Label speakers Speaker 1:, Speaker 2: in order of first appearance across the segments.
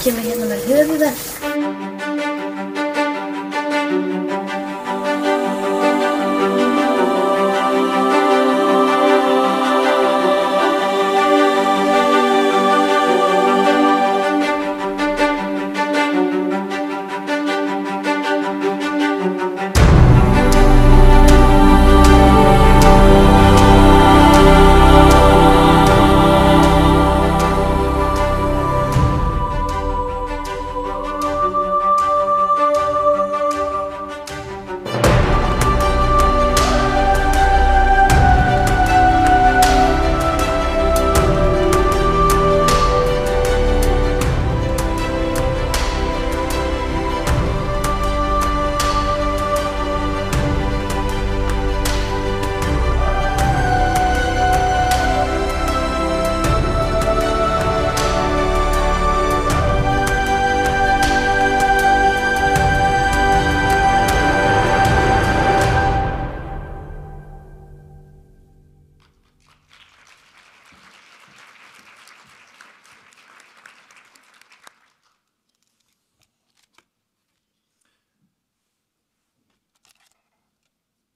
Speaker 1: kemur hérna með höfuðverk.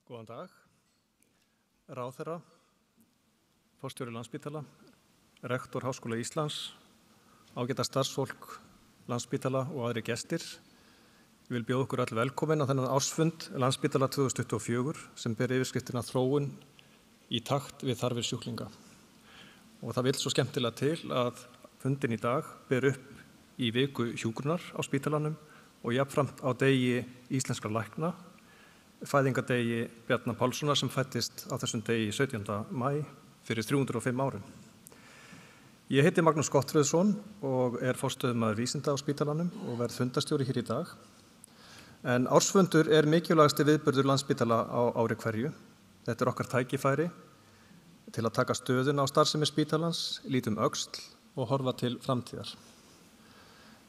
Speaker 2: Góðan dag, ráðherra, forstjóri Landspítala, rektor Háskóla Íslands, ágæta starfsfólk Landspítala og aðrir gestir. Ég vil bjóða okkur öll velkomin á þennan ársfund Landspítala 2024 sem ber yfirskriftina Þróun í takt við þarfir sjúklinga. Og það vill svo skemmtilega til að fundin í dag ber upp í viku hjúkrunar á spítalanum og jafnframt á degi íslenskra lækna, fæðingadegi Bjarna Pálssonar sem fæddist á þessum degi 17. maí fyrir 305 árum. Ég heiti Magnús Gottfreðsson og er forstöðumaður vísinda á spítalanum og verð fundarstjóri hér í dag. En ársfundur er mikilvægasti viðburður Landspítala á ári hverju. Þetta er okkar tækifæri til að taka stöðuna á starfsemi spítalans, lítum öxl og horfa til framtíðar.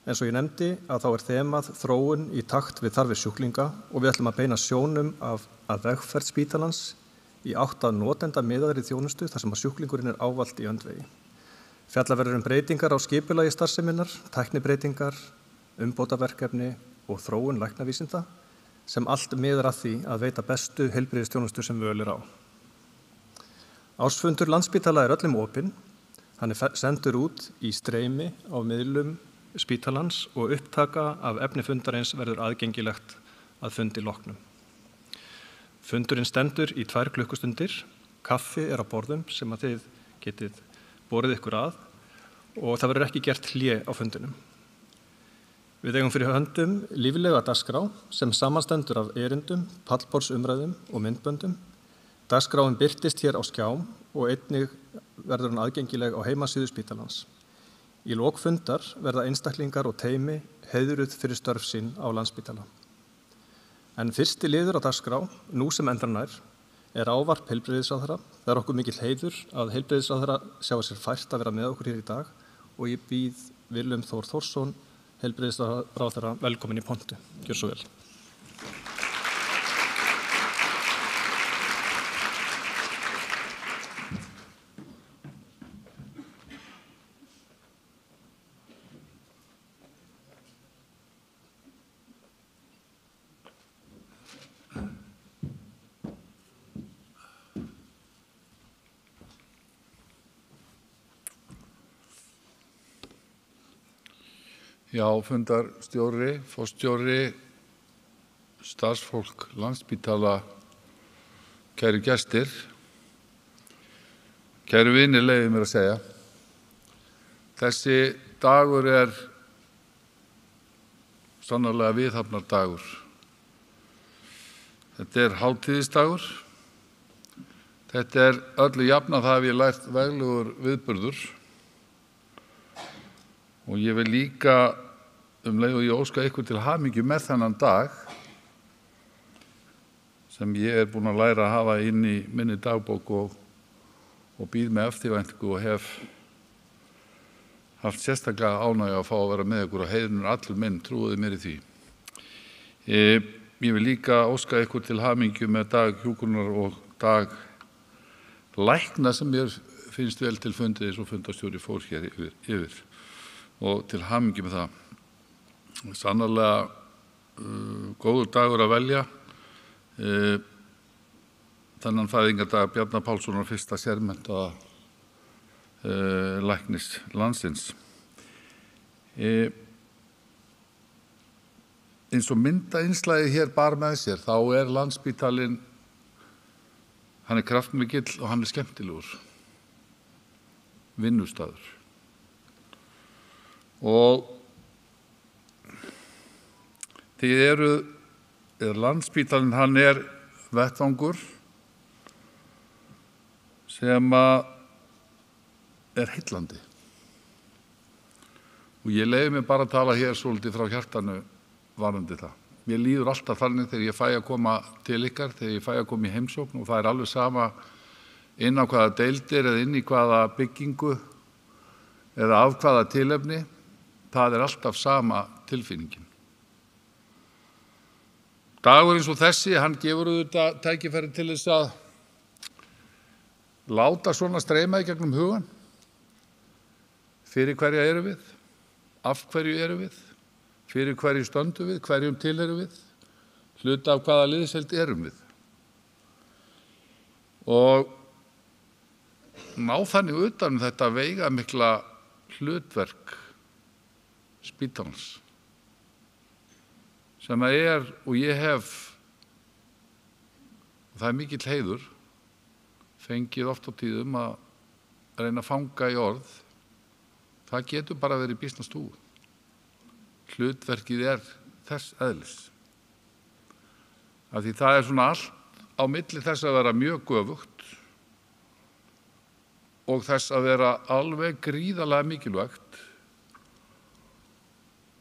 Speaker 2: Eins og ég nefndi að þá er þemað þróun í takt við þarfir sjúklinga og við ætlum að beina sjónum að vegferð spítalans í átt að notenda miðaðri þjónustu þar sem að sjúklingurinn er ávallt í öndvegi. Fjalla verður breytingar á skipulagi starfseminnar, tæknibreytingar, umbótaverkefni og þróun læknavísinda sem allt miðar að því að veita bestu heilbrigðisþjónustu sem völ er á. Ársfundur Landspítala er öllum opinn. Hann er sendur út í streymi á miðlum spítalans og upptaka af efni fundarins verður aðgengilegt að fundi loknum. Fundurinn stendur í 2 klukkustundir, kaffi er á borðum sem að þið getið borið ykkur að og það verður ekki gert hlé á fundinum. Við eigum fyrir höndum líflega dagskrá sem samanstendur af erindum, pallborðsumræðum og myndböndum. Dagskráin birtist hér á skjám og einnig verður hún aðgengileg á heimasíðu spítalans. Í lok fundar verða einstaklingar og teymi heiðruð fyrir störf sín á Landspítala. En fyrsti liður á dagskrá, nú sem endranær, er ávarp heilbrigðisráðherra. Það er okkur mikill heiður að heilbrigðisráðherra sjái sér fært að vera með okkur hér í dag og ég býð Willum Þór Þórsson, heilbrigðisráðherra, velkomin í pontu. Gjör svo vel.
Speaker 3: Já, fundarstjóri, forstjóri, starfsfólk Landspítala, kæru gestir, kæru vinir leyfið mér að segja. Þessi dagur er sannarlega viðhafnardagur. Þetta er hátíðisdagur. Þetta er öllu jafna það hef ég lært veglegur viðburður. Og ég vil líka leið og ég óska ykkur til hamingju með þennan dag sem ég er búinn að læra að hafa inn í minni dagbók og býð með eftirvæntingu og hef haft sérstaklega ánægju að fá að vera með ykkur og heiðurinn allur minn, trúiði mér í því. Ég vil líka óska ykkur til hamingju með dag hjúkrunar og dag lækna sem mér finnst vel til fundið eins og fundarstjóri fór hér yfir og til hamingju með það. Sannarlega góður dagur að velja þennan fæðingardag Bjarna Pálssonar, fyrsta sérmenntaða læknis landsins. Eins og myndainnslagið hér bar með sér, þá Landspítalinn, hann kraftmikill og hann skemmtilegur vinnustaður. Og Landspítalinn, hann vettvangur sem heillandi. Og ég leyfi mér bara að tala hér svolítið frá hjartanu varðandi það. Mér líður alltaf þannig þegar ég fæ að koma til ykkar, þegar ég fæ að koma í heimsókn, og það alveg sama inn á hvaða deildir eða inn í hvaða byggingu eða af hvaða tilefni, það alltaf sama tilfinningin. Dagur eins og þessi, hann gefur auðvitað tækifæri til þess að láta svona streyma í gegnum hugan. Fyrir hverja erum við? Af hverju erum við? Fyrir hverju stöndum við? Hverjum tilheyrum við? Hluta af hvaða liðsheild erum við? Og ná þannig utan þetta veigamikla hlutverk spítalans, sem og ég hef, og það mikill heiður, fengið oft á tíðum að reyna að fanga í orð. Það getur bara verið býsna stúr. Hlutverkið þess eðlis. Af því það svona allt á milli þess að vera mjög göfugt og þess að vera alveg gríðarlega mikilvægt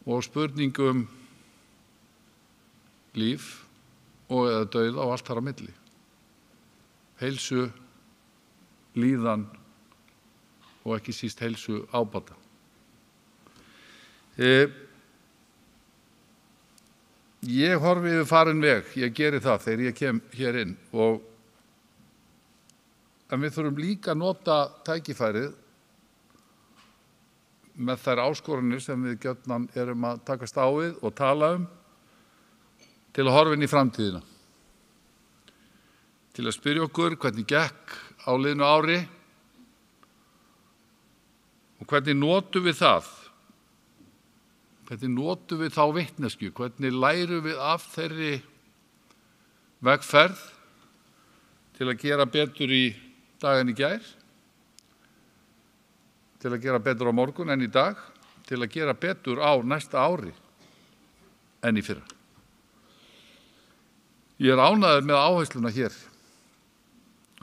Speaker 3: og spurningum líf og eða dauða og allt þar á milli. Heilsu, líðan og ekki síst heilsu ábata. Ég horfi yfir farinn veg, ég geri það þegar ég kem hér inn, en við þurfum líka að nota tækifærið með þær áskoranir sem við gjarnan erum að takast á við og tala til að horfa inn í framtíðina. Til að spyrja okkur hvernig gekk á liðnu ári og hvernig notum við það. Hvernig notum við þá vitneskju, hvernig lærum við af þeirri vegferð til að gera betur í dag en í gær, til að gera betur á morgun en í dag, til að gera betur á næsta ári en í fyrra. Ég ánægður með áhersluna hér.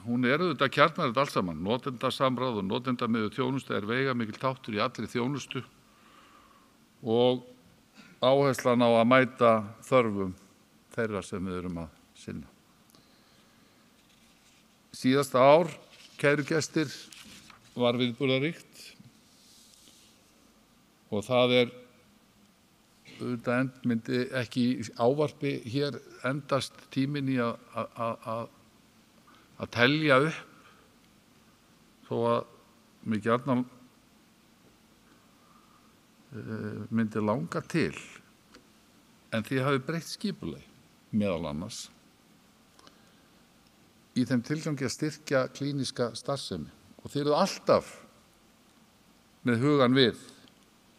Speaker 3: Hún auðvitað kjarnar þetta allt saman. Notendasamráð og notendamiðuð þjónusta veigamikil þáttur í allri þjónustu og áherslan á að mæta þörfum þeirra sem við erum að sinna. Síðasta ár, kæru gestir, var viðburðaríkt og það auðvitað myndi ekki ávarpi hér endast tíminn í að telja upp, þó að mig gjarnan myndi langa til, en þið hafið breytt skipulagi meðal annars í þeim tilgangi að styrkja klíníska starfsemi, og þið eruð alltaf með hugann við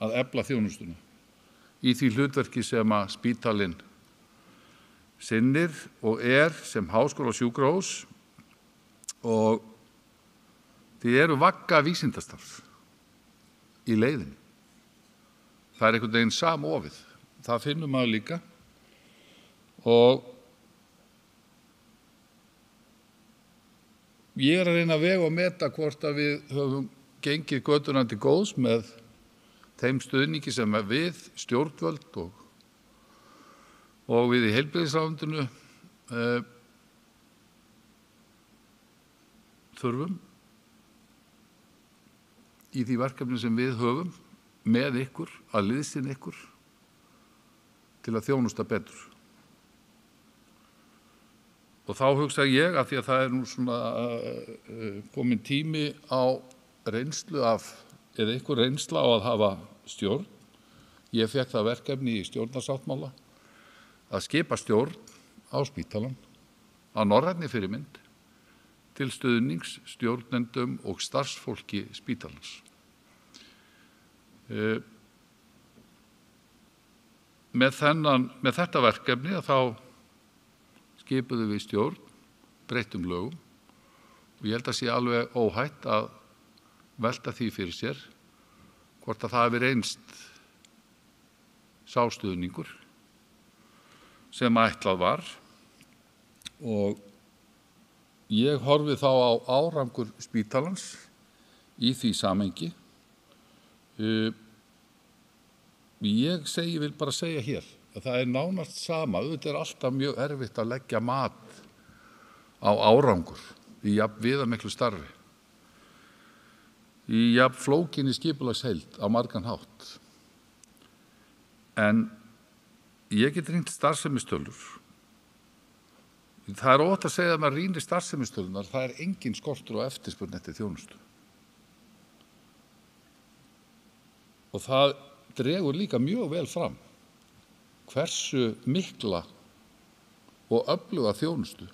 Speaker 3: að efla þjónustuna í því hlutverki sem að spítalinn sinnir og sem háskóla og sjúkrahús, og þið eru vagga vísindastarf í leiðinni. Það einhvern veginn samofið. Það finnum maður líka, og ég að reyna að vega og meta hvort að við höfum gengið götuna til góðs með þeim stuðningi sem við stjórnvöld og við í heilbrigðisráðuneytinu þurfum í því verkefni sem við höfum með ykkur, að liðsinna ykkur til að þjónusta betur. Og þá hugsa ég, að því að það nú svona komin tími á reynslu eða einhver reynsla á að hafa stjórn. Ég fékk það verkefni í stjórnarsáttmála að skipa stjórn á spítalann að norrænni fyrirmynd til stuðnings stjórnendum og starfsfólki spítalans. Með þetta verkefni þá skipuðum við stjórn, breyttum lögum og ég held að sé alveg óhætt að velta því fyrir sér hvort að það hafi reynst sá stuðningur sem ætlað var og ég horfi þá á árangur spítalans í því samhengi. Ég vil bara segja hér að það er nánast sama, auðvitað alltaf mjög erfitt að leggja mat á árangur í jafn viðamiklu starfi, í jafn flókinni skipulagsheild á margan hátt. En ég get rýnt starfsemistölur. Það er óhætt að segja að maður rýnir starfsemistölunar, það er engin skortur og eftirspurn eftir þjónustu. Og það dregur líka mjög vel fram hversu mikla og öfluga þjónustu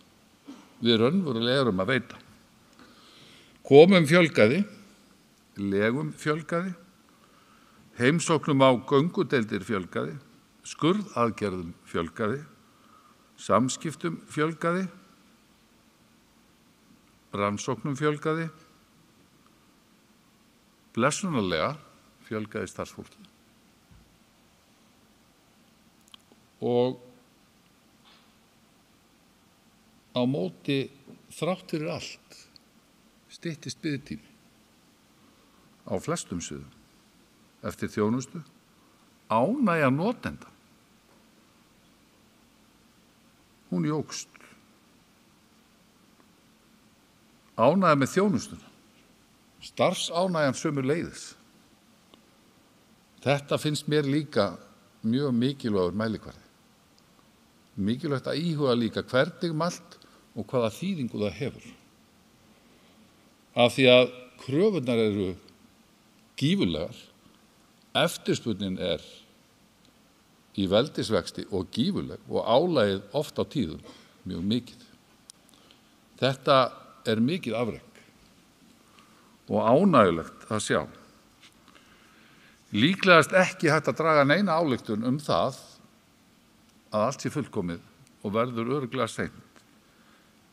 Speaker 3: við raunverulega erum að veita. Komum fjölgaði, legum fjölgaði, heimsóknum á göngudeildir fjölgaði, skurðaðgerðum fjölgaði, samskiptum fjölgaði, rannsóknum fjölgaði, blessunarlega fjölgaði starfsfólki. Og á móti þrátt fyrir allt styttist biðtími á flestum sviðum eftir þjónustu, ánægja notenda. Hún jókst. Ánægja með þjónustuna. Starfsánægjan sömuleiðis. Þetta finnst mér líka mjög mikilvægur mælikvarði. Mikilvægt að íhuga líka hvernig mælt og hvaða þýðingu það hefur. Af því að kröfurnar eru gífurlegar, eftirspurnin er í veldisvexti og gífurleg og álagið oft á tíðum mjög mikið. Þetta er mikið afrek og ánægjulegt að sjá. Líklegast ekki hægt að draga neina ályktun það að allt sé fullkomið og verður örugglega seint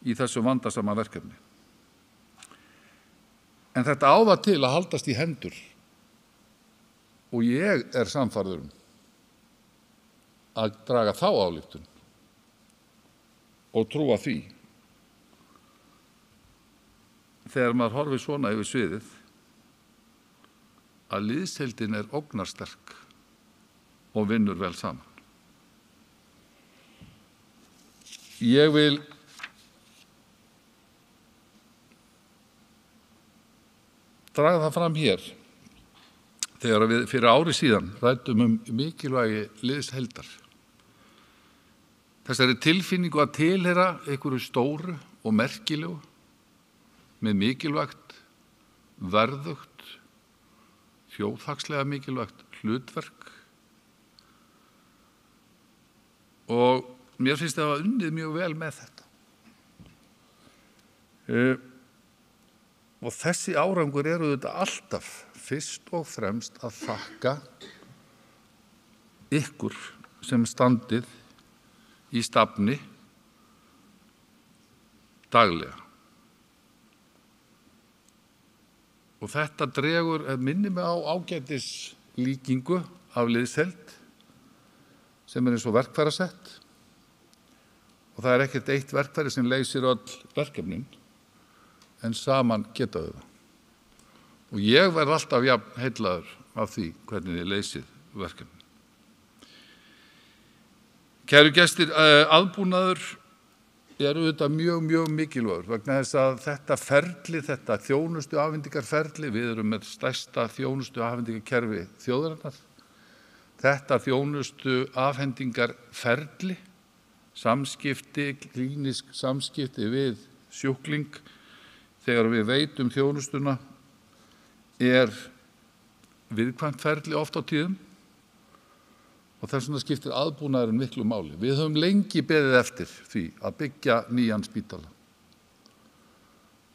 Speaker 3: í þessu vandasama verkefni. En þetta á það til að haldast í hendur og ég er sannfærður að draga þá ályktun og trúa því þegar maður horfir svona yfir sviðið að liðsheildin er ógnarsterk og vinnur vel saman. Ég vil draga það fram hér þegar við fyrir ári síðan ræddum mikilvægi liðsheildar. Þessari tilfinningu að tilheyra einhverju stóru og merkilegu með mikilvægt, verðugt, þjóðhagslega mikilvægt hlutverk og mér finnst það að unnið mjög vel með þetta. Og þessi árangur eru þetta alltaf fyrst og fremst að þakka ykkur sem standið í stafni daglega. Og þetta dregur, minnir mig á ágætis líkingu af liðsheild sem er eins og verkfærasett og það er ekkert eitt verkfæri sem leysir öll verkefnin en saman geta þau það. Og ég verð alltaf jafn heillaður af því hvernig þið leysið verkefnin. Kæru gestir, aðbúnaður er auðvitað mjög mikilvægur vegna þess að þetta ferli, þetta þjónustuafhendingarferli, við erum með stærsta þjónustuafhendingarkerfi þjóðarinnar. Þetta þjónustuafhendingarferli, samskipti, klínísk samskipti við sjúkling, þegar við veitum þjónustuna, er viðkvæmt ferli oft á tíðum og þess vegna skiptir aðbúnaðurinn miklu máli. Við höfum lengi beðið eftir því að byggja nýjan spítala.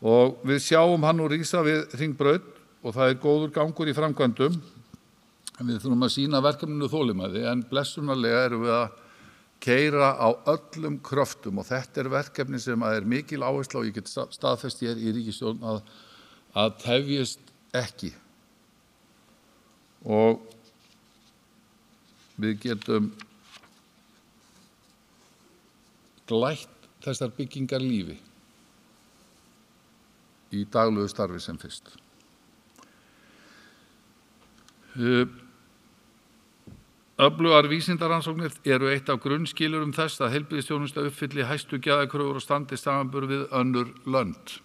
Speaker 3: Og við sjáum hann nú rísa við Hringbraut og það góður gangur í framkvæmdum. Við þurfum að sýna verkefninu þolinmæði en blessunarlega erum við að keyra á öllum kröftum og þetta verkefni sem mikil áhersla og ég get staðfest hér í ríkisstjórn að tefjist ekki. Og við getum glætt þessar byggingar lífi í daglegu starfi sem fyrst. Öflugar vísindarannsóknir eru eitt af grunnskilyrðum þess að heilbrigðisþjónusta uppfylli hæstu gæðakröfur og standi samanburð við önnur lönd.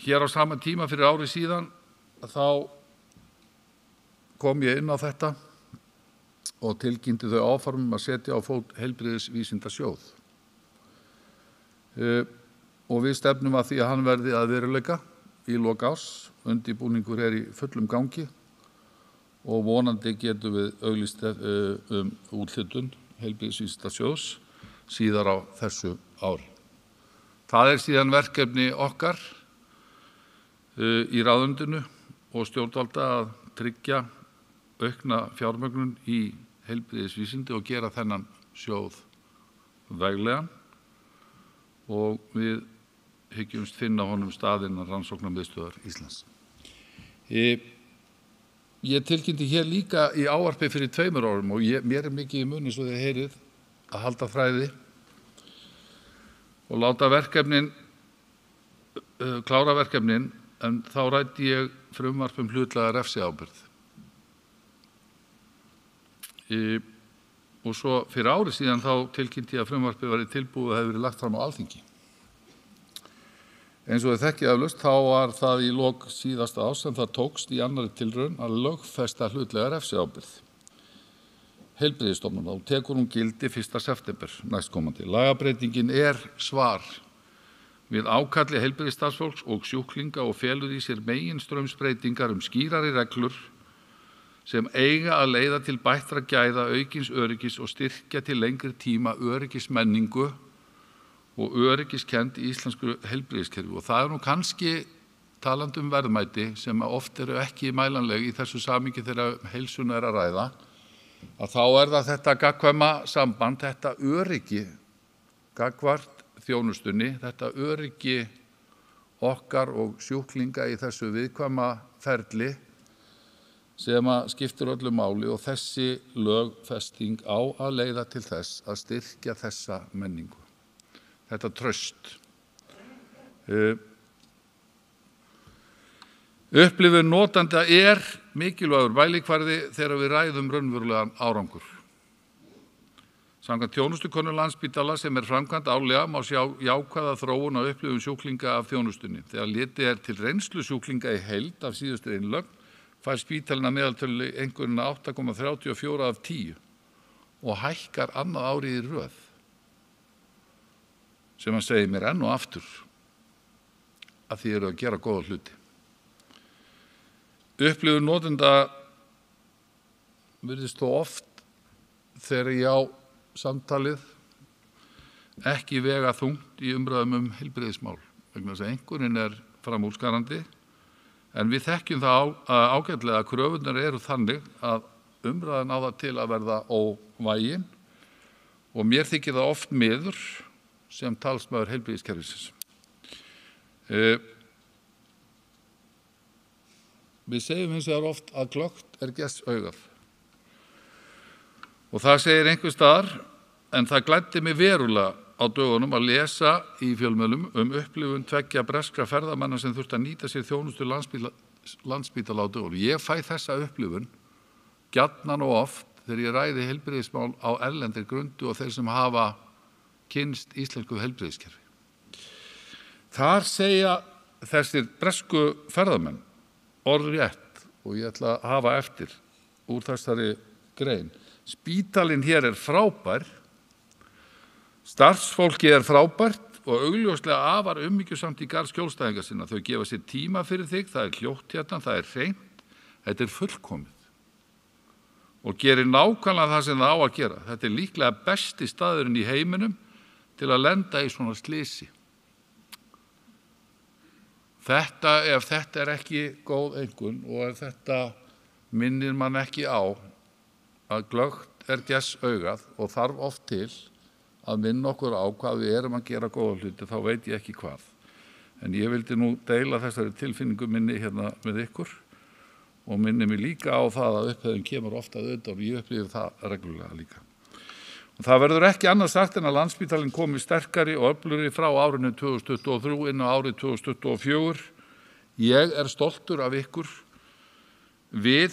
Speaker 3: Hér á sama tíma fyrir ári síðan þá kom ég inn á þetta og tilkynnti þau áformum að setja á fót heilbrigðisvísindasjóð. Og við stefnum að því að hann verði að veruleika í lok árs. Undirbúningur í fullum gangi og vonandi getum við auglýst úthlutun heilbrigðisvísindasjóðs síðar á þessu ári. Það síðan verkefni okkar í ráðuneytinu og stjórnvalda að tryggja aukna fjármögnun í heilbrigðisvísindi og gera þennan sjóð veglegan og við hyggjumst finna honum stað innan Rannsóknarmiðstöðvar Íslands. Ég tilkynnti hér líka í ávarpi fyrir 2 árum og mér mikið í muni svo þið heyrið að halda fræði og láta klára verkefnin en þá ræddi ég frumvarp hlutlæga refsiábyrgð. Og svo fyrir ári síðan þá tilkynnti ég að frumvarpið væri tilbúið og hefði verið lagt fram á Alþingi. Eins og þið þekkið eflaust þá var það í lok síðasta árs sem það tókst í annarri tilraun að lögfesta hlutlæga refsiábyrgð heilbrigðisstofnunar og tekur hún gildi 1. september næstkomandi. Lagabreytingin svar við ákalli heilbrigðisstarfsfólks og sjúklinga og felur í sér meginstraumsbreytingar skýrari reglur sem eiga að leiða til bættra gæða, aukins öryggis og styrkja til lengri tíma öryggismenningu og öryggiskennd í íslensku heilbrigðiskerfi. Og það nú kannski talandi verðmæti sem oft eru ekki mælanleg í þessu samhengi þegar heilsuna að ræða, að þá það þetta gagnkvæma samband, þetta öryggi gagnvart þjónustunni, þetta öryggi okkar og sjúklinga í þessu viðkvæma ferli sem skiptir öllu máli og þessi lögfesting á að leiða til þess að styrkja þessa menningu, þetta traust. Upplifun notanda mikilvægur mælikvarði þegar við ræðum raunverulegan árangur. Samkvæmt þjónustukönnun Landspítala sem framkvæmd árlega má sjá jákvæða þróun á upplifun sjúklinga af þjónustunni. Þegar litið til reynslu sjúklinga í heild af síðustu innlögn fær spítalinn að meðaltölu einhverjuna 8,34 af 10 og hækkar annað árið í röð. Sem hann segir mér enn og aftur að þið eru að gera góða hluti. Upplifun notenda virðist þó oft þegar ég á samtalið ekki vega þungt í umræðum heilbrigðismál vegna þess að einhverjum framúrskarandi en við þekkjum það ágætlega að kröfurnar eru þannig að umræðan á það til að verða óvægin og mér þykir það oft miður sem talsmaður heilbrigðiskerfisins. Við segjum hins vegar oft að glöggt gests augað. Og það segir einhvers staðar, en það glæddi mig verulega á dögunum að lesa í fjölmiðlum upplifun 2 breskra ferðamanna sem þurftu að nýta sér þjónustu Landspítala á dögunum. Ég fæ þessa upplifun gjarnan og oft þegar ég ræði heilbrigðismál á erlendri grundu og þeir sem hafa kynnst íslensku heilbrigðiskerfi. Þar segja þessir bresku ferðamenn orðrétt og ég ætla að hafa eftir úr þessari grein. Spítalinn hér frábær, starfsfólki frábært og augljóslega afar umhyggjusamt í garð skjólstæðinga sinna. Þau gefa sér tíma fyrir þig, það hljótt hérna, það hreint, þetta fullkomið. og gerir nákvæmlega það sem það á að gera. Þetta er líklega besti staðurinn í heiminum til að lenda í svona slysi. Ef þetta er ekki góð einkunn og ef þetta minnir mann ekki á að glöggt er gessaugað og þarf oft til að minna okkur á hvað við erum að gera góða hluti, þá veit ég ekki hvað. En ég vildi nú deila þessari tilfinningu minni hérna með ykkur og minni mig líka á það að upphæðin kemur ofta auðvitað og ég upplifir það reglulega líka. Og það verður ekki annað sagt en að Landspítalinn komi sterkari og öflugri frá árinu 2023 inn á árið 2024. Ég er stoltur af ykkur. Við,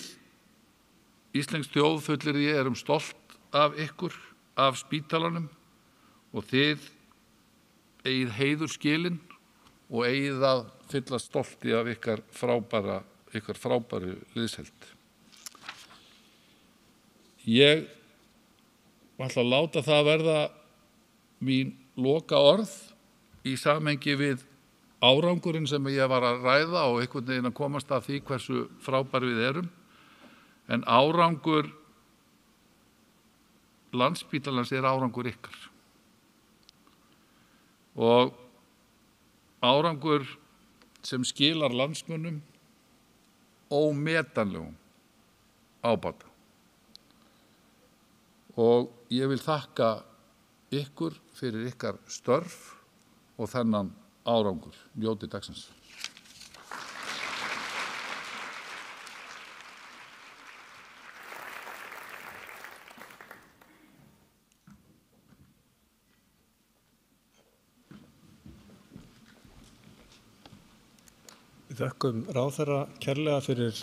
Speaker 3: íslensk þjóð fullir ég, erum stolt af ykkur, af spítalanum og þið eigið heiðurskilin og eigið að fylla stolti af ykkar frábæru liðsheild. Ég ætla að láta það verða mín loka orð í samhengi við árangurinn sem ég var að ræða og einhvern veginn að komast að því hversu frábær við erum. En árangur Landspítalans er árangur ykkar. Og árangur sem skilar landsmönnum ómetanlegum ábata. Og ég vil þakka ykkur fyrir ykkar störf og þennan árangur. Njótið dagsins.
Speaker 2: Við þökkum ráðherra kærlega fyrir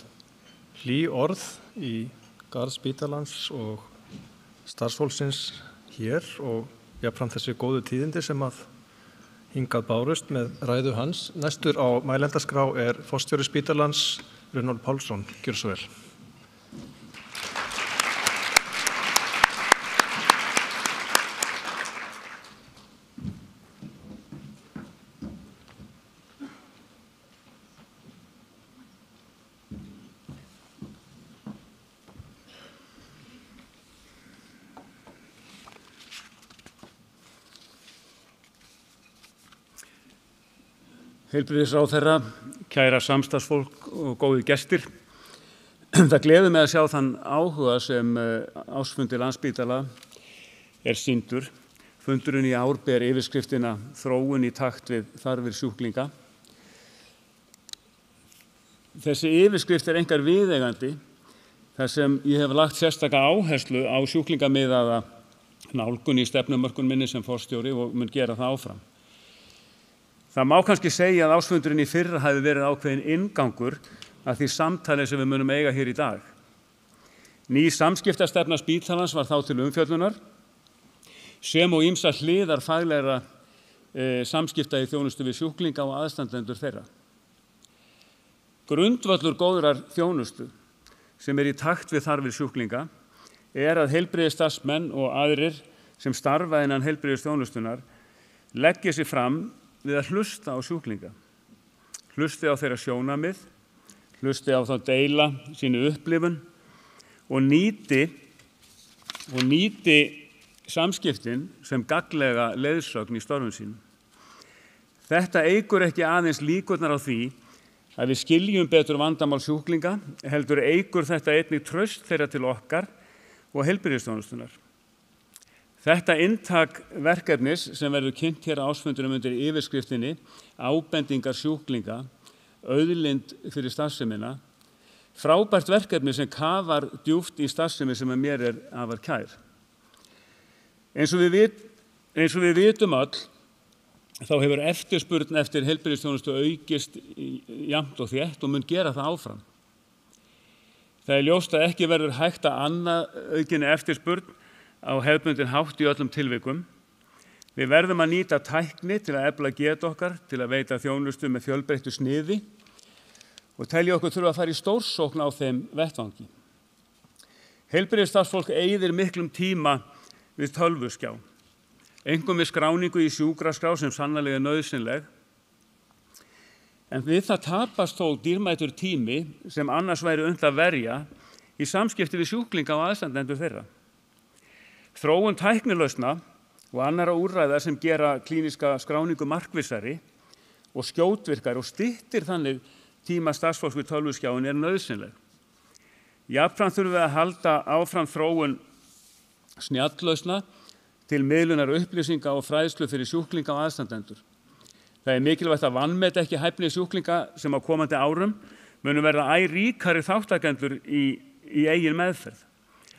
Speaker 2: hlý orð í garð spítalans og starfsfólksins hér og jafnframt þessi góðu tíðindi sem að hingað bárust með ræðu hans. Næstur á mælendaskrá er forstjóri spítalans Runólfur Pálsson. Gjörðu svo vel.
Speaker 1: Heilbrigðisráðherra, kæra samstarfsfólk og góðir gestir. Það gleður mig að sjá þann áhuga sem ársfundi Landspítala er sýndur. Fundurinn í ár ber yfirskriftina Þróun í takt við þarfir sjúklinga. Þessi yfirskrift er einkar viðeigandi þar sem ég hef lagt sérstaka áherslu á sjúklingamiðaða nálgun í stefnumörkun minni sem forstjóri og mun gera það áfram. Það má kannski segja að ársfundurinn í fyrra hafi verið ákveðin inngangur að því samtali sem við munum eiga hér í dag. Ný samskiptastefna spítalans var þá til umfjöllunar sem og ýmsar hliðar faglegra samskipta í þjónustu við sjúklinga og aðstandendur þeirra. Grundvöllur góðrar þjónustu sem er í takt við þarfir sjúklinga er að heilbrigðisstarfsmenn og aðrir sem starfa innan heilbrigðisþjónustunnar leggja sig fram við að hlusta á sjúklinga, hlusti á þeirra sjónarmið, hlusti á þá deila sínu upplifun og nýti samskiptin sem gagnlega leiðsögn í störfum sínum. Þetta eykur ekki aðeins líkurnar á því að við skiljum betur vandamál sjúklinga, heldur eykur þetta einnig traust þeirra til okkar og heilbrigðisþjónustunnar. Þetta inntak verkefnis sem verður kynnt hér á ársfundinum undir yfirskriftinni Ábendingar sjúklinga, auðlind fyrir starfsemina, frábært verkefni sem kafar djúpt í starfsemi sem að mér er afar kær. Eins og við vitum öll, þá hefur eftirspurn eftir heilbrigðisþjónustu aukist jafnt og þétt og mun gera það áfram. Það er ljóst að ekki verður hægt að anna aukinni eftirspurn á hefðbundin hátt í öllum tilvikum. Við verðum að nýta tækni til að efla getu okkar, til að veita þjónustu með fjölbreyttu sniði og telja okkur þurfa að fara í stórsókn á þeim vettvangi. Heilbrigðisstarfsfólk eyðir miklum tíma við tölvuskjá, einkum við skráningu í sjúkraskrá sem sannarlega er nauðsynleg. En við það tapast þó dýrmætur tími sem annars væri unnt að verja í samskipti við sjúklinga og aðstandendur þeirra. Þróun tæknilausna og annarra úrræða sem gera klíníska skráningu markvissari og skjótvirkari og styttir þannig tíma starfsfólks við tölvuskjáin nauðsynleg. Jafnframt þurfum við að halda áfram þróun snjalllausna til miðlunar upplýsinga og fræðslu fyrir sjúklinga og aðstandendur. Það mikilvægt að vanmeta ekki hæfni sjúklinga sem á komandi árum munu verða æ ríkari þáttakendur í eigin meðferð.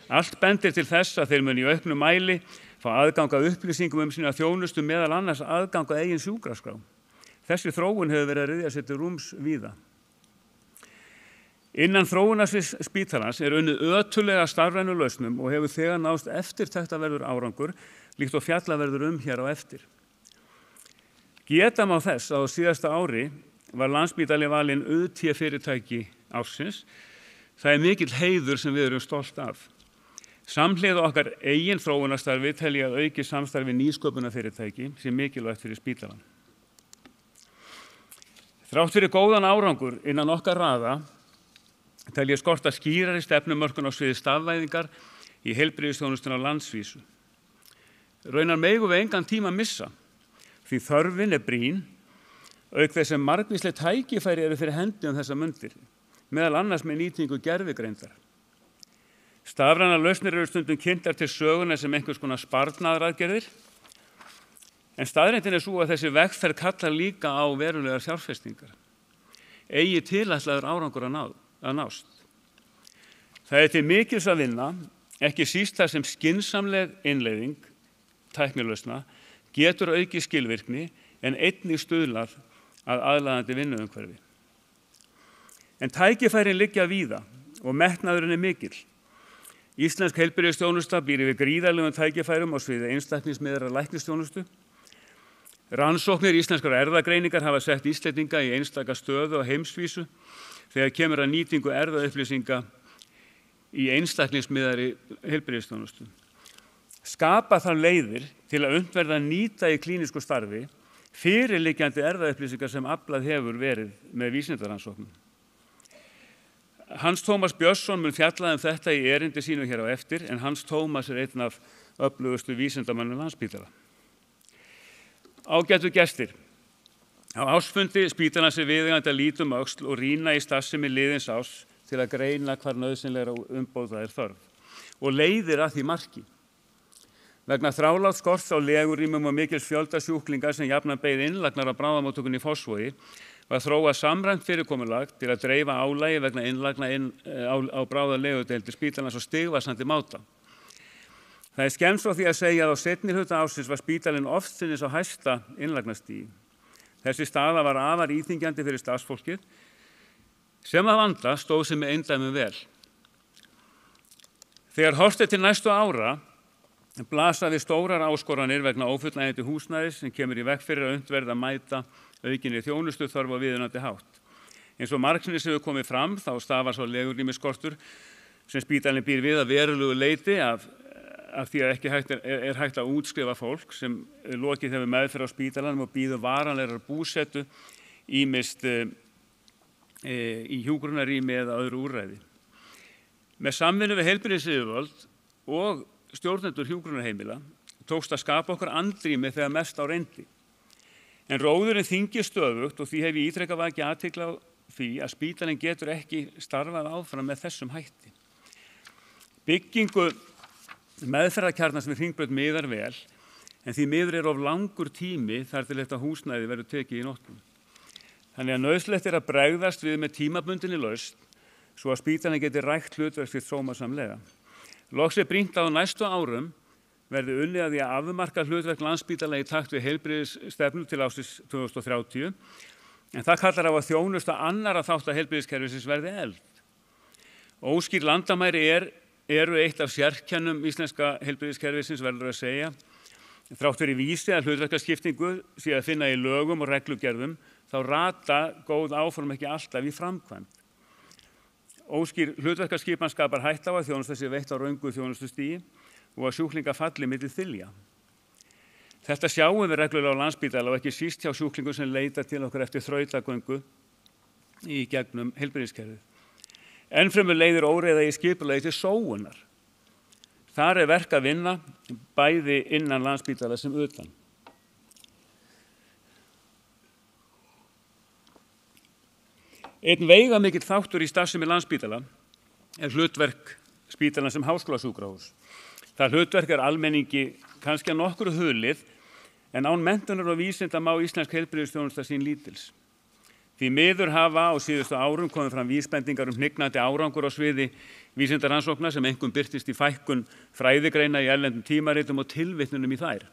Speaker 1: Allt bendir til þess að þeir muni í auknum mæli fá aðgang að upplýsingum sína þjónustu, meðal annars aðgang að eigin sjúkraskrá. Þessi þróun hefur verið að ryðja sér til rúms víða. Innan þróunarsviðs spítalans unnið ötullega starfrænu lausnum og hefur þegar náðst eftirtektarverður árangur, líkt og fjallað verður hér á eftir. Geta má þess að á síðasta ári var Landspítali valinn UT-fyrirtæki ársins. Það mikill heiður sem við erum stolt af. Samhliða okkar eigin þróunarstarfi tel ég að auki samstarfi nýsköpunarfyrirtæki sem mikilvægt fyrir spítalann. Þrátt fyrir góðan árangur innan okkar raða tel ég skorta skýrari stefnumörkun á sviði stafvæðingar í heilbrigðisþjónustuna á landsvísu. Raunar megum við engan tíma missa, því þörfin brýn, auk þess sem margvísleg tækifæri eru fyrir hendi þessa mundir, meðal annars með nýtingu gervigreindar. Stafrænar lausnir eru stundum kynntar til söguna sem einhvers konar sparnaðaraðgerðir, en staðreyndin sú að þessi vegferð kallar líka á verulegar fjárfestingar. Eigi tilætlaður árangur að nást. Það til mikils að vinna, ekki síst þar sem skynsamleg innleiðing tæknilausna getur aukið skilvirkni en einnig stuðlar að aðlaðandi vinnuumhverfi. En tækifærin liggja víða og metnaðurinn mikill. Íslensk heilbrigðisþjónusta býr yfir gríðarlegum tækifærum á sviði einstaklingsmiðaðrar læknisþjónustu. Rannsóknir íslenskrar erfðagreiningar hafa sett Íslendinga í einstaka stöðu á heimsvísu þegar kemur að nýtingu erfðaupplýsinga í einstaklingsmiðaðri heilbrigðisþjónustu. Skapa þar leiðir til að unnt verði að nýta í klínísku starfi fyrirliggjandi erfðaupplýsingar sem aflað hefur verið með vísindarannsóknum. Hans Tómas Björnsson mun fjalla þetta í erindi sínu hér á eftir, en Hans Tómas einn af öflugustu vísindamönnum Landspítala. Ágætu gestir, á ársfundi spítalans viðeigandi að líta öxl og rýna í starfsemi liðins árs til að greina hvar nauðsynlegra umbóta þörf og leiðir að því marki. Vegna þráláts skorts á legurýmum og mikils fjölda sjúklinga sem jafnan beið innlagnar á bráðamóttökunni í Fossvogi var þróað samræmt fyrirkomulag til að dreifa álagi vegna innlagna á bráðalegudeild spítalans á stigvaxandi máta. Það skemmst frá því að segja að á seinni hluta ársins var spítalinn oftsinnis á hæsta innlagnastigi. Þessi staða var afar íþyngjandi fyrir starfsfólkið sem að vanda stóð sig með eindæmum vel. Þegar horft til næstu ára blasa við stórar áskoranir vegna ófullnægjandi húsnæðis sem kemur í veg fyrir að unnt verði að mæta aukinni þjónustuþörf á viðunandi hátt. Eins og margsinnis hefur komið fram þá stafar svo legurýmisskortur sem spítalinn býr við að verulegu leyti af því að ekki hægt að útskrifa fólk sem lokið hefur meðferð á spítalanum og býður varanlegrar búsetu ýmist í hjúkrunarrými eða öðru úrræði. Með samvinnu við heilbrigðisyfirvöld og stjórnendur hjúkrunarheimila tókst að skapa okkur andrými þegar mest á reyndi. En róðurinn þyngir stöðugt og því hef ég ítrekað vakið athygli á því að spítalinn getur ekki starfað áfram með þessum hætti. Byggingu meðferðarkjarna sem Hringbraut miðar vel, en því miður of langur tími þar til þetta húsnæði verður tekið í notkun. Þannig að nauðsynlegt að bregðast við með tímabundinni lausn svo að spítalinn geti rækt hlutverk sitt sómasamlega. Loks brýnt á næstu árum verði unnið að því að afmarka hlutverk Landspítala í takt við heilbrigðisstefnu til ársins 2030, en það kallar á að þjónusta annarra þátta heilbrigðiskerfisins verði efld. Óskýr landamæri eru eitt af sérkennum íslenska heilbrigðiskerfisins, verður að segja. Þrátt fyrir vísi að hlutverkaskiptingu sé að finna í lögum og reglugerðum, þá rata góð áform ekki alltaf í framkvæmd. Óskýr hlutverkaskipan skapar hætta á að þjónusta sé veitt á röngu þjónustustigi og að sjúklinga falli milli þilja. Þetta sjáum við reglulega á Landspítala og ekki síst hjá sjúklingum sem leita til okkur eftir þrautagöngu í gegnum heilbrigðiskerfið. Ennfremur leiðir óreiða í skipulagi til sóunar. Þar verk að vinna bæði innan Landspítala sem utan. Einn veigamikill þáttur í starfsemi Landspítala hlutverk spítalans sem háskólasjúkrahús. Það hlutverk almenningi kannski að nokkru hulið, en án menntunar og vísinda má íslensk heilbrigðisþjónusta sín lítils. Því miður hafa á síðustu árum komið fram vísbendingar hnignandi árangur á sviði vísindarannsókna sem einkum birtist í fækkun fræðigreina í erlendum tímaritum og tilvitnunum í þær.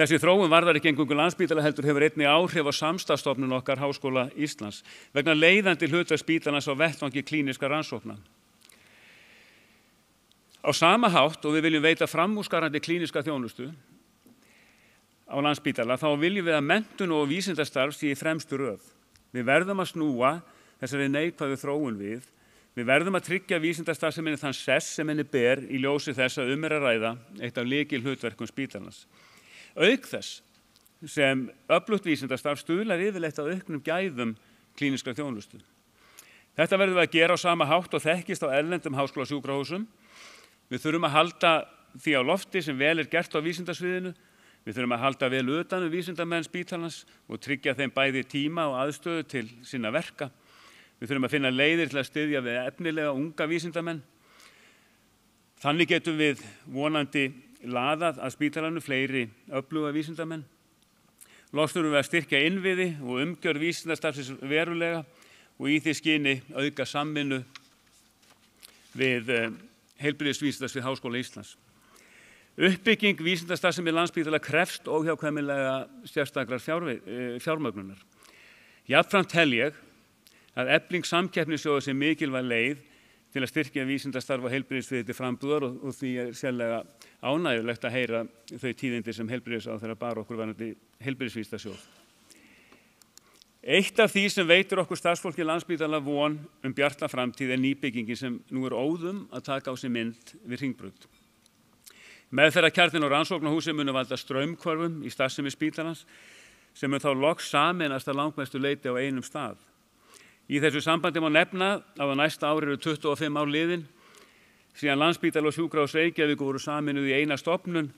Speaker 1: Þessi þróun varðar ekki eingöngu Landspítala heldur hefur einnig áhrif á samstarfsstofnun okkar Háskóla Íslands vegna leiðandi hlutverks spítalans á vettvangi klínískra rannsókna. Á sama hátt og við viljum veita framúrskarandi klíníska þjónustu á Landspítala, þá viljum við að menntun og vísindastarf sé í fremstu röð. Við verðum að snúa þessari neikvæðu þróun við. Við verðum að tryggja vísindastarfseminni þann sess sem henni ber í ljósi þess að að ræða eitt af lykilhlutverkum spítalans. Auk þess sem öflugt vísindastarf stuðlar yfirleitt að auknum gæðum klínískra þjónustu. Þetta verðum við að gera á sama hátt og þekkist á erlendum háskólasjúkrahúsum. Við þurfum að halda því á lofti sem vel gert á vísindasviðinu. Við þurfum að halda vel utan vísindamenn spítalans og tryggja þeim bæði tíma og aðstöðu til sinna verka. Við þurfum að finna leiðir til að styðja við efnilega unga vísindamenn. Þannig getum við vonandi laðað að spítalanum fleiri öfluga vísindamenn. Loks þurfum við að styrkja innviði og umgjörð vísindastarfsins verulega og í því skyni auka samvinnu við heilbrigðisvísindasvið Háskóla Íslands. Uppbygging vísindastarfsemi Landspítala krefst óhjákvæmilega sérstakrar fjármögnunar. Jafnframt tel ég að efling samkeppnissjóða sé mikilvæg leið til að styrkja vísindastarf og heilbrigðissviði til frambúðar og því sérlega ánægjulegt að heyra þau tíðindi sem heilbrigðisráðherra bar okkur varðandi heilbrigðisvísindasjóð. Eitt af því sem veitir okkur starfsfólki Landspítala von bjarta framtíð nýbyggingin sem nú óðum að taka á sig mynd við Hringbraut. Meðferðarkjarninn og rannsóknarhúsið munu valda straumhvörfum í starfsemi spítalans sem mun þá loks sameinast að langmestu leyti á einum stað. Í þessu sambandi má nefna að á næsta ári eru 25 ár liðin síðan Landspítali og Sjúkrahús Reykjavíkur voru sameinuð í eina stofnun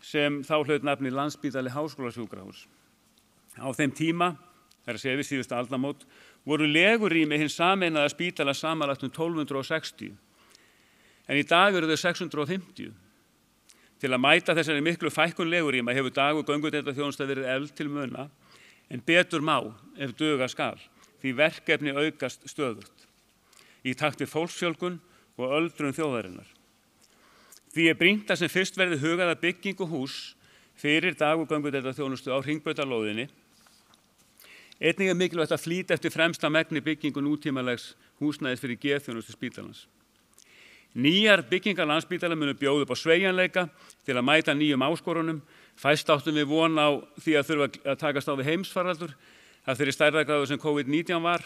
Speaker 1: sem þá hlaut nafnið Landspítali Háskólasjúkrahús. Á þeim tíma, það að segja við síðustu aldamót, voru legurými hins sameinaða spítala samanlagt 1260, en í dag eru þau 650. Til að mæta þessari miklu fækkun legurýma hefur dag- og göngudeildarþjónusta verið efld til muna, en betur má ef duga skal, því verkefni aukast stöðugt í takt við fólksfjölgun og öldrun þjóðarinnar. Því brýnt að sem fyrst verði hugað að byggingu hús fyrir dag- og göngudeildarþjónustu á Hringbrautarlóðinni. Einnig mikilvægt að flýta eftir fremsta megni byggingu nútímalegs húsnæðis fyrir geðþjónustu spítalans. Nýjar byggingar Landspítala munu bjóða upp á sveigjanleika til að mæta nýjum áskorunum. Fæst áttum við von á því að þurfa að takast á við heimsfaraldur af þeirri stærðargráðu sem COVID-19 var,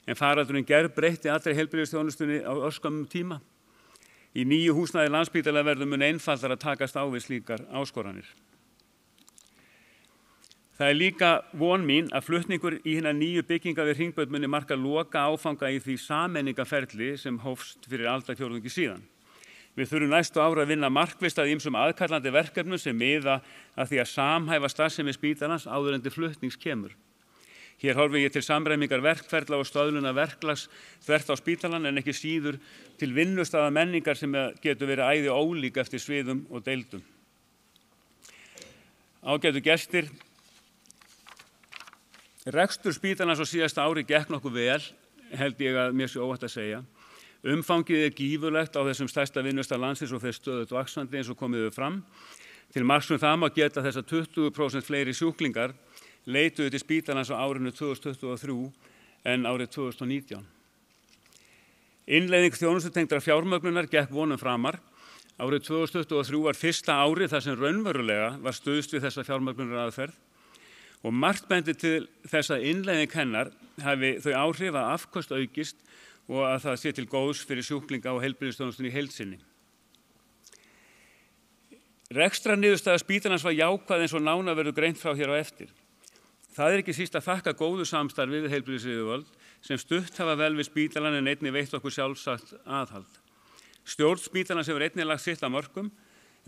Speaker 1: en faraldurinn gerbreytti allri heilbrigðisþjónustunni á örskömmum tíma. Í nýju húsnæði Landspítala verður mun einfaldara að takast á við slíkar áskoranir. Það líka von mín að flutningur í hina nýju bygginga við Hringbraut muni marka loka áfanga í því sameiningaferli sem hófst fyrir aldarfjórðungi síðan. Við þurfum næstu ára að vinna markvisst að ýmsum aðkallandi verkefnum sem miða að því að samhæfa starfsemi spítalans áður en til flutnings kemur. Hér horfi ég til samræmingar verkferla og stöðlunar verklags þvert á spítalan en ekki síður til vinnustaða menningar sem getur verið æði ólík eftir sviðum og deildum. Ágætu gestir, rekstur spítalans á síðasta ári gekk nokkuð vel, held ég að mér sé óhætt að segja. Umfangið gífurlegt á þessum stærsta vinnustað landsins og þeir stöðugt vaxandi eins og komið fram. Til marks það má geta þess að 20% fleiri sjúklingar leituðu til spítalans á árinu 2023 en árið 2019. Innleiðing þjónustutengdrar fjármögnunar gekk vonum framar. Árið 2023 var fyrsta árið þar sem raunverulega var stuðst við þessa fjármögnunar aðferð. Og margt bendir til þess að innleiðing hennar hafi þau áhrif að afköst aukist og að það sé til góðs fyrir sjúklinga og heilbrigðisþjónustunni í heild sinni. Rekstrarniðurstaða spítalans var jákvæð eins og nánar verður greint frá hér á eftir. Það ekki síst að þakka góðu samstarfi við heilbrigðisyfirvöld sem stutt hafa vel við spítalann en einnig veitt okkur sjálfsagt aðhald. Stjórn spítalans hefur einnig lagt sitt að mörkum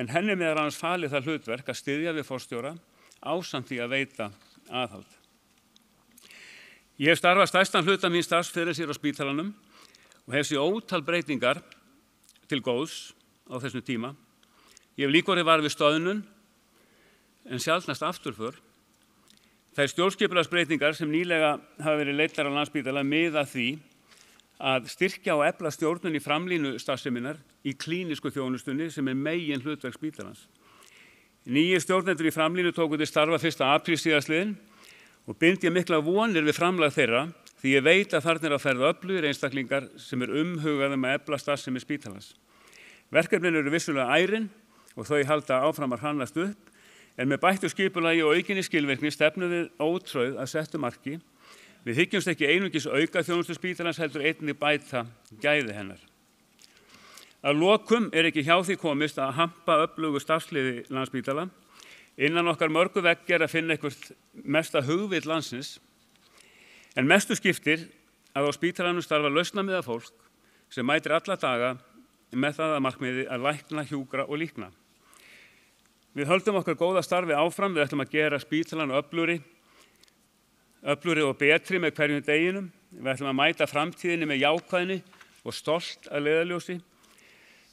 Speaker 1: en henni meðal annars falið það hlutverk að styðja við forstjóra ásamt því að veita aðhald. Ég hef starfað stærstan hluta mín starfsferils hér á spítalanum og hef séð ótal breytingar til góðs á þessum tíma. Ég hef líka orðið var við stöðnun en sjaldnast afturför. Þær stjórnskipulagsbreytingar sem nýlega hafa verið leiddar á Landspítala miða að því að styrkja og efla stjórnun í framlínu starfseminnar í klínísku þjónustunni sem megin hlutverk spítalans. Nýjir stjórnendur í framlínu tóku til starfa 1. apríl síðastliðinn og bind ég mikla vonir við framlag þeirra því ég veit að þarna að ferða öflugir einstaklingar sem umhugað að efla starfsemi spítalans. Verkefnin eru vissulega ærin og þau halda áfram að hrannast upp en með bættu skipulagi og aukinni skilvirkni stefnum við ótrauð að settu marki. Við hyggjumst ekki einungis auka þjónustu spítalans heldur einnig bæta gæði hennar. Að lokum ekki hjá því komist að hampa öflugu starfsliði Landspítala. Innan okkar mörgu veggi að finna eitthvað mesta hugvit landsins en mestu skiptir að á spítalanum starfa lausnamiða fólk sem mætir alla daga með það að markmiði að lækna, hjúkra og líkna. Við höldum okkar góða starfi áfram, við ætlum að gera spítalan öflugri og betri með hverjum deginum. Við ætlum að mæta framtíðinni með jákvæðni og stolt að leiðarljósi.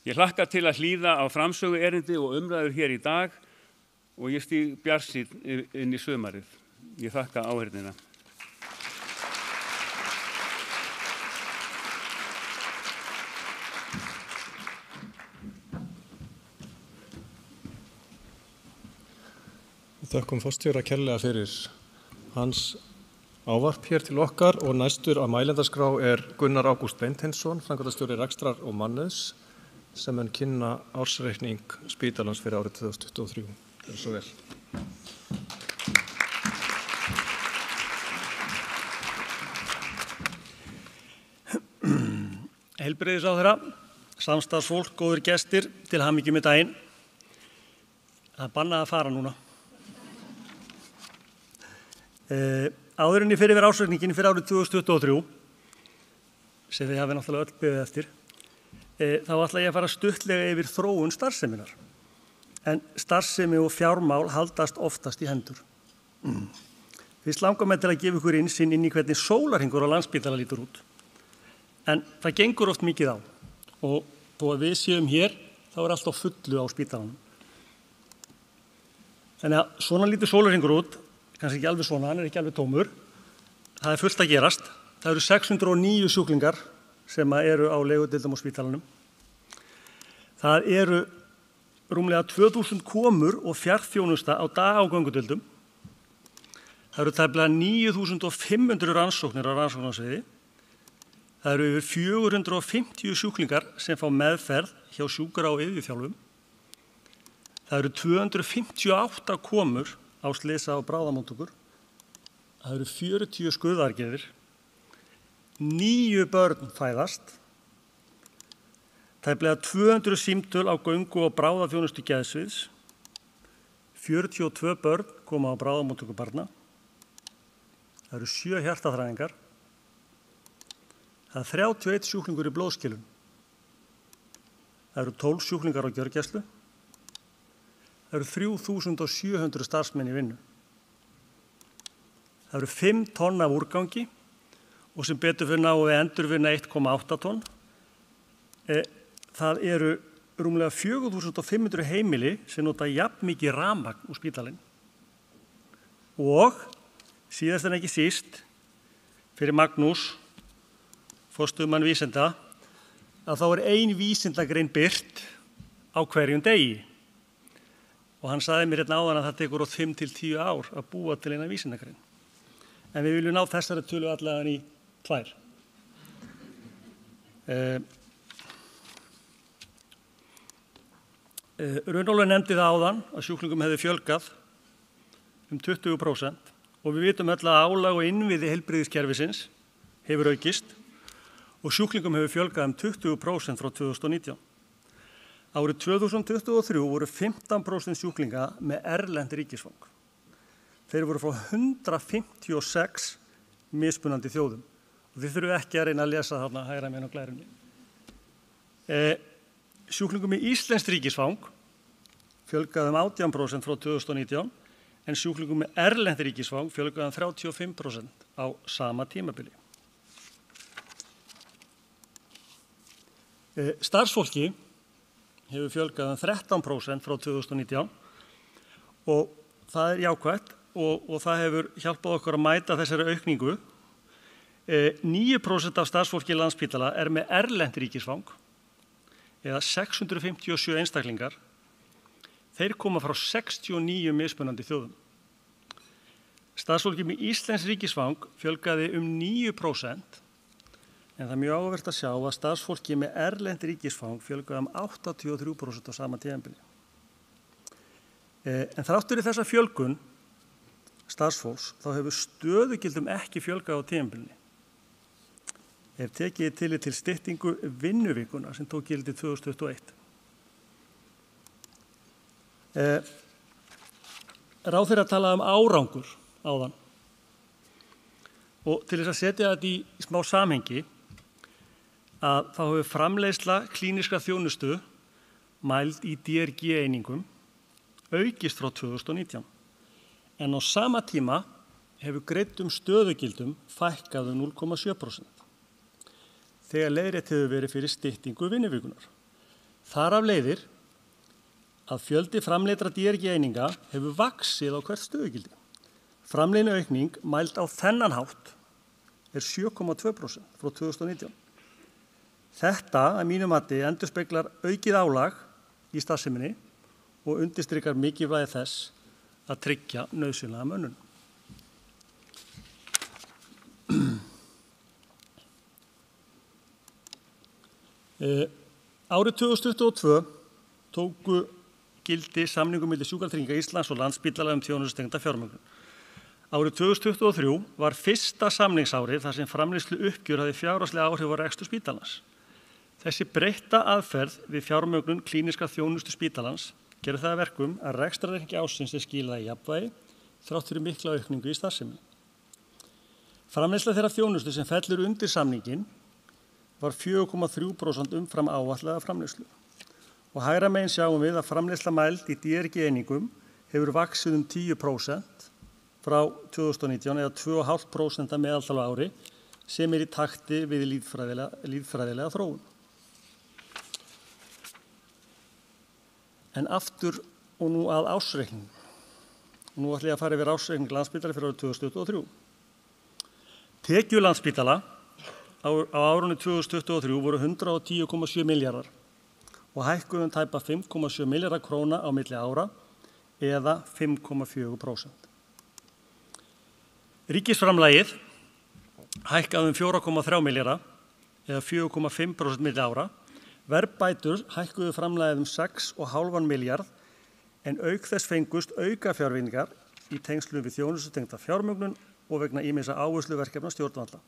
Speaker 1: Ég hlakka til að hlýða á framsögu erindi og umræður hér í dag og ég stíg bjartsýnn inn í sumarið. Ég þakka áheyrnina.
Speaker 2: Þökkum forstjóra kærlega fyrir hans ávarp hér til okkar og næstur á mælendaskrá Gunnar Ágúst Beinteinsson, framkvæmdastjóri rekstrar og mannauðs sem mun kynna ársreikning spítalans fyrir árið 2023. Gjörðu svo vel.
Speaker 4: Heilbrigðisráðherra, samstarfsfólk, góðir gestir, til hamingju með daginn. Það bannað að fara núna. Áður en ég fer yfir ársreikningin fyrir árið 2023, sem við hafið náttúrulega öll beðið eftir, þá ætla ég að fara stuttlega yfir þróun starfseminnar. En starfsemi og fjármál haldast oftast í hendur. Fyrst langar mig til að gefa ykkur innsýn inn í hvernig sólarhringur á Landspítala lítur út. En það gengur oft mikið á og þó að við séum hér, þá allt á fullu á spítalanum. Þannig að svona lítur sólarhringur út, kannski ekki alveg svona, hann ekki alveg tómur. Það fullt að gerast. Það eru 609 sjúklingar sem eru á legudeildum á spítalanum. Það eru rúmlega 2000 komur og fjarþjónusta á dag á göngudeildum. Það eru tæplega 9500 rannsóknir á rannsóknarsviði. Það eru yfir 450 sjúklingar sem fá meðferð hjá sjúkra- og iðjuþjálfum. Það eru 258 komur á slysa- og bráðamóttökur. Það eru 40 skurðaðgerðir. 9 börn fæðast. Tæplega 200 símtöl á göngu- og bráðaþjónustu geðsviðs. 42 börn koma á bráðamóttöku barna. Það eru 7 hjartaþræðingar. Það er 31 sjúklingur í blóðskilun. Það eru 12 sjúklingar á gjörgæslu. Það eru 3700 starfsmenn í vinnu. Það eru 5 tonn af úrgangi og sem betur fyrir náum við endurvinna 1,8 tonn. Það eru rúmlega 4500 heimili sem nota jafn mikið rafmagn úr spítalinn. Og síðast en ekki síst fyrir Magnús, forstöðumann vísinda, að þá ein vísindagrein birt á hverjum degi. Og hann sagði mér hérna áðan að það tekur 5 til 10 ár að búa til eina vísindagrein. En við viljum ná þessari tölu allavega í 2. Runólfur nefndi það áðan að sjúklingum hefði fjölgað 20% og við vitum öll að álag og innviði heilbrigðiskerfisins hefur aukist og sjúklingum hefur fjölgað 20% frá 2019. Árið 2023 voru 15% sjúklinga með erlend ríkisfang. þeir voru frá 156 mismunandi þjóðum. Og þið þurfum ekki að reyna að lesa þarna hægra megin á glærunni. Sjúklingum í íslenskt ríkisfang fjölgaði 18% frá 2019, en sjúklingum með erlent ríkisfang fjölgaði 35% á sama tímabili. Starfsfólki hefur fjölgað 13% frá 2019 og það er jákvætt og það hefur hjálpað okkur að mæta þessari aukningu. 9% af starfsfólki Landspítala er með erlent ríkisfang eða 657 einstaklingar. Þeir koma frá 69 mismunandi þjóðum. Starfsfólki með íslenskt ríkisfang fjölgaði 9%, en það er mjög áhugavert að sjá að starfsfólki með erlent ríkisfang fjölgaði 83% á sama tímabili. En þrátt fyrir þessa fjölgun starfsfólks þá hefur stöðugildum ekki fjölgað á tímabilinu. Ef tekið tillit til styttingu vinnuvikuna sem tók gildi 2021. Ráðherra talaði um árangur áðan og til þess að setja þetta í smá samhengi að þá hefur framleiðsla klíníska þjónustu mæld í DRG einingum aukist frá 2019, en á sama tíma hefur greiddum stöðugildum fækkað 0,7%. Þegar leiðrétt hefur verið fyrir styttingu vinnuvikunar. Þar af leiðir að fjöldi framleiddra DRG eininga hefur vaxið á hvert stöðugildi. Framleiðni aukning mæld á þennan hátt er 7,2% frá 2019. Þetta, að mínu mati, endurspeglar aukið álag í starfseminni og undirstrikar mikilvægi þess að tryggja nauðsynlega mönnun. Árið 2022 tóku gildi samningur milli Sjúkratrygginga Íslands og Landspítala þjónustutengda fjármögnun. Árið 2023 var fyrsta samningsárið þar sem framleiðslu uppgjör hafði fjárhagsleg áhrif á rekstur spítalans. Þessi breytta aðferð við fjármögnun klíníska þjónustu spítalans gerir það að verkum að rekstrarreikningi ársins skilað í jafnvægi þrátt fyrir mikla aukningu í starfsemi. Framleiðsla þeirra þjónustu sem fellur undir samningin var 4,3% umfram áætlaða framleiðslu. Og hægra megin sjáum við að framleiðsla mæld í DRG einingum hefur vaxið 10% frá 2019 eða 2,5% að meðaltal á ári sem í takti við líffræðilega þróun. En aftur og nú að ársreikningum. Nú ætla ég að fara yfir ársreikning Landspítala fyrir árið 2023. Tekjur Landspítala á árinu 2023 voru 110,7 milljarðar og hækkuðu tæpa 5,7 milljarðar króna á milli ára eða 5,4%. Ríkisframlagið hækkaði 4,3 milljarða eða 4,5% milli ára. Verðbætur hækkuðu framlagið 6,5 milljarð en auk þess fengust aukafjárveitingar í tengslum við þjónustutengda fjármögnun og vegna ýmissa áhersluverkefna stjórnvalda.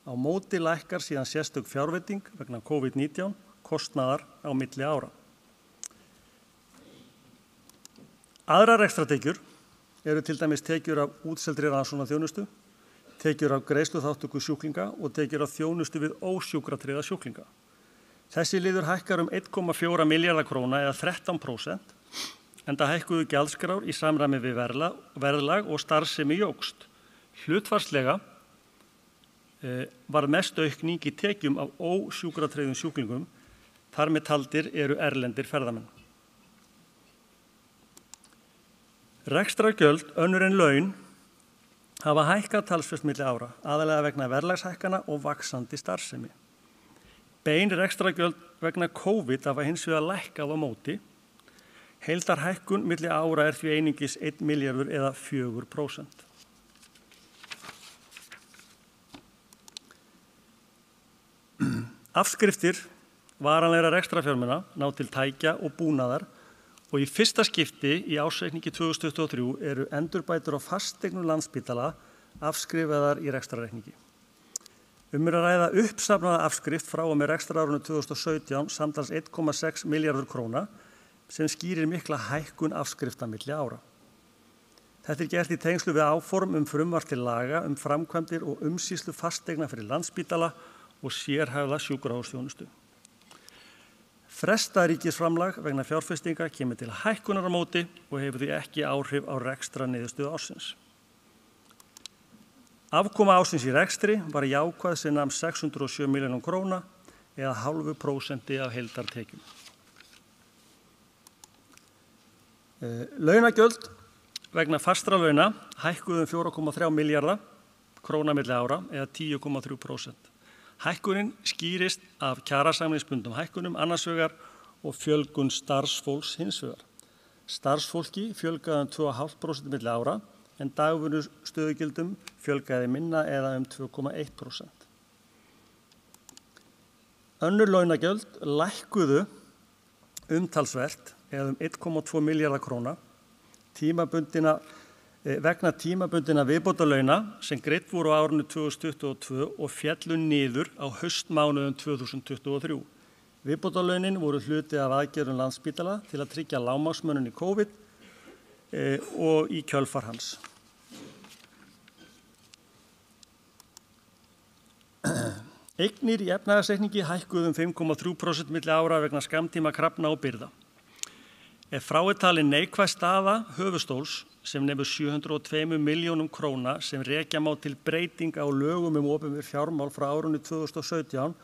Speaker 4: Á móti lækkar síðan sérstök fjárveiting vegna COVID-19 kostnaðar á milli ára. Aðrar rekstrartekjur eru til dæmis tekjur af útseldri rannsóknarþjónustu, tekjur af greiðsluþátttöku sjúklinga og tekjur af þjónustu við ósjúkratryggða sjúklinga. Þessi liður hækkar 1,4 milljarða króna eða 13%, enda hækkuðu gjaldskrár í samræmi við verðlag og starfsemi jókst. Hlutfallslega var mest aukning í tekjum af ósjúkratryggðum sjúklingum, þar með taldir eru erlendir ferðamenn. Rekstrargjöld önnur en laun hafa hækkað talsvert milli ára, aðallega vegna verðlagshækkana og vaxandi starfsemi. Bein rekstrargjöld vegna COVID hafa hins vegar lækkað á móti. Heildarhækkun milli ára er því einungis 1 milljarður eða 4%. Afskriftir varanlegra rekstrarfjármuna ná til tækja og búnaðar og í fyrsta skipti í ársreikningi 2023 eru endurbætur á fasteignum Landspítala afskrifaðar í rekstrarreikningi. Er að ræða uppsafnaða afskrift frá og með rekstrarárinu 2017 samtals 1,6 milljarður króna sem skýrir mikla hækkun afskrifta milli ára. Þetta gert í tengslu við áform frumvarp til laga framkvæmdir og umsýslu fasteigna fyrir Landspítala og sérhæfða sjúkrahúsþjónustu. Frestað ríkisframlag vegna fjárfestinga kemur til hækkunar á móti og hefur því ekki áhrif á rekstrarniðurstöðu ársins. Afkoma ársins í rekstri var jákvæð sem nam 607 milljónum króna eða 0,5% af heildartekjum. Launagjöld vegna fastra launa hækkuðu 4,3 milljarða króna milli ára eða 10,3%. Hækkunin skýrist af kjarasamningsbundnum hækkunum annars vegar og fjölgun starfsfólks hins vegar. Starfsfólki fjölgaði 2,5% milli ára en dagvinnu stöðugildum fjölgaði minna eða 2,1%. Önnur launagjöld lækkuðu umtalsvert eða 1,2 milljarða króna vegna tímabundinna viðbótarlauna sem greidd voru á árinu 2022 og féllu niður á haustmánuðum 2023. Viðbótarlaunin voru hluti af aðgerðum Landspítala til að tryggja lágmarksmönnun í COVID og í kjölfar hans. Eignir í efnahagsreikningi hækkuðu 5,3% milli ára vegna skammtíma krafna og birgða. Ef frá talin neikvæð staða höfuðstóls sem nemur 702 milljónum króna sem rekja má til breytinga á lögum opinber fjármál frá árinu 2017,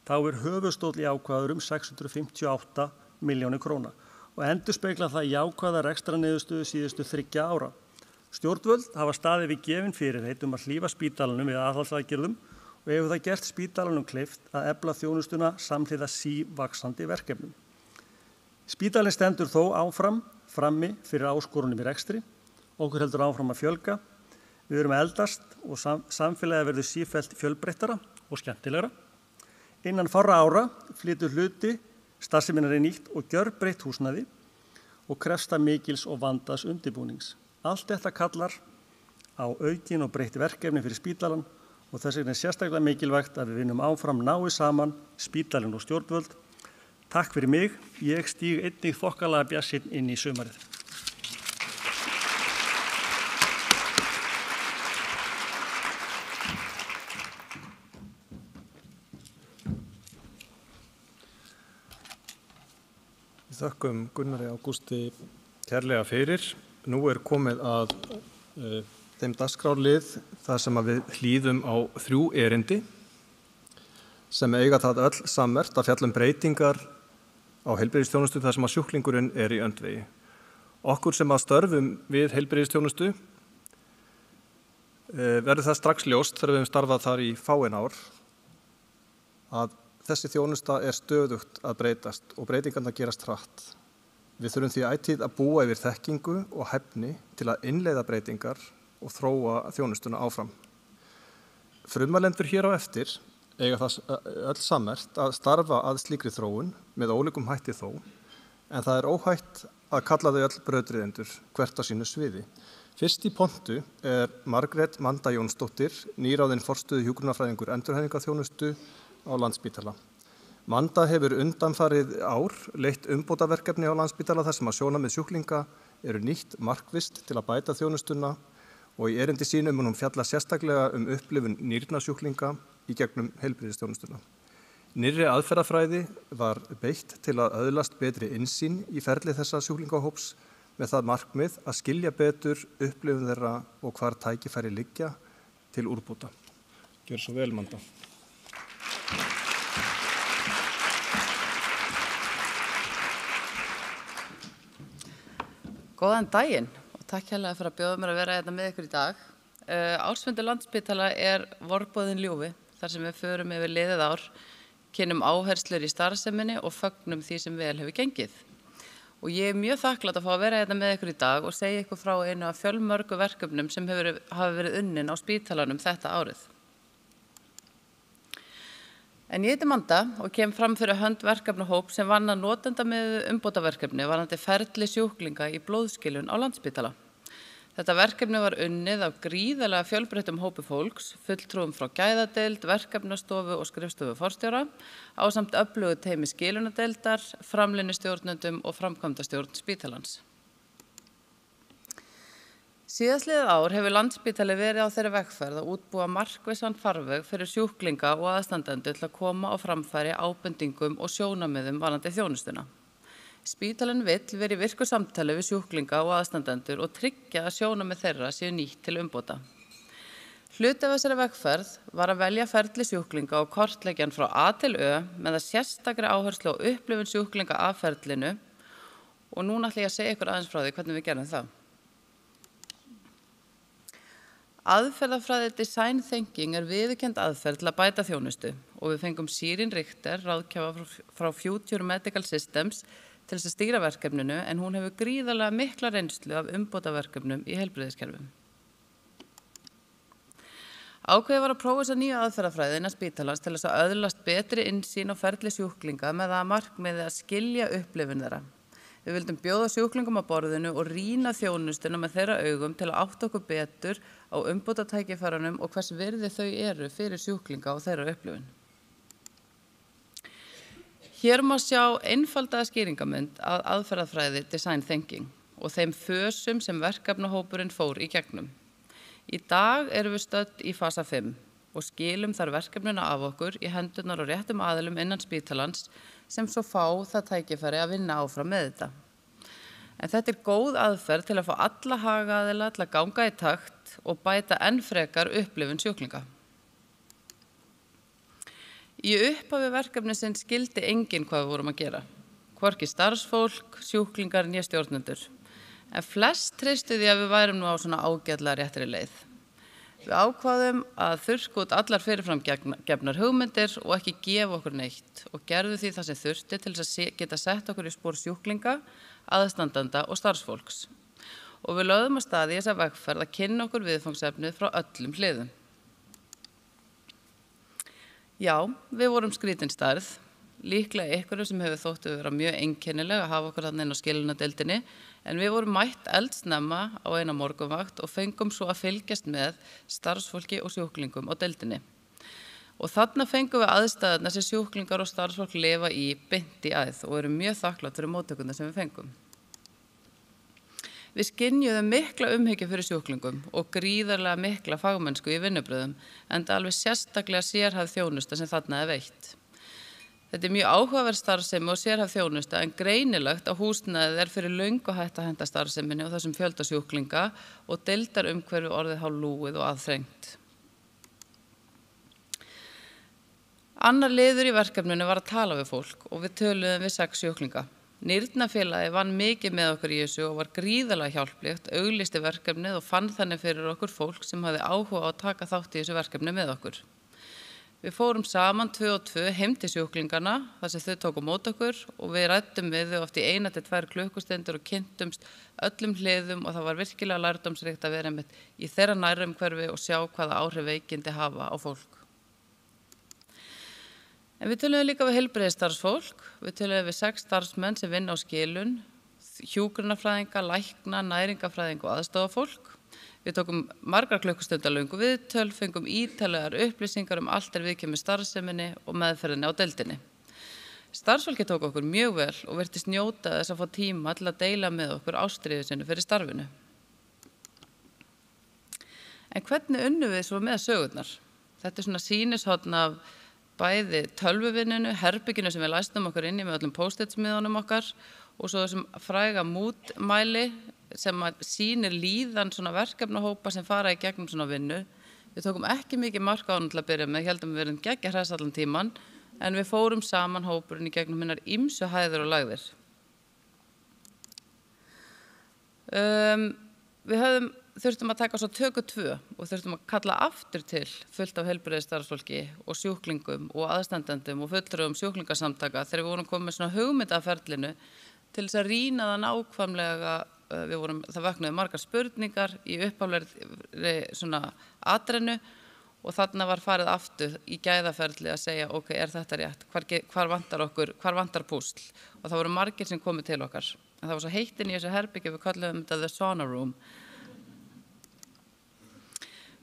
Speaker 4: þá höfuðstóll jákvæður 658 milljónir króna og endurspeglar það jákvæða rekstrarniðurstöðu síðustu 3 ára. Stjórnvöld hafa staðið við gefin fyrirheit að hlífa spítalanum við aðhaldsaðgerðum og hefur það gert spítalanum kleift að efla þjónustuna samhliða sívaxandi verkefnum. Spítalinn stendur þó áfram frammi fyrir áskorunum í rekstri. Okkur heldur áfram að fjölga. Við erum að eldast og samfélagið verður sífellt fjölbreyttara og skemmtilegra. Innan fárra ára flytur hluti starfseminnar í nýtt og gjörbreytt húsnæði og krefst mikils og vandaðs undirbúnings. Allt þetta kallar á aukin og breytt verkefni fyrir spítalann og þess vegna sérstaklega mikilvægt að við vinnum áfram náið saman, spítalinn og stjórnvöld. Takk fyrir mig. Ég stíg einnig þokkalega bjartsýnn inn í sumarið.
Speaker 2: Við þökkum Gunnari Ágústi kærlega fyrir. Nú komið að þeim dagskrárlið þar sem við hlýðum á 3 erindi sem eiga það öll sammerkt að fjalla breytingar á heilbrigðisþjónustu þar sem að sjúklingurinn í öndvegi. Okkur sem að störfum við heilbrigðisþjónustu verður það strax ljóst þegar við höfum starfað þar í fáein ár að þessi þjónusta stöðugt að breytast og breytingarnar gerast hratt. Við þurfum því ætíð að búa yfir þekkingu og hæfni til að innleiða breytingar og þróa þjónustuna áfram. Frummælendur hér á eftir eiga það öll sammerkt að starfa að slíkri þróun með ólíkum hætti þó, en það óhætt að kalla þau öll brautryðjendur hvert á sínu sviði. Fyrst í pontu Margrét Manda Jónsdóttir, nýráðin forstöðu hjúkrunarfræðingur endurhæfingarþjónustu á Landspítala. Manda hefur undanfarið ár leitt umbótaverkefni á Landspítala þar sem að sjónarmið sjúklinga nýtt markvisst til að bæta þjónustuna og í erindi sínu mun hún fjalla sérstaklega upplifun nýrnasjúklinga í gegnum heilbrigðisþjónustuna. Nýrri aðferðafræði var beitt til að öðlast betri innsýn í ferli þessa sjúklingahóps með það markmið að skilja betur upplifun þeirra og hvar tækifæri liggja til úrbóta. Gjör svo vel, Manda.
Speaker 5: Góðan daginn og takk hérlega fyrir að bjóða mér að vera hérna með ykkur í dag. Ársfundur Landspítala vorboðinn ljúfi þar sem við förum yfir liðið ár, kynnum áherslur í starfseminni og fögnum því sem vel hefur gengið. Og ég mjög þakklátt að fá að vera hérna með ykkur í dag og segja ykkur frá einu af fjölmörgu verkefnum sem hafa verið unnin á spítalanum þetta árið. En ég heiti Manda og kem fram fyrir hönd verkefnahóp sem vann að notenda með umbótaverkefni varðandi ferli sjúklinga í blóðskilun á Landspítala. Þetta verkefni var unnið af gríðarlega fjölbreyttum hópi fólks, fulltrúum frá gæðadeild, verkefnastofu og skrifstofu forstjóra, ásamt öflugu teymi skilunadeildar, framlínustjórnendum og framkvæmdastjórn spítalans. Síðastliðið ár hefur Landspítali verið á þeirri vegferð að útbúa markvissan farveg fyrir sjúklinga og aðstandendur til að koma á framfæri ábendingum og sjónarmiðum varðandi þjónustuna. Spítalinn vill vera í virku samtali við sjúklinga og aðstandendur og tryggja að sjónarmið þeirra séu nýtt til umbóta. Hluti af þessari vegferð var að velja ferli sjúklinga og kortleggjan frá A til Ö með að sérstakri áherslu á upplifun sjúklinga af ferlinu og núna ætla ég að segja ykkur aðeins frá því hvernig við gerum það. Aðferðafræði Design Thinking viðurkennd aðferð til að bæta þjónustu og við fengum Sirin Richter, ráðgjafa frá Future Medical Systems, til þess að stýra verkefninu en hún hefur gríðarlega mikla reynslu af umbótaverkefnum í heilbrigðiskerfum. Ákveðið var að prófa þessa nýju aðferðafræði innan spítalans til þess að öðlast betri innsýn á ferli sjúklinga með það að markmiði að skilja upplifun þeirra. Við vildum bjóða sjúklingum á borðinu og rýna þjónustuna með þeirra augum til að átta okkur betur á umbótatækifærunum og hvers virði þau eru fyrir sjúklinga og þeirra upplifun. Hér má sjá einfaldaða skýringamynd að aðferðafræði Design Thinking og þeim fösum sem verkefnahópurinn fór í gegnum. Í dag erum við stödd í fasa 5 og skilum þar verkefnuna af okkur í hendurnar og réttum aðilum innan spítalans sem svo fá það tækifæri að vinna áfram með þetta. En þetta góð aðferð til að fá alla hagaðila til að ganga í takt og bæta enn frekar upplifun sjúklinga. Í upphafi verkefnisins skildi enginn hvað við vorum að gera, hvorki starfsfólk, sjúklingar né stjórnendur. En flest treystu því að við værum nú á svona ágætlega réttri leið. Við ákváðum að þurrka út allar fyrirfram gefnar hugmyndir og ekki gefa okkur neitt og gerðu því það sem þurfti til þess að geta sett okkur í spor sjúklinga, aðstandanda og starfsfólks. Og við lögðum að staði í þessa vegferð að kynna okkur viðfangsefnið frá öllum hliðum. Já, við vorum skrítin stærð, líklega einhverju sem hefur þóttu vera mjög einkennileg að hafa okkur þarna inn á skilunadeildinni, en við vorum mætt eldsnemma á eina morgunvakt og fengum svo að fylgjast með starfsfólki og sjúklingum á deildinni. Og þarna fengum við aðstæðurnar sem sjúklingar og starfsfólk lifa í beint í æð og erum mjög þakklátt fyrir móttökurnar sem við fengum. Við skynjuðum mikla umhyggju fyrir sjúklingum og gríðarlega mikla fagmennsku í vinnubröðum, enda alveg sérstaklega sérhæfð þjónusta sem þarna veitt. Þetta mjög áhugaverð starfsemi og sérhæfð þjónusta en greinilegt að húsnæðið fyrir löngu hætt að henda starfseminni og þessum fjölda sjúklinga og deildarumhverfi orðið hálflúið og aðþrengt. Annar liður í verkefninu var að tala við fólk og við töluðum við 6 sjúklinga. Nýrnafélagi vann mikið með okkur í þessu og var gríðarlega hjálplegt, auglisti verkefnið og fann þannig fyrir okkur fólk sem hafði áhuga á að taka þátt í þessu verkefni með okkur. Við fórum saman 2 og 2 heim til sjúklingana þar sem þau tóku mót okkur og við ræddum við þau oft í 1 til 2 klukkustundir og kynntumst öllum hliðum og það var virkilega lærdómsríkt að vera einmitt í þeirra nærumhverfi og sjá hvaða áhrif veikindi hafa á fólk. En við töluðum líka við heilbrigðisstarfsfólk, við töluðum við 6 starfsmenn sem vinna á skilun, hjúkrunarfræðinga, lækna, næringafræðinga og aðstofafólk. Við tókum margar klukkustundar löngu viðtöl, fengum ítarlegar upplýsingar allt viðkemur starfseminni og meðferðinni á deildinni. Starfsfólki tók okkur mjög vel og virtist njóta þess að fá tíma til að deila með okkur ástríðu sinni fyrir starfinu. En hvernig unnum við svo með sögurnar? Þetta svona sýnishorn af bæði tölvuvinninu, herbygginu sem við læstum okkur inn í með öllum post-it-smiðunum okkar og svo þessum fræga mútmæli sem sýnir líðan svona verkefnahópa sem fara í gegnum svona vinnu. Við tókum ekki mikið mark á hann til að byrja með, heldum við verðum geggja hress allan tíman, en við fórum saman hópurinn í gegnum hinnar ýmsu hæðir og lagðir. Við þurftum að taka svo töku 2 og þurftum að kalla aftur til fullt af heilbrigðisstarfsfólki og sjúklingum og aðstandendum og fulltrúum sjúklingasamtaka þegar við vorum komið svona hugmyndaferlinu til þess að rýna það nákvæmlega. Það vöknuðu margar spurningar í upphaflegri svona atrennu og þarna var farið aftur í gæðaferli að segja ok, er þetta rétt, hvar vantar púsl og það voru margir sem komið til okkar. En það var svo heitt inn í þessu herbyggju, við kallum þetta the sauna room.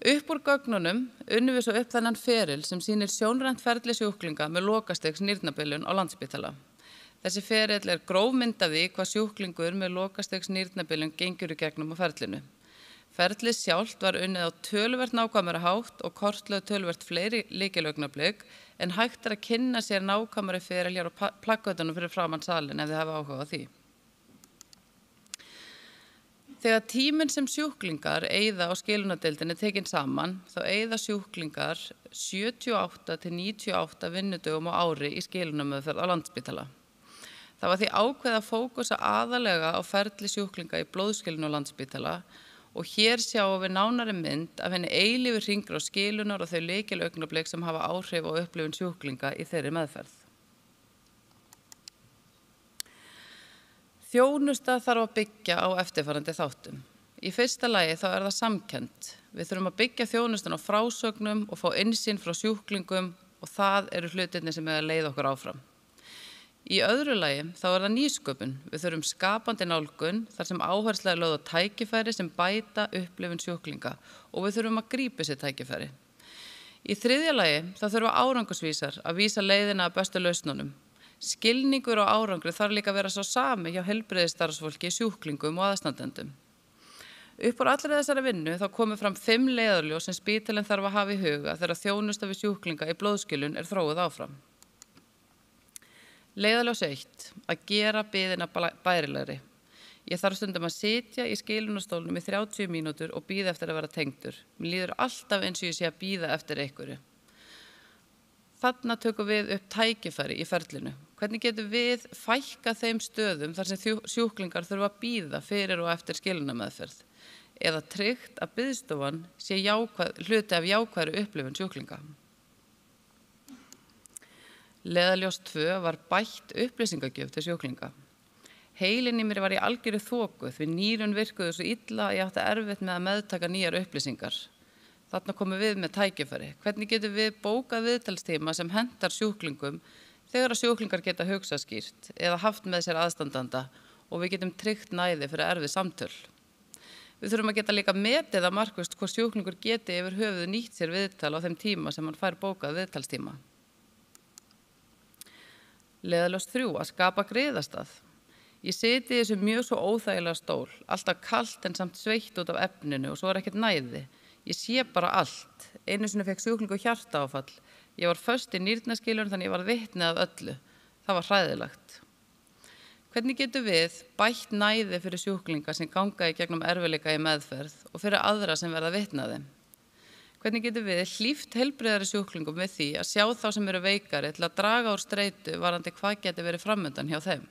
Speaker 5: Upp úr gögnunum unnum við svo upp þennan feril sem sýnir sjónrænt ferli sjúklinga með lokastigs nýrnabilun á Landspítala. Þessi ferill gróf mynd af því hvað sjúklingur með lokastigs nýrnabilun gengur í gegnum á ferlinu. Ferlið sjálft var unnið á töluvert nákvæmari hátt og kortlögð töluvert fleiri lykilaugnablik en hægt að kynna sér nákvæmari feril hér á plaggötunum fyrir framan salinn ef þið hafa áhuga á því. Þegar tíminn sem sjúklingar eyða á skilunardeildinni tekinn saman, þá eyða sjúklingar 78 til 98 vinnudögum á ári í skilunarmeðferð á Landspítala. Það var því ákveðið að fókusa aðalega á ferli sjúklinga í blóðskilun á Landspítala og hér sjáum við nánari mynd af henni eilífu hringrás skilunar og þau lykilaugnablik sem hafa áhrif á upplifun sjúklinga í þeirri meðferð. Þjónusta þarf að byggja á eftirfarandi þáttum. Í fyrsta lagi þá það samkennd. Við þurfum að byggja þjónustuna á frásögnum og fá innsýn frá sjúklingum og það eru hlutirnir sem leiða okkur áfram. Í öðru lagi þá það nýsköpun. Við þurfum skapandi nálgun þar sem áhersla lögð á tækifæri sem bæta upplifun sjúklinga og við þurfum að grípa sér tækifæri. Í þriðja lagi þá þurfa árangursvísar að vísa leiðina að bestu lausnunum. Skilningur og árangri þarf líka að vera svo sami hjá heilbrigðisstarfsfólki, sjúklingum og aðstandendum. Upp úr allri þessari vinnu þá komu fram 5 leiðarljós sem spítalinn þarf að hafa í huga þegar þjónusta við sjúklinga í blóðskilun þróuð áfram. Leiðarljós 1. Að gera biðina bærilegri. Ég þarf stundum að sitja í skilunarstólnum í 30 mínútur og bíða eftir að vera tengdur. Mér líður alltaf eins og ég sé að bíða eftir einhverju. Þarna tökum við upp tækifæri í ferlinu. Hvernig getum við fækkað þeim stöðum þar sem sjúklingar þurfa að bíða fyrir og eftir skilunarmeðferð eða tryggt að biðstofan sé hluti af jákvæðri upplifun sjúklinga. Leiðarljós 2 var bætt upplýsingagjöf til sjúklinga. Heilinn í mér var í algjöru þoku því nýrun virkuðu svo illa að ég átti erfitt með að meðtaka nýjar upplýsingar. Þarna komum við með tækifæri. Hvernig getum við bókað viðtalstíma sem hentar sjúklingum þegar að sjúklingar geta hugsað skýrt eða haft með sér aðstandanda og við getum tryggt næði fyrir erfið samtöl. Við þurfum að geta líka metið að markvist hvort sjúklingur geti yfir höfuð nýtt sér viðtal á þeim tíma sem hann fær bókað viðtalstíma. Leiðarljós 3. Að skapa griðastað. Ég siti í þessu mjög svo óþægilega stól, alltaf kalt en samt sveitt út af efninu og svo ekkert næði. Ég sé bara allt. Einu sinni fekk sjúklingur hjartaáfall. Ég var föst í nýrnaskilun þannig ég var vitni að öllu. Það var hræðilegt. Hvernig getum við bætt næði fyrir sjúklinga sem ganga í gegnum erfiðleika í meðferð og fyrir aðra sem verða vitni að þeim? Hvernig getum við hlíft heilbrigðari sjúklingum við því að sjá þá sem eru veikari til að draga úr streitu varðandi hvað geti verið framundan hjá þeim?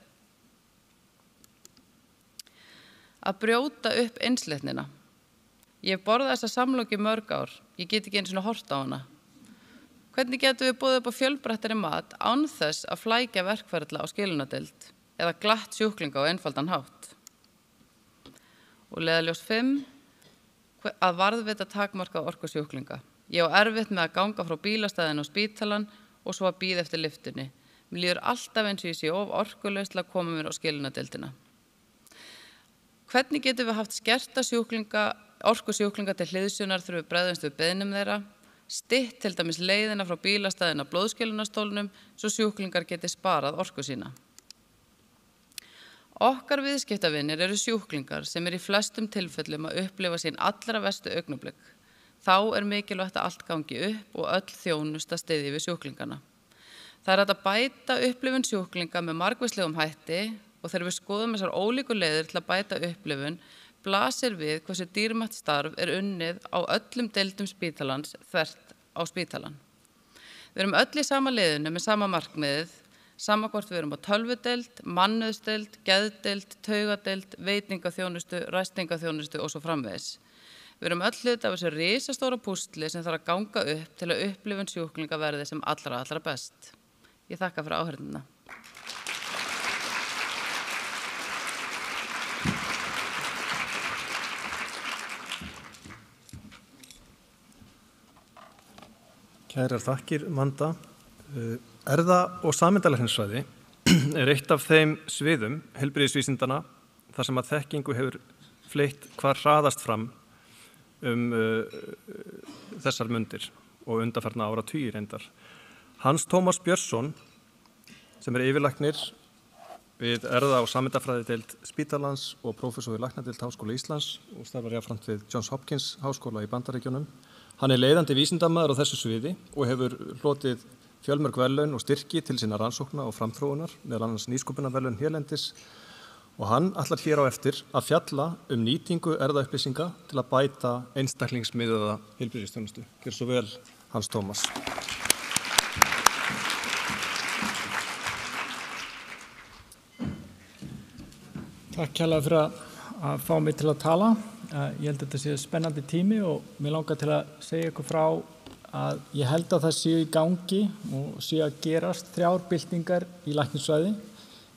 Speaker 5: Að brjóta upp einsleitnina. Ég hef borðað þessa samloku í mörg ár. Ég get ekki einu sinni horft á hana. Hvernig getum við boðið upp á fjölbreyttari mat án þess að flækja verkferla á skilunardeild eða glatt sjúklinga á einfaldan hátt? Og leiðarljós 5. Að varðveita takmarka orku sjúklinga. Ég á erfitt með að ganga frá bílastæðinu á spítalan og svo að bíða eftir lyftunni. Mér líður alltaf eins og ég sé of orkulaus til að koma mér á skilunardeildina. Hvernig getum við haft skerta orku sjúklinga til hliðsjónar þegar við bregðumst við beiðnum þeirra, stytt til dæmis leiðina frá bílastæðinu á blóðskilunarstólnum svo sjúklingar geti sparað orku sína. Okkar viðskiptavinir eru sjúklingar sem í flestum tilfellum að upplifa sín allra verstu augnablik. Þá mikilvægt að allt gangi upp og öll þjónusta styðji við sjúklingana. Það hægt að bæta upplifun sjúklinga með margvíslegum hætti og þegar við skoðum þessar ólíku leiðir til að bæta upplifun blasir við hversu dýrmætt starf unnið á öllum deildum spítalans þvert á spítalan. Við erum öll í sama leiðinu með sama markmiðið, sama hvort við erum á tölvudeild, mannauðsdeild, geðdeild, taugadeild, veitingaþjónustu, ræstingaþjónustu og svo framvegis. Við erum öll hluti af þessu risastóra púsli sem þarf að ganga upp til að upplifun sjúklinga verði sem allra best. Ég þakka fyrir áheyrnina.
Speaker 2: Kærar þakkir, Manda. Erða- og sameindalalæknisfræði eitt af þeim sviðum heilbrigðisvísindana þar sem að þekkingu hefur fleytt hvað hraðast fram þessar mundir og undanfarna áratugi reyndar. Hans Tómas Björnsson, sem yfirlæknir við erða- og sameindafræðideild Spítalans og prófessor við læknadeild Háskóla Íslands og starfar jafnframt við Johns Hopkins Háskóla í Bandaríkjunum. Hann leiðandi vísindamaður á þessu sviði og hefur hlotið fjölmörg verðlaun og styrki til sína rannsókna og framþróunar, meðal annars nýsköpunarverðlaun hérlendis, og hann ætlar hér á eftir að fjalla nýtingu erfðaupplýsinga til að bæta einstaklingsmiðaða heilbrigðisþjónustu. Gjörðu svo vel, Hans Tómas.
Speaker 6: Takk kærlega fyrir að fá mig til að tala. Ég held að þetta sé spennandi tími og mér langar til að segja ykkur frá að ég held að það séu í gangi og séu að gerast 3 byltingar í læknisfræði.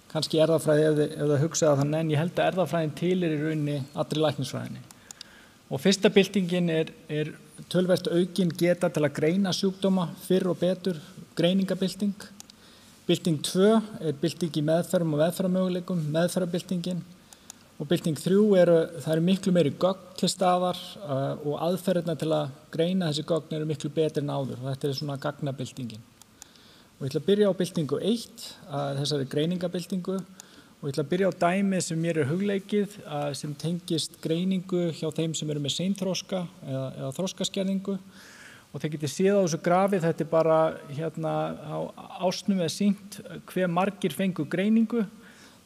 Speaker 6: Kannski erfðafræði ef það hugsaði þannig, en ég held að erfðafræðin til í rauninni allri læknisfræðinni. Og fyrsta byltingin er töluvert aukin geta til að greina sjúkdóma fyrr og betur, greiningabylting. Bylting 2 er bylting í meðferðum og meðferðarmöguleikum, meðferðarbyltingin. Og bylting 3 það eru miklu meiri gögn til staðar og aðferðirnar til að greina þessi gögn eru miklu betri en áður. Þetta er svona gagnabyltingin. Og ég ætla að byrja á byltingu 1, þessari greiningabyltingu, og ég ætla að byrja á dæmi sem mér hugleikið sem tengist greiningu hjá þeim sem eru með seinþroska eða þroskaskerðingu. Og þeir getið séð á þessu grafi, þetta er bara á ásnum eða sýnt hve margir fengu greiningu.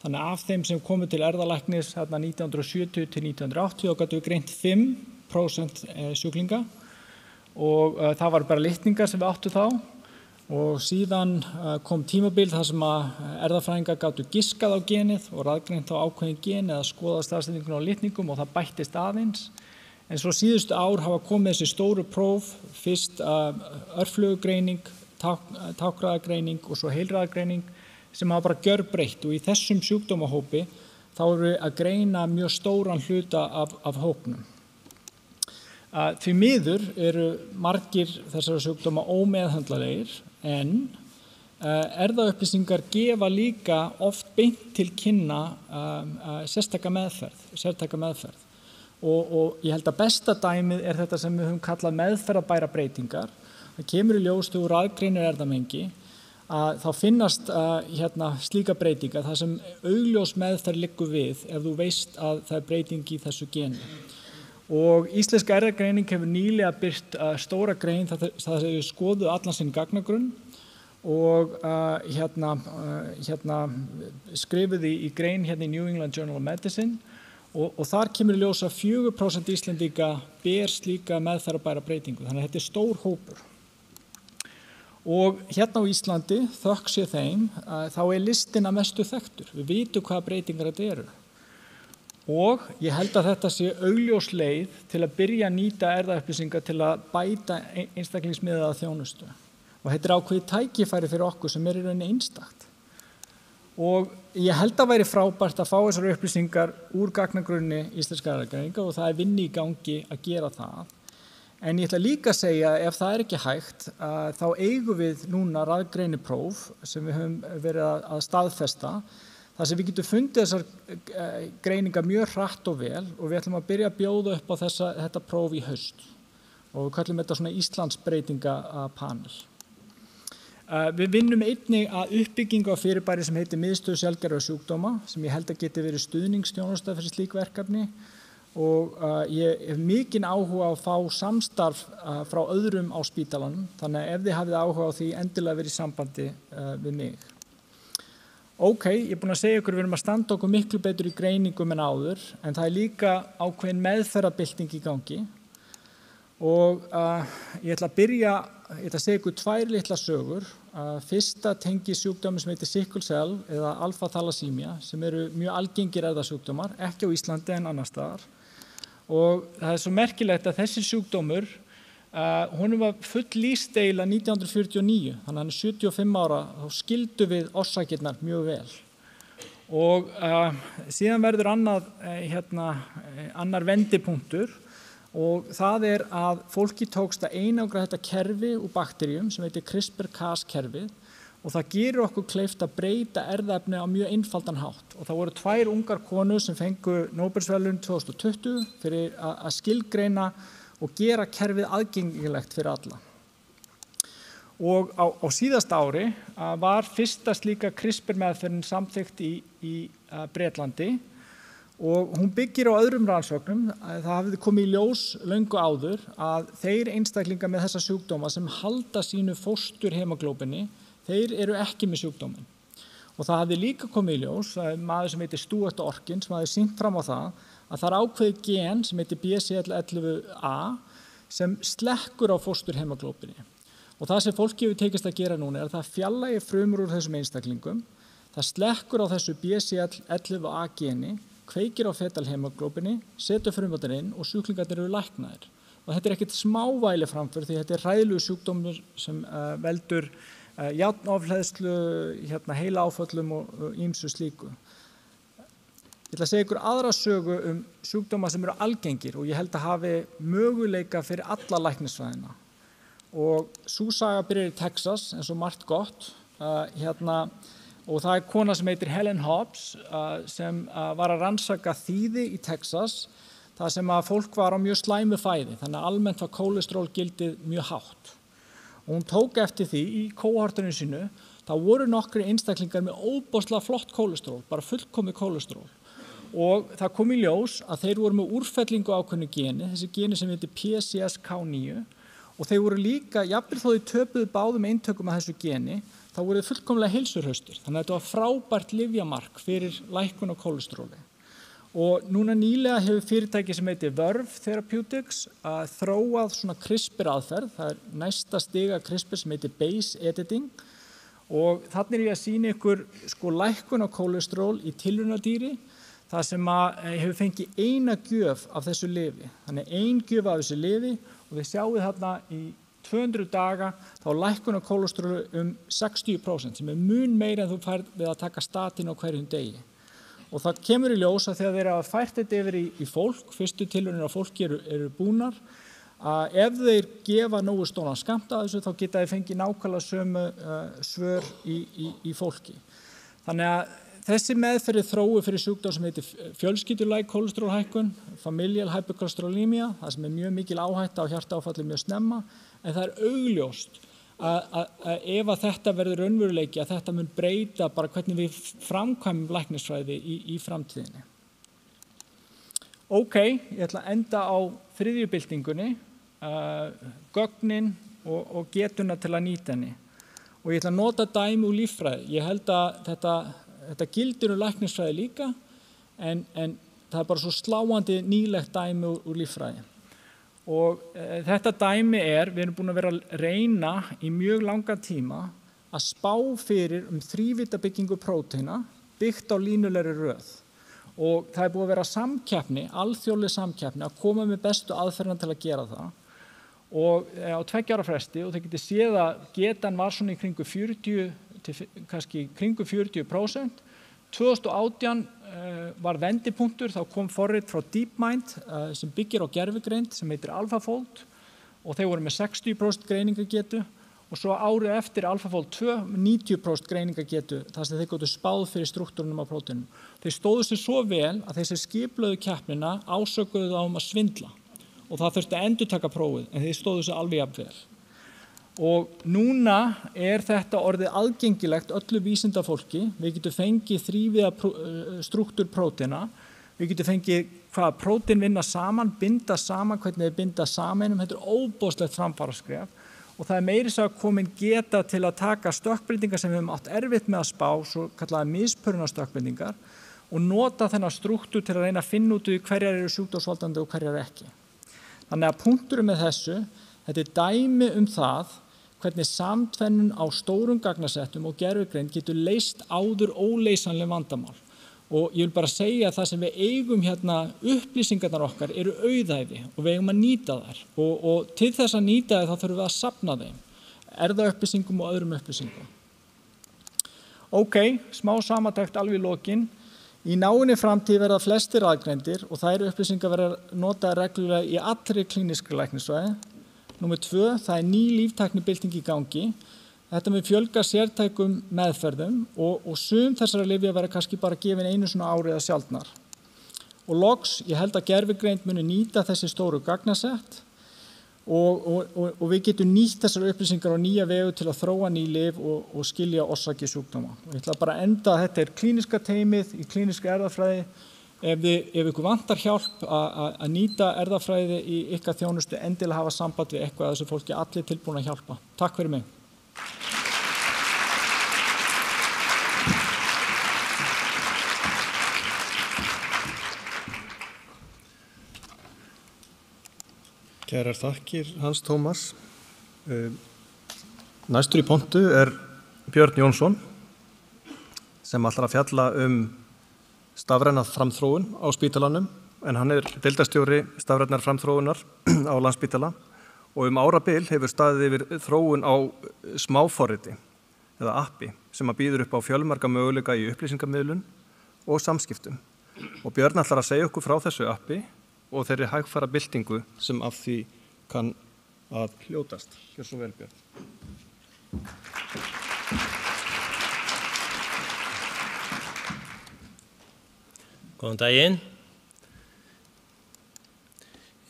Speaker 6: Þannig af þeim sem komu til erfðalæknis 1970 til 1980 og gátu við greint 5% sjúklinga og það var bara litningar sem við áttu þá. Og síðan kom tímabil þar sem að erfðafræðingar gátu giskað á genið og raðgreint á ákveðin gen eða skoða staðsetninguna á litningum og það bættist aðeins. En svo síðustu ár hafa komið þessi stóru próf, fyrst örflögugreining, táknræðagreining og svo heilræðagreining sem hafa bara gjörbreytt, og í þessum sjúkdómahópi þá eru við að greina mjög stóran hluta af hópnum. Því miður eru margir þessara sjúkdóma ómeðhöndlanlegir, en erfðaupplýsingar gefa líka oft beint til kynna sérstaka meðferð. Og ég held að besta dæmið er þetta sem við höfum kallað meðferðarbæra breytingar. Það kemur í ljós þegar raðgreinir erfðamengi að þá finnast slíka breytingar þar sem augljós meðferð liggur við ef þú veist að það er breyting í þessu geni. Og Íslenska erfðagreining hefur nýlega birt stóra grein þar sem þau skoðuðu allan sinn gagnagrunn og skrifuðu í grein í New England Journal of Medicine og þar kemur í ljós að 4% Íslendinga ber slíka meðferðarbæra breytingu, þannig að þetta er stór hópur. Og hérna á Íslandi, þökk sé þeim, þá er listin að mestu þekktur. Við vitum hvaða breytingar þetta eru. Og ég held að þetta sé augljós leið til að byrja að nýta erfðaupplýsingar til að bæta einstaklingsmiðaða þjónustu. Og þetta er ákveðið tækifæri fyrir okkur sem er í rauninni einstakt. Og ég held að væri frábært að fá þessar upplýsingar úr gagnagrunni Íslenskrar erfðagreiningar og það er vinna í gangi að gera það. En ég ætla líka að segja að ef það er ekki hægt, þá eigum við núna raðgreinipróf sem við höfum verið að staðfesta, þar sem við getum fundið þessar greiningar mjög hratt og vel og við ætlum að byrja að bjóða upp á þetta próf í haust. Og við kallum þetta svona Íslandsbreytingapanel. Við vinnum einnig að uppbyggingu á fyrirbæri sem heitir Miðstöð sjaldgæfra sjúkdóma, sem ég held að geti verið stuðningsþjónusta fyrir slík verkefni. Og ég hef mikinn áhuga á að fá samstarf frá öðrum á spítalanum, þannig að ef þið hafið áhuga á því endilega verið í sambandi við mig. Ok, ég er búin að segja ykkur, við erum að standa okkur miklu betur í greiningum en áður, en það er líka ákveðin meðferðarbylting í gangi og ég ætla að segja ykkur 2 litla sögur. Fyrsta tengi sjúkdómi sem heitir sickle cell eða alfa-thalassemia sem eru mjög algengir erfðasjúkdómar, ekki á Íslandi en annars staðar. Og það er svo merkilegt að þessi sjúkdómur, honum var full lífsdeila 1949, þannig að hann er 75 ára, þá skildu við orsakirnar mjög vel. Og síðan verður annar vendipunktur og það er að fólki tókst að einangra þetta kerfi úr bakteríum sem heitir CRISPR-Cas kerfið og það gerir okkur kleift að breyta erfðaefni á mjög einfaldan hátt. Og það voru 2 ungar konur sem fengu Nóbelsverðlaun 2020 fyrir að skilgreina og gera kerfið aðgengilegt fyrir alla. Og á síðasta ári var fyrsta slíka CRISPR meðferðin samþykkt í Bretlandi og hún byggir á öðrum rannsóknum. Það hafði komið í ljós löngu áður að þeir einstaklingar með þessa sjúkdóma sem halda sínu fósturhemoglóbini, þeir eru ekki með sjúkdóminn. Og það hafði líka komið í ljós að maður sem heitir Stuart Orkin sem hafði sýnt fram á það að það er ákveðið gen sem heitir BCL11A sem slekkur á fósturhemoglóbini. Og það sem fólki hefur tekist að gera núna er að það fjarlægi frumur úr þessum einstaklingum, það slekkur á þessu BCL11A geni, kveikir á fetalhemoglóbini, setur frumurnar inn og sjúklingarnir eru læknaðir. Og þetta er ekkert smávæli framför því þetta er hræðilegur sjúkdómur sem veldur járnofhleðslu, heila áföllum og ýmsu slíku. Ég ætla að segja ykkur aðra sögu sjúkdóma sem eru algengir og ég held að hafi möguleika fyrir alla læknisfræðina. Og sú saga byrjar í Texas eins og margt gott. Og það er kona sem heitir Helen Hobbs sem var að rannsaka þýði í Texas þar sem að fólk var á mjög slæmu fæði, þannig að almennt var kólesterólgildið mjög hátt. Og hún tók eftir því í kóhortunum sínu, þá voru nokkri einstaklingar með óbóðslega flott kólesteról, bara fullkomið kólesteról. Og það kom í ljós að þeir voru með úrfellingu ákveðnu geni, þessi geni sem heitir PCSK9, og þeir voru líka, jafnvel þó þeir töpuðu báðum eintökum af þessu geni, þá voru þeir fullkomlega heilsurhraustir. Þannig að þetta var frábært lyfjamark fyrir lækkun á kólesteróli. Og núna nýlega hefur fyrirtæki sem heitir Verve Therapeutics þróað svona CRISPR aðferð, það er næsta stiga CRISPR sem heitir base editing og þannig er ég að sýna ykkur lækkun á kólesteról í tilraunadýri, það sem hefur fengið eina gjöf af þessu lyfi. Þannig ein gjöf af þessu lyfi og þið sjáið þarna í 200 daga þá lækkun á kólesteróli 60% sem er mun meira en þú færð við að taka statin á hverjum degi. Og það kemur í ljós að þegar þeir hafa fært þetta yfir í fólk, fyrstu tilraunir á fólki eru búnar, að ef þeir gefa nógu stóran skammt af þessu þá geta þeir fengið nákvæmlega sömu svör í fólki. Þannig að þessi meðferð þróu fyrir sjúkdóm sem heitir fjölskyldulæg kólesterólhækkun, familial hypercholesterolemia, það sem er mjög mikil áhætta á hjartaáfalli mjög snemma, en það er augljóst að ef að þetta verður raunveruleiki að þetta mun breyta bara hvernig við framkvæmum læknisfræði í framtíðinni. Ok, ég ætla að enda á þriðju byltingunni, gögnin og getuna til að nýta henni. Og ég ætla að nota dæmi úr líffræði. Ég held að þetta gildir úr læknisfræði líka, en það er bara svo sláandi nýlegt dæmi úr líffræði. Og þetta dæmi við erum búin að vera að reyna í mjög langan tíma að spá fyrir þrívítabyggingu próteina byggt á línulegri röð. Og það er búið að vera samkeppni, alþjóðleg samkeppni, að koma með bestu aðferðina til að gera það. Og á 2 ára fresti, og þið getið séð að getan var svona í kringu 40%. 2018 var vendipunktur, þá kom forrit frá DeepMind sem byggir á gervigreind sem heitir AlphaFold og þeir voru með 60% greiningagetu og svo árið eftir AlphaFold 2 90% greiningagetu þar sem þeir gátu spáð fyrir struktúrunum á próteinum. Þeir stóðu sig svo vel að þeir sem skipulögðu keppnina ásökuðu þá að svindla og það þurfti að endurtaka prófið en þeir stóðu sig alveg jafn vel. Og núna þetta orðið aðgengilegt öllu vísindafólki. Við getum fengið þrívíða struktúr próteina. Við getum fengið hvað prótein vinna saman, binda saman, hvernig þeir binda saman. Þetta er óbóðslegt framfaraskref. Og það er meira svo að komin geta til að taka stökkbreytingar sem við höfum átt erfitt með að spá, svo kallaða mispörunastökkbreytingar, og nota þennan struktúr til að reyna að finna út hverjar eru sjúkdómsvaldandi og hverjar ekki. Þannig að punkturinn með þessu, þetta er dæmi það hvernig samtvennun á stórum gagnasettum og gervigreind getur leyst áður óleysanleg vandamál. Og ég vil bara segja að það sem við eigum upplýsingarnar okkar eru auðæfi og við eigum að nýta þær. Og til þess að nýta þær þá þurfum við að safna þeim, erfðaupplýsingum og öðrum upplýsingum. Ok, smá samantekt alveg í lokin. Í náinni framtíð verða flestir aðgreindir og þær upplýsingar verða notaðar reglulega í allri klínískri læknisfræði. Númer 2, það er ný líftæknibylting í gangi. Þetta með fjölga sértækum meðferðum og sum þessara lyfja verða kannski bara gefin einu svona ári eða sjaldnar. Og loks, ég held að gervigreind muni nýta þessi stóru gagnasett og við getum nýtt þessar upplýsingar á nýja vegu til að þróa ný lyf og skilja orsakir sjúkdóma. Ég ætla bara að enda, þetta klíniska teymið í klíniskri erfðafræði. Ef ykkur vantar hjálp að nýta erfðafræði í ykkar þjónustu, endilega hafa samband við eitthvað að þessu fólki, allir tilbúin að hjálpa. Takk fyrir mig.
Speaker 2: Kærar þakkir, Hans Tómas. Næstur í pontu Björn Jónsson, sem ætlar að fjalla stafræna framþróun á spítalanum, en hann deildarstjóri stafrænar framþróunar á Landspítala og árabil hefur staðið yfir þróun á smáforriti eða appi sem býður upp á fjölmarga möguleika í upplýsingamiðlun og samskiptum. Og Björn ætlar að segja okkur frá þessu appi og þeirri hægfara byltingu sem af því kann að hljótast. Gjör svo vel, Björn.
Speaker 7: Góðan daginn.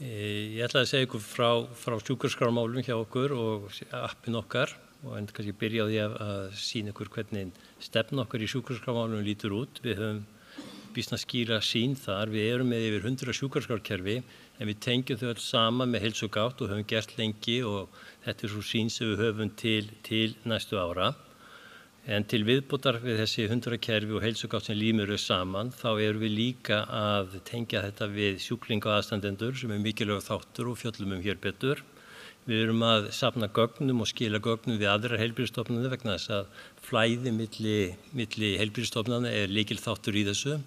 Speaker 7: Ég ætlaði að segja ykkur frá sjúkraskrármálum hjá okkur og appin okkar og kannski byrja á því að sýna ykkur hvernig stefna okkar í sjúkraskrármálum lítur út. Við höfum býsna skýra sýn þar. Við erum með yfir 100 sjúkraskrárkerfi en við tengjum þau öll saman með heilsugátt og höfum gert lengi og þetta svo sýn sem við höfum til næstu ára. En til viðbótar við þessi 100 kerfi og heilsugátt sem límur saman þá erum við líka að tengja þetta við sjúklinga og aðstandendur sem mikilvægur þáttur og fjöllum hér betur. Við erum að safna gögnum og skila gögnum við aðrar heilbrigðisstofnanir vegna þess að flæði milli heilbrigðisstofnana lykilþáttur í þessu.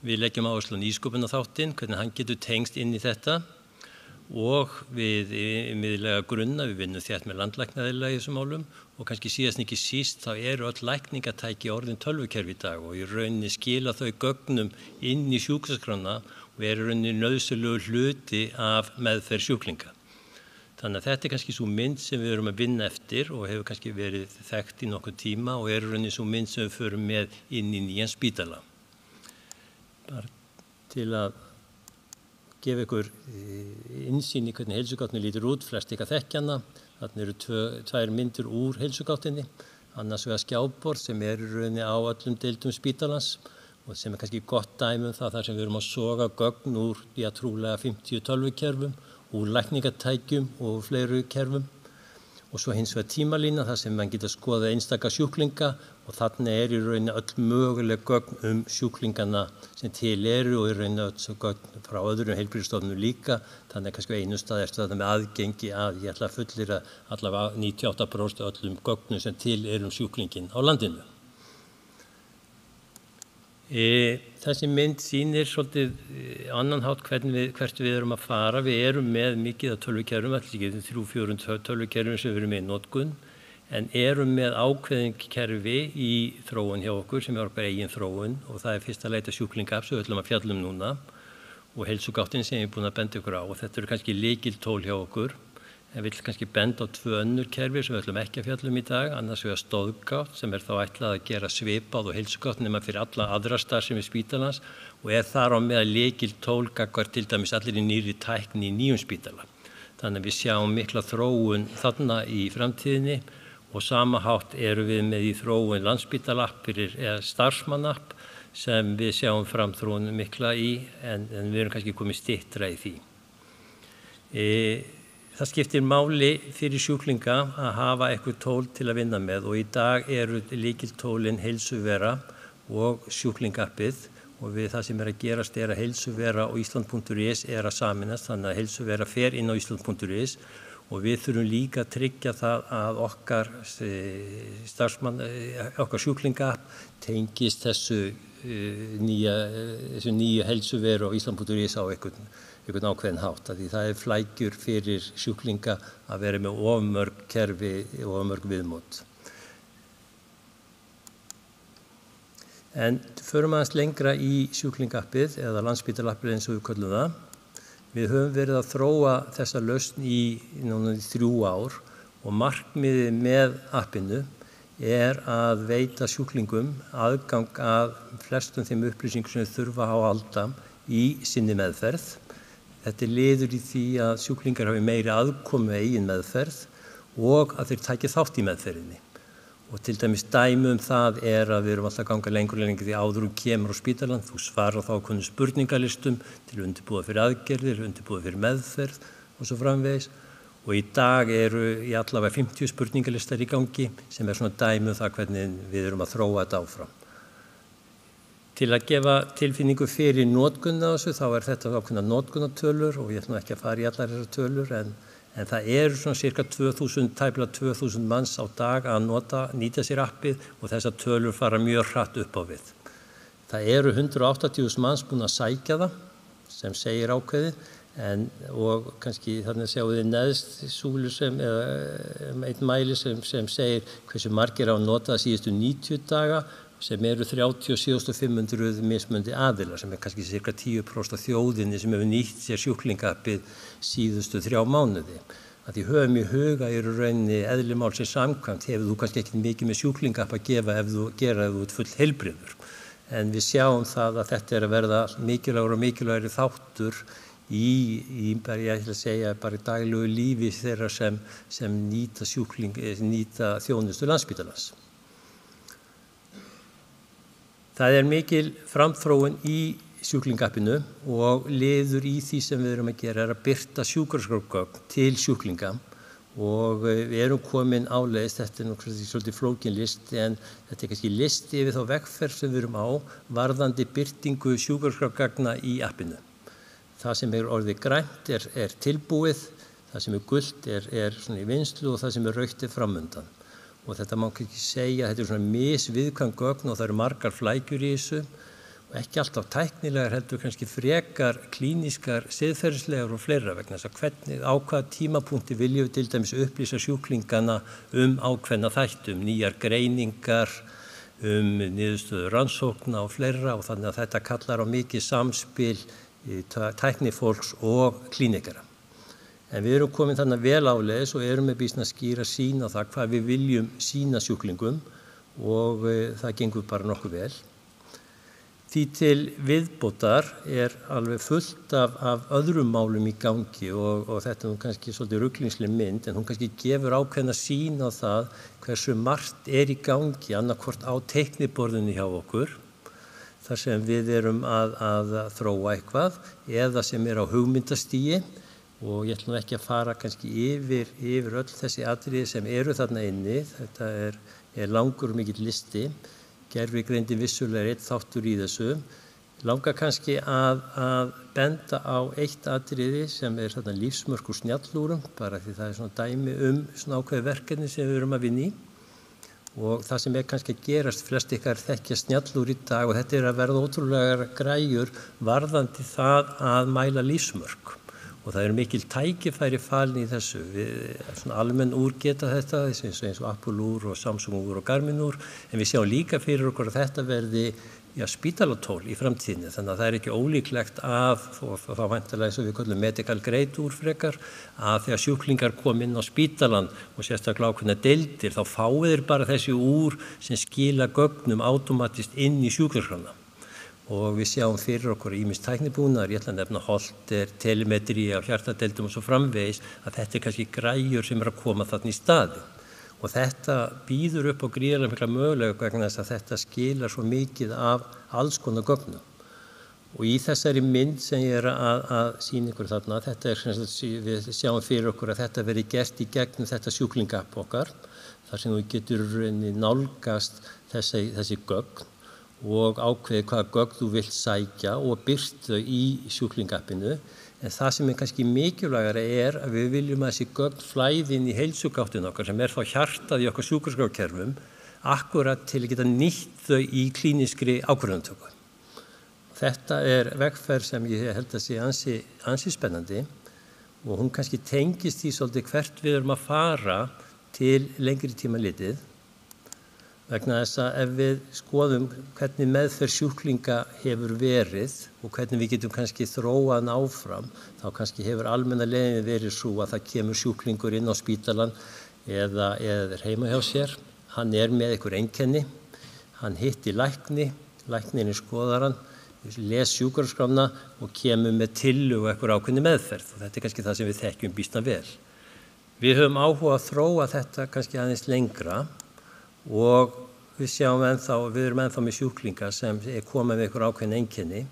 Speaker 7: Við leggjum áherslu á nýsköpunarþáttinn, hvernig hann getur tengst inn í þetta og við miðlæga grunna, við vinnum þétt með landlæknadeila í þessum málum og kannski síðast en ekki síst þá eru öll lækningatæki orðin tölvukerfi í dag og í rauninni skila þau gögnum inn í sjúkraskránna og í rauninni nauðsynlegur hluti af meðferð sjúklinga. Þannig að þetta kannski svo mynd sem við erum að vinna eftir og hefur kannski verið þekkt í nokkuð tíma og rauninni svo mynd sem við förum með inn í nýjan spítala. Bara til að gefa ykkur innsýn í hvernig heilsugáttin lítur út, flest ykkar þekkjana. Þarna eru tvær myndir úr heilsugáttinni, annars vegar skjáborð sem í rauninni á öllum deildum spítalans og sem kannski gott dæmi það þar sem við erum að soga gögn úr trúlega 50 tölvukerfum, úr lækningatækjum og fleiru kerfum. Og svo hins vegar tímalína þar sem mann getur skoða einstaka sjúklinga og þannig í rauninni öll möguleg gögn sjúklingana sem til eru og í rauninni öll gögn frá öðrum heilbrigðisstofnunum líka. Þannig kannski á einum stað þetta með aðgengi að ég ætla að fullyrða allavega 98% öllum gögnum sem til eru sjúklingin á landinu. Þessi mynd sýnir svolítið annan hátt hvert við erum að fara. Við erum með mikið af tölvukerfum, allir ekki 3-4 tölvukerfum sem við erum með í notkun, en erum með ákveðin kerfi í þróun hjá okkur sem okkar eigin þróun og það fyrst að leita sjúklingapp sem við ætlum að fjalla núna og heilsugáttin sem ég búin að benda ykkur á og þetta eru kannski lykiltól hjá okkur. En við viljum kannski benda á 2 önnur kerfi sem við ætlum ekki að fjalla í dag, annars vegar stóðgátt sem þá ætlað að gera svipað og heilsugátt nema fyrir alla aðra starfsemi spítalans og þar á meðal lykiltól gagnvart til dæmis allir í nýrri tækni í nýjum spítala. Þannig að við sjáum mikla þróun þarna í framtíðinni og sama hátt erum við með í þróun Landspítala-app fyrir starfsmannapp sem við sjáum framþróun mikla í en við erum kannski komið styttra í því. Það skiptir máli fyrir sjúklinga að hafa eitthvað tól til að vinna með og í dag eru lykiltólin heilsuvera og sjúklingappið og það sem að gerast að heilsuvera og Ísland.is að sameinast þannig að heilsuvera fer inn á Ísland.is og við þurfum líka að tryggja það að okkar sjúklingapp tengist þessu nýja heilsuveru á Ísland.is á einhvern ákveðin hátt, því það flækjur fyrir sjúklinga að vera með ofmörg kerfi og ofmörg viðmót. En förum aðeins lengra í sjúklingappið eða Landspítalappið eins og við köllum það. Við höfum verið að þróa þessa lausn í 3 ár og markmiðið með appinu að veita sjúklingum aðgang að flestum þeim upplýsingum sem þurfa á að halda í sinni meðferð. Þetta liður í því að sjúklingar hafi meiri aðkomu eigin meðferð og að þeir taki þátt í meðferðinni. Og til dæmis dæmi það að við erum alltaf að ganga lengur og lengur því áður kemur á spítalann, þú svarar þá ákveðnum spurningalistum til undirbúa fyrir aðgerðir, undirbúa fyrir meðferð og svo framvegis. Og í dag eru í allavega 50 spurningalistar í gangi sem svona dæmi það hvernig við erum að þróa þetta áfram. Til að gefa tilfinningu fyrir notkunna á þessu þá þetta ákveðna notkunnatölur og ég ætla ekki að fara í allar þessar tölur en það eru svona cirka 2000 manns á dag að nýta sér appið og þessar tölur fara mjög hratt upp á við. Það eru 180.000 manns búin að sækja það sem segir ákveðið og kannski þannig að sjáu þið neðst súlu eða einn mæli sem segir hversu margir á að nota það síðustu 90 daga sem eru 37.500 mismunandi aðilar sem kannski cirka 10% af þjóðinni sem hefur nýtt sér sjúklingappið síðustu 3 mánuði. Að því höfum í huga í rauninni eðli málsins samkvæmt hefur þú kannski ekki mikið með sjúklingapp að gefa ef þú ert full heilbrigður. En við sjáum það að þetta að verða mikilvægur og mikilvægri þáttur í bara ég ætla að segja bara í daglegu lífi þeirra sem nýta þjónustu Landspítalans. Það mikil framþróun í sjúklingappinu og liður í því sem við erum að gera að birta sjúkraskrárgögn til sjúklinga og við erum komin áleiðis, þetta nú svolítið flókin listi en þetta kannski listi yfir þá vegferð sem við erum á varðandi birtingu sjúkraskrárgagna í appinu. Það sem orðið grænt tilbúið, það sem gult svona í vinnslu og það sem rautt framundan. Og þetta má ekki segja, þetta svona misviðkvæm gögn og það eru margar flækjur í þessu og ekki alltaf tæknilegar heldur kannski frekar klínískar, siðferðislegar og fleira vegna þess að hvernig á hvaða tímapunkti viljum við til dæmis upplýsa sjúklingana ákveðna þættum, nýjar greiningar, niðurstöður rannsókna og fleira og þannig að þetta kallar á mikið samspil tæknifólks og klínikara. En við erum komin þannig vel áleiðis og erum með býsna skýra sýn á það hvað við viljum sýna sjúklingum og það gengur bara nokkuð vel. Því til viðbótar alveg fullt af öðrum málum í gangi og þetta nú kannski svolítið ruglingsleg mynd en hún kannski gefur ákveðna sýn á það hversu margt í gangi annarkvort á teikniborðinu hjá okkur þar sem við erum að þróa eitthvað eða sem á hugmyndastigi og ég ætla nú ekki að fara kannski yfir öll þessi atriði sem eru þarna inni. Þetta langur og mikill listi. Gervigreindin vissulega einn þáttur í þessu. Langar kannski að benda á eitt atriði sem þarna lífsmörk úr snjallúrum, bara því það svona dæmi svona ákveði verkefni sem við erum að vinna í. Og það sem kannski að gerast, flest ykkar þekkja snjallúr í dag og þetta að verða ótrúlega græjur varðandi það að mæla lífsmörk. Og það mikil tækifæri falin í þessu. Svona almenn úr geta þetta, eins og Apple úr og Samsung úr og Garmin úr, en við sjáum líka fyrir okkur að þetta verði spítalatól í framtíðinni. Þannig að það ekki ólíklegt og þá væntanlega eins og við köllum medical grade úr frekar, að þegar sjúklingar kom inn á spítalan og sérstaklega ákveðna deildir, þá fáið þeir bara þessi úr sem skila gögnum átómatist inn í sjúkraskrána. Og við sjáum fyrir okkur ýmis tæknibúnaðar, ég ætla að nefna Holter, telemetri á hjartadeildum og svo framvegis, að þetta kannski græjur sem að koma þarna í staði. Og þetta býður upp á gríðarlega mikla mögulega vegna þess að þetta skilar svo mikið af alls konar gögnum. Og í þessari mynd sem ég að sýna ykkur þarna, við sjáum fyrir okkur að þetta verði gert í gegnum þetta sjúklingapp okkar, þar sem þú getur nálgast þessi gögn og ákveði hvaða gögn þú vilt sækja og birt þau í sjúklingappinu. En það sem kannski mikilvægara að við viljum að þessi gögn flæði inn í heilsugáttin okkar sem þá hjartað í okkar sjúkraskrárkerfum akkurat til að geta nýtt þau í klínískri ákvörðunartöku. Þetta vegferð sem ég held að sé ansi spennandi og hún kannski tengist því svolítið hvert við erum að fara til lengri tíma litið. Vegna þess að ef við skoðum hvernig meðferð sjúklinga hefur verið og hvernig við getum kannski þróað áfram, þá kannski hefur almenna leiðin verið svo að það kemur sjúklingur inn á spítalan eða heima hjá sér. Hann með einhver einkenni, hann hittir læknirinn skoðar hann, les sjúkraskrána og kemur með tillögu eitthvað ákveðni meðferð og þetta kannski það sem við þekkjum býsna vel. Við höfum áhuga að þróa þetta kannski aðeins lengra og við erum ennþá með sjúklinga sem koma með eitthvað ákveðin einkenni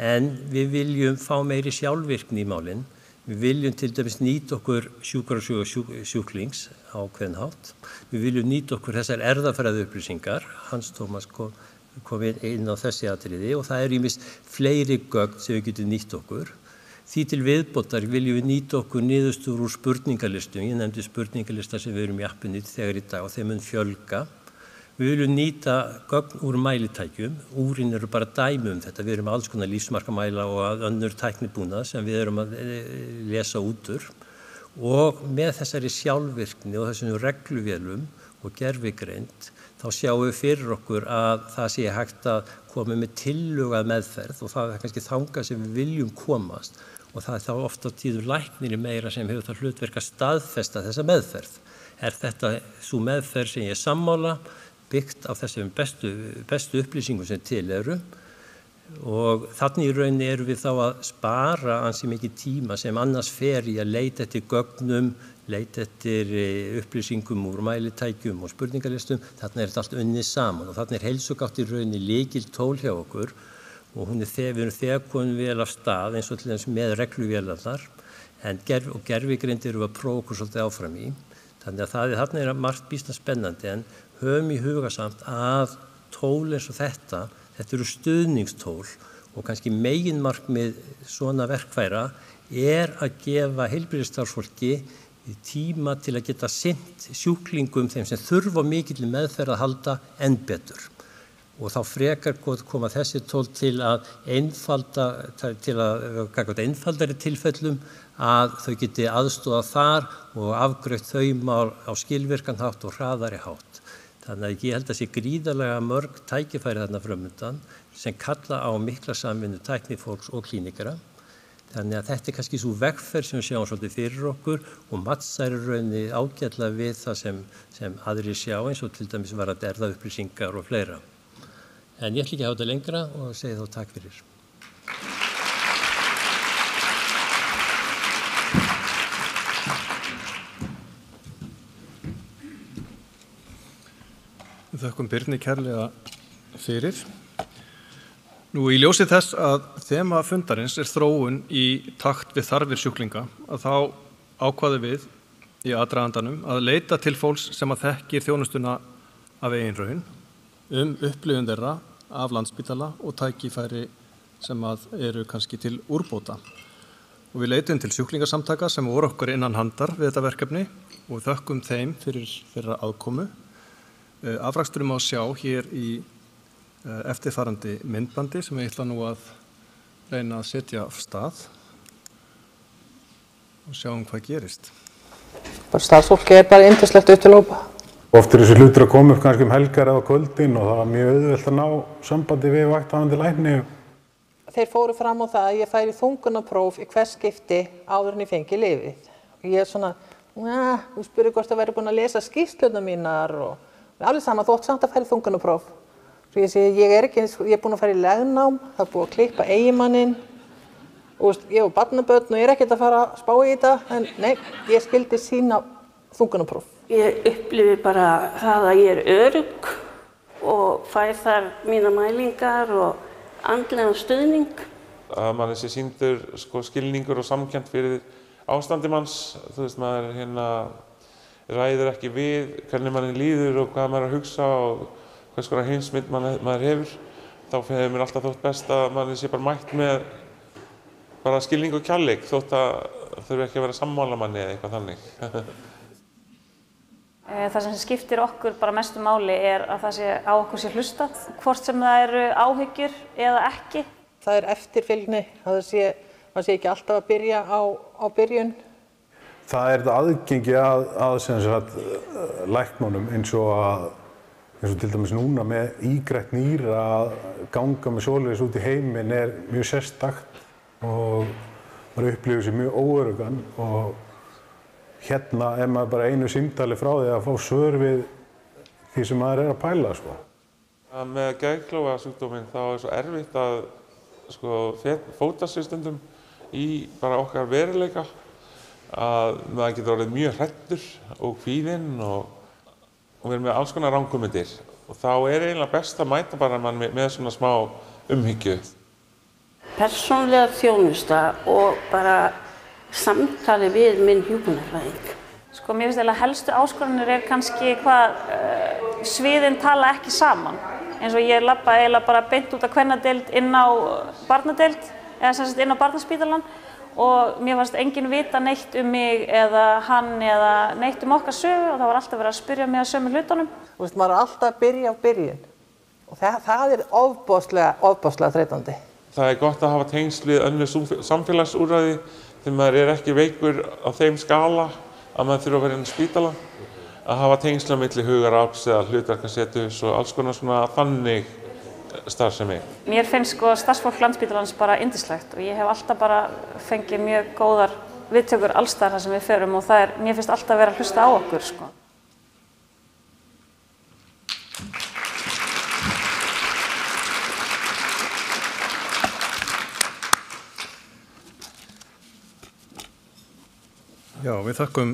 Speaker 7: en við viljum fá meiri sjálfvirkni í málin. Við viljum til dæmis nýta okkur sjúklings á ákveðin hátt. Við viljum nýta okkur þessar erfðafræðiupplýsingar. Hans Tómas kom inn á þessi atriði og það ýmist fleiri gögn sem við getum nýtt okkur. Því til viðbótar viljum við nýta okkur niðurstöður úr spurningalistum. Ég nefndi spurningalista sem við erum í appinu þegar í dag og þeim mun fjölga. Við viljum nýta gögn úr mælitækjum. Úrin eru bara dæmi þetta. Við erum alls konar lífsmarkamæla og önnur tæknibúnað sem við erum að lesa út úr. Og með þessari sjálfvirkni og þessum regluvélum og gervigreind þá sjáum við fyrir okkur að það sé hægt að koma með tillögu að meðferð og það kannski þangað sem við viljum komast og það þá oft á tíður læknir meira sem hefur það hlutverk að staðfesta þessa meðferð. Þetta sú meðferð sem ég sammála byggt á þessum bestu upplýsingum sem til eru og þannig í rauninni erum við þá að spara ansi mikið tíma sem annars fer í að leita eftir gögnum, leita eftir upplýsingum úr mælitækjum og spurningalistum. Þannig þetta allt unnið saman og þannig heilsugátt í rauninni lykiltól hjá okkur og við erum þegar komin vel af stað eins og til dæmis með regluvélarnar og gervigreind erum við að prófa okkur svolítið áfram í. Þannig að þarna er margt býsna spennandi en höfum í huga samt að tól eins og þetta eru stuðningstól og kannski meginmarkmið svona verkfæra að gefa heilbrigðisstarfsfólki tíma til að geta sinnt sjúklingum þeim sem þurfa mikilli meðferð að halda enn betur. Og þá frekar koma þessi tól til að einfaldari tilfellum að þau geti aðstoða þar og afgreitt þau mál á skilvirkan hátt og hraðari hátt. Þannig að ég held að sé gríðarlega mörg tækifæri þarna framundan sem kalla á mikla samvinnu tæknifólks og klínikara. Þannig að þetta kannski svo vegferð sem við sjáum svolítið fyrir okkur og mattsar í rauninni ágætlega við það sem aðrir sjá eins og til dæmis varðandi erfðaupplýsingar og fleira. En ég ætla ekki að hafa þetta lengra og segi þá takk fyrir.
Speaker 2: Við þökkum Birni kærlega fyrir. Nú í ljósi þess að þema fundarins þróun í takt við þarfir sjúklinga að þá ákváðum við í aðdragandanum að leita til fólks sem að þekkir þjónustuna af eigin raun upplifun þeirra af Landspítala og tækifæri sem að eru kannski til úrbóta. Og við leitum til sjúklingasamtaka sem voru okkur innan handar við þetta verkefni og við þökkum þeim fyrir þeirra aðkomu. Afraksturinn má sjá hér í eftirfarandi myndbandi sem ég ætla nú að reyna að setja af stað og sjáum hvað gerist.
Speaker 8: Starfsfólki bara yndislegt upp til hópa.
Speaker 9: Oft þessi hlutur að koma upp kannski helgar eða kvöldin og það var mjög auðvelt að ná sambandi við vakthafandi lækni.
Speaker 8: Þeir fóru fram á það að ég færi þungunarpróf í hvers skipti áður en ég fengi lyfið. Ég svona, þú spurði hvort það væri búin að lesa skýrslurnar mínar og alveg saman, þú átt samt að færa þungunarpróf. Svo ég segi, ég er búin að fara í legnám, það er búið að klippa eiginmanninn og ég og barnabörn og ég er ekkert að fara að spá í þetta, en nei, ég skildi sína þungunarpróf.
Speaker 10: Ég upplifi bara það að ég er örugg og fæ þar mína mælingar og andlegan stuðning.
Speaker 11: Að mann sé sýndur skilningur og samkennd fyrir ástandi manns, þú veist, maður ræður ekki við hvernig manni líður og hvað maður er að hugsa og hvers konar heimsmynd maður hefur. Þá hefur mér alltaf þótt best að manni sé bara mætt með bara skilning og kærleik þótt að þurfi ekki að vera sammála manni eða eitthvað þannig.
Speaker 12: Það sem skiptir okkur bara mestu máli er að það sé á okkur sé hlustað, hvort sem það eru áhyggjur eða ekki.
Speaker 8: Það er eftirfylgni, að það sé ekki alltaf að byrja á byrjun.
Speaker 9: Það er þetta aðgengi að læknunum eins og til dæmis núna með ígrætt nýra að ganga með svoleiðis út í heiminn er mjög sérstakt og maður upplifir sig mjög óöruggan og hérna er maður bara einu símtali frá því að fá svör við því sem maður er að pæla. Með
Speaker 11: geðklofasjúkdóminn þá er svo erfitt að sko fóta sig stundum í bara okkar veruleika, að maður getur orðið mjög hræddur og kvíðinn og verið með alls konar ranghugmyndir, og þá eiginlega best að mæta bara mann með svona smá umhyggju.
Speaker 10: Persónlega þjónusta og bara samtali við minn hjúkrunarfræðing.
Speaker 12: Sko mér finnst eiginlega helstu áskoranir kannski hvað sviðin tala ekki saman. Eins og ég labba eiginlega bara beint út af kvennadeild inn á barnadeild, eða sem sagt inn á barnaspítalann, og mér fannst enginn vita neitt mig eða hann eða neitt okkar sögu, og það var alltaf verið að spyrja mig að sömu hlutunum.
Speaker 8: Þú veist, maður alltaf að byrja á byrjun og það ofboðslega þreytandi.
Speaker 11: Það gott að hafa tengsl við önnur samfélagsúrræði þegar maður ekki veikur á þeim skala að maður þurfa að vera inn á spítala, að hafa tengsl á milli hugarafls eða hlutverkasetus og alls konar svona þannig starfsemi. Mér finnst sko starfsfólk Landspítalans bara yndislegt og ég hef alltaf bara fengið mjög góðar viðtökur alls staðar þar sem við förum, og mér finnst alltaf vera að hlusta á okkur sko.
Speaker 2: Já, við þökkum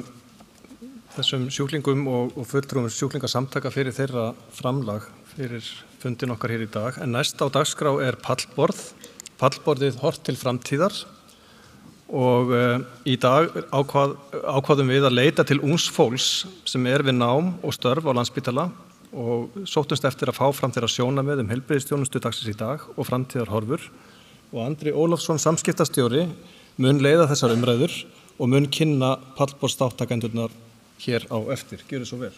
Speaker 2: þessum sjúklingum og fulltrúum sjúklingasamtaka fyrir þeirra framlag fyrir fundin okkar hér í dag. En næst á dagskrá pallborð. Pallborðið horft til framtíðar, og í dag ákváðum við að leita til ungs fólks sem við nám og störf á Landspítala og sóttumst eftir að fá fram þeirra sjónarmið heilbrigðisþjónustu dagsins í dag og framtíðarhorfur. Og Andri Ólafsson, samskiptastjóri, mun leiða þessar umræður og mun kynna pallborðsþáttakendurnar hér á eftir. Gjörið svo vel.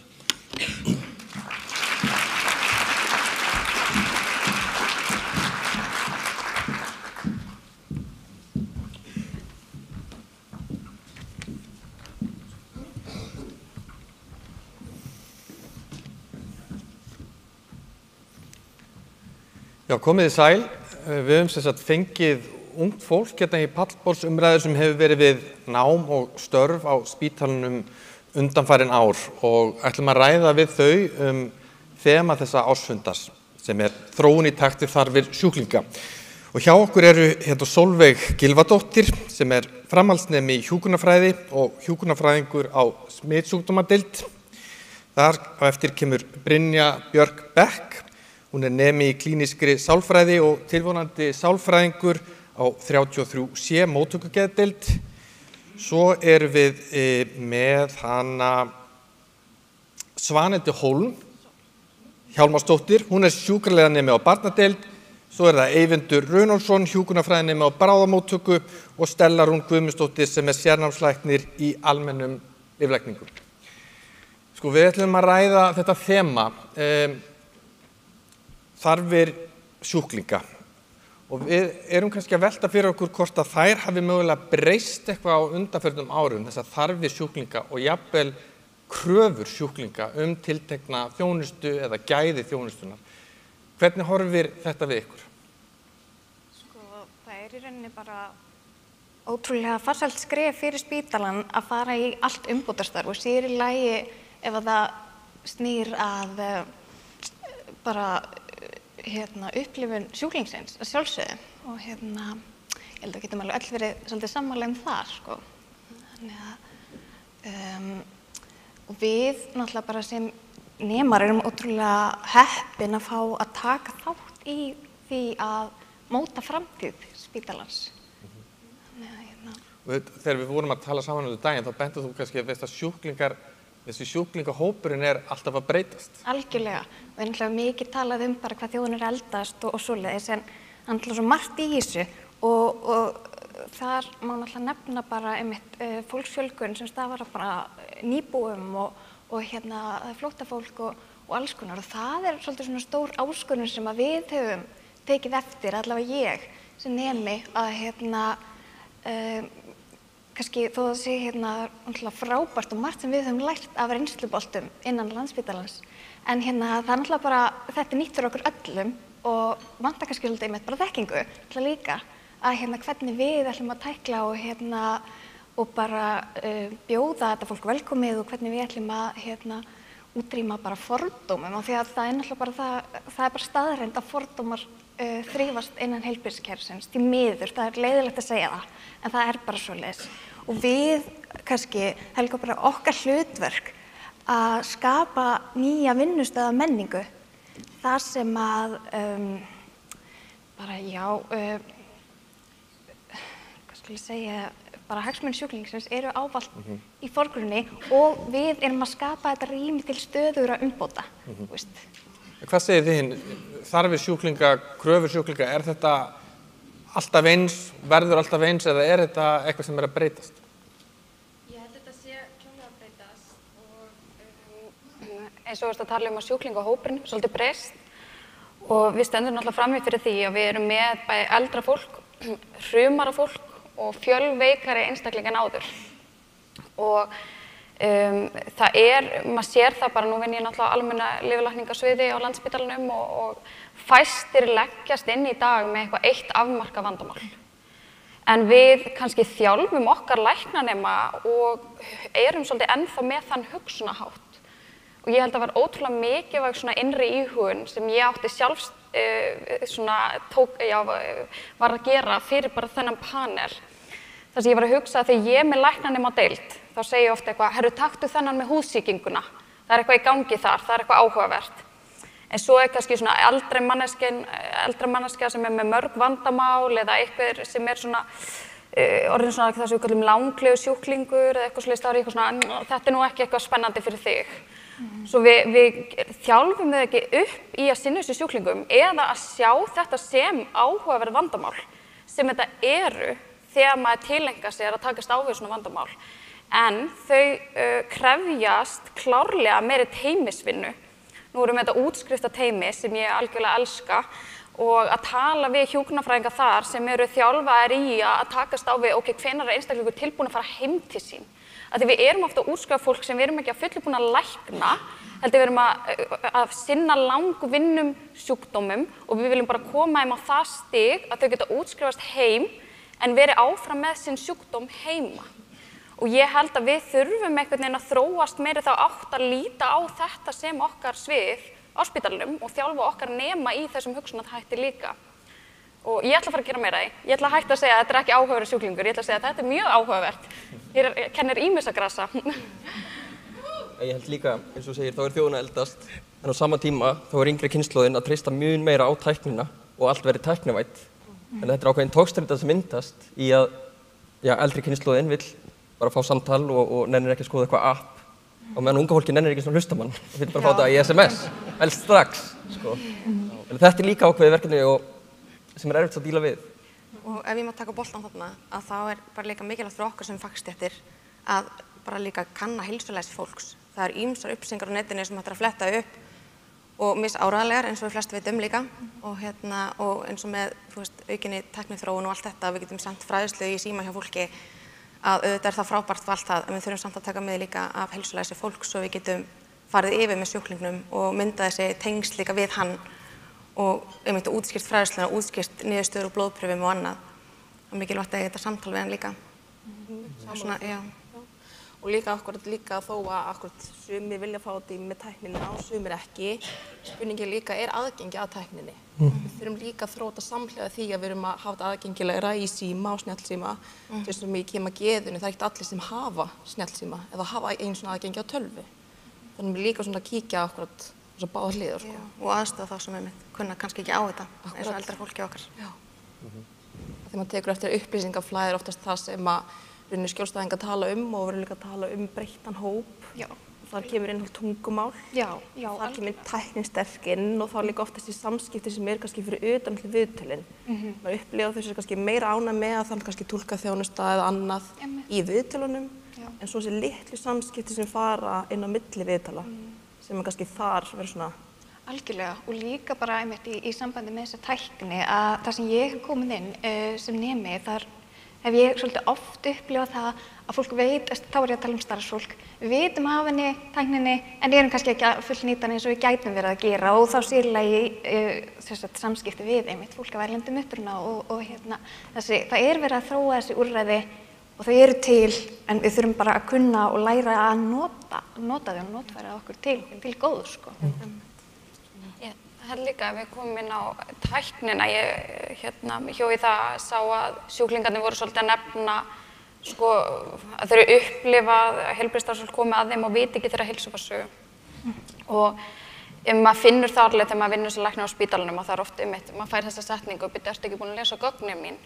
Speaker 13: Já, komið þið sæl. Við höfum sem sagt fengið ungt fólk hérna í pallborðsumræður sem hefur verið við nám og störf á spítalanum undanfarin ár, og ætlum að ræða við þau þema þessa ársfundar sem þróun í takt við þarfir sjúklinga. Og hjá okkur eru hérna Sólveig Gylfadóttir sem framhaldsnemi í hjúkrunarfræði og hjúkrunarfræðingur á smitsjúkdómadeild. Þar á eftir kemur Brynja Björk Beck. Hún nemi í klínískri sálfræði og tilvonandi sálfræðingur á 33C móttökugeðdeild. Svo erum við með hana Svanhildi Hólm Hjálmarsdóttir. Hún sjúkraliðanemi á barnadeild. Svo það Eyvindur Runólfsson, hjúkrunarfræðinemi á bráðamóttöku, og Stella Rún Guðmundsdóttir sem sérnámslæknir í almennum lyflækningum. Sko, við ætlum að ræða þetta þema. Þarfir sjúklinga, og við erum kannski að velta fyrir okkur hvort að þær hafi mögulega breyst eitthvað á undanförnum árum, þessar þarfir sjúklinga og jafnvel kröfur sjúklinga tiltekna þjónustu eða gæði þjónustunar. Hvernig horfir þetta við ykkur?
Speaker 14: Sko, það í rauninni bara ótrúlega farsælt skref fyrir spítalann að fara í allt umbótastarf, og sér í lagi ef að það snýr að bara upplifun sjúklingsins að sjálfsögðu, og ég held að getum alveg öll verið svolítið sammála það sko. Þannig að og við náttúrulega bara sem nemar erum ótrúlega heppin að fá að taka þátt í því að móta framtíð spítalans.
Speaker 13: Og þegar við vorum að tala saman daginn, þá bentur þú kannski að þessi sjúklingahópurinn alltaf að breytast.
Speaker 14: Algjörlega. Og náttúrulega mikið talað bara hvað þjóðin eldast og svoleiðis, en náttúrulega svo margt í þessu, og þar má náttúrulega nefna bara fólksfjölgun sem stafar bara nýbúum og flóttafólk og alls konar, og það svolítið svona stór áskorun sem að við höfum tekið eftir, allavega ég sem nemi, að kannski þó það sé frábært og margt sem við höfum lært af reynsluboltum innan Landspítalans, en það náttúrulega bara, þetta nýtt fyrir okkur öllum og vantar kannski svolítið bara þekkingu líka, að hvernig við ætlum að tækla og bara bjóða þetta fólk velkomið, og hvernig við ætlum að útrýma bara fordómum og því að það er náttúrulega bara það er bara staðreynd að fordómar þrífast innan heilbrigðiskerfisins, því miður, það er leiðilegt að segja það, en það er bara svoleiðis. Og við kannski, Helga, bara okkar hlutverk að skapa nýja vinnustöða menningu, þar sem að hvað skal ég segja, bara hagsmunir sjúklingsins eru ávallt í forgrunni og við erum að skapa þetta rými til stöðugra umbóta.
Speaker 13: Hvað segir þið þarfir sjúklinga, kröfur sjúklinga, er þetta alltaf eins, verður alltaf eins eða er þetta eitthvað sem er að breytast?
Speaker 15: Ég held þetta sé klárlega að breytast og eins og að tala að sjúklingahópurinn svolítið breyst og við stöndum náttúrulega frammi fyrir því að við erum með bæði eldra fólk, hrumara fólk og fjölveikari einstaklinga en áður. Og maður sér það bara, nú vinn ég náttúrulega á almenna lyfjalækningasviði á Landspítalanum og fæstir leggjast inn í dag með eitthvað eitt afmarkað vandamál. En við kannski þjálfum okkar læknanema og erum svolítið ennþá með þann hugsunarhátt. Og ég held að það var ótrúlega mikilvæg svona innri íhugun sem ég átti sjálf var að gera fyrir bara þennan panel. Þar sem ég var að hugsa að þegar ég er með læknanema á deild, þá segi ég ofta eitthvað, herru, taktu þennan með húðsýkinguna. Það er eitthvað í gangi þar, það er eitthvað áhugavert. En svo er kannski svona eldri manneskja sem er með mörg vandamál eða eitthvað sem er svona orðin svona það sem við kallum langlegu sjúklingur eða eitthvað svoleiðis, þá er eitthvað svona, þetta er nú ekki eitthvað spennandi fyrir þig. Svo við þjálfum þau ekki upp í að sinna þessu sjúklingum eða að sjá þetta sem áhugaverð vandamál sem þetta eru þegar maður tilengar sér að takast á við svona vandamál. En þau krefjast klárlega meiri teymisvinnu. Nú erum við þetta útskrifta teymi sem ég algjörlega elska og að tala við hjúkrunarfræðinga þar sem eru þjálfaðir í að takast á við, ok, hvenær er einstaklingur tilbúinn að fara heim til sín. Af því við erum ofta að útskrifa fólk sem við erum ekki að fullu búin að lækna, heldur við erum að sinna langvinnum sjúkdómum og við viljum bara koma þeim á það stig að þau geta útskrifast heim en verið áfram með sinn sjúkdóm heima. Og ég held að við þurfum einhvern veginn að þróast meiri þá átt að líta á þetta sem okkar svið á spítalanum og þjálfa okkar nema í þessum hugsunarhætti líka. Og ég ætla að fara að gera meira í. Ég ætla að hætta að segja að þetta er ekki áhugaverður sjúklingur. Ég ætla að segja að þetta er mjög áhugavert. Ég kennir ýmissa grasa.
Speaker 16: Ég held líka, eins og segir, þá er þjóðin að eldast. En á sama tíma þá er yngri kynslóðin að treysta mjög meira á tæknina og allt verið tæknivætt. En þetta er ákveðin togstreita sem myndast í að eldri kynslóðin vill bara fá samtal og nennir ekki að skoða eitthvað app. Og meðan unga fólki nennir ekki svona hlustamann og vill bara fá þetta í SMS, helst strax. En þetta er líka ákveðið verkefni sem er erfitt að díla við.
Speaker 17: Og ef ég má taka boltan þarna, að þá er bara líka mikilvægt fyrir okkur sem fagstéttir að bara líka kanna heilsulæsi fólks. Það eru ýmsar upplýsingar á netinu sem hægt er að fletta upp og misáreiðanlegar eins og við flest vitum líka og eins og með aukinni tækniþróun og allt þetta, við getum sendt fræðslu í síma hjá fólki að auðvitað er það frábært for allt það, en við þurfum samt að taka með líka af heilsulæsi fólks svo við getum farið yfir með sjúklingnum og mynda þessi tengsl líka við hann og einmitt útskýrt fræðsluna, útskýrt niðurstöður og blóðprufum og annað. Það er mikilvægt að eiga þetta samtal við hann líka. Svona, já.
Speaker 18: Og líka þó að sumir vilja fá þetta með tæknina og sumir ekki. Spurningin líka er aðgengi að tækninni. Við þurfum líka að þróta samhliða því að við erum að hafa þetta aðgengilegra í síma og snjallsíma. Þess að við kemur að geðinu, það er ekkert allir sem hafa snjallsíma eða hafa einu svona aðgengi á tölvu. Þannig við líka svona að kíkja akkurat þessar báðar hliðar.
Speaker 17: Og aðstoða þá sem kunna kannski ekki á þetta, eins og eldra fólki okkar.
Speaker 18: Þegar maður tekur eftir upplýsingaflæði er oftast það sem að skjólstæðingar tala og verður líka að tala breyttan hóp. Þar kemur inn tungumál, þar kemur tæknin sterk inn og þá líka oft þessi samskipti sem kannski fyrir utan viðtölin. Maður upplifa þessu kannski meira ánægð með að það kannski túlka þjónusta eða annað í viðtölunum, en svo þessi litlu samskipti sem fara inn á milli viðtala sem kannski þar verður svona.
Speaker 14: Algjörlega, og líka bara einmitt í sambandi með þessa tækni að það sem ég hef komið inn sem nemi, þar hef ég svolítið oft upplifað það að fólk veit, þá er ég að tala starfsfólk, við vitum af henni, tækninni, en erum kannski ekki að fullnýta henni eins og við gætum verið að gera og þá sérlega í samskipti við einmitt fólk af erlendum uppruna og það er verið að þróa þessi úrræði og þau eru til en við þurfum bara að kunna og læra að nota þau og notfæra okkur til góðu sko.
Speaker 15: Ég held líka að við komum inn á tæknina. Ég hjó í það sá að sjúklingarnir voru svolítið að nefna sko að þau eru upplifað að heilbrigðisstarfsfólk komi að þeim og viti ekki þeirra heilsufarssögu. Og maður finnur það alveg þegar maður vinnur sem læknir á spítalanum og það oft maður fær þessa setningu og byrja, ertu ekki búin að lesa gögnin mín?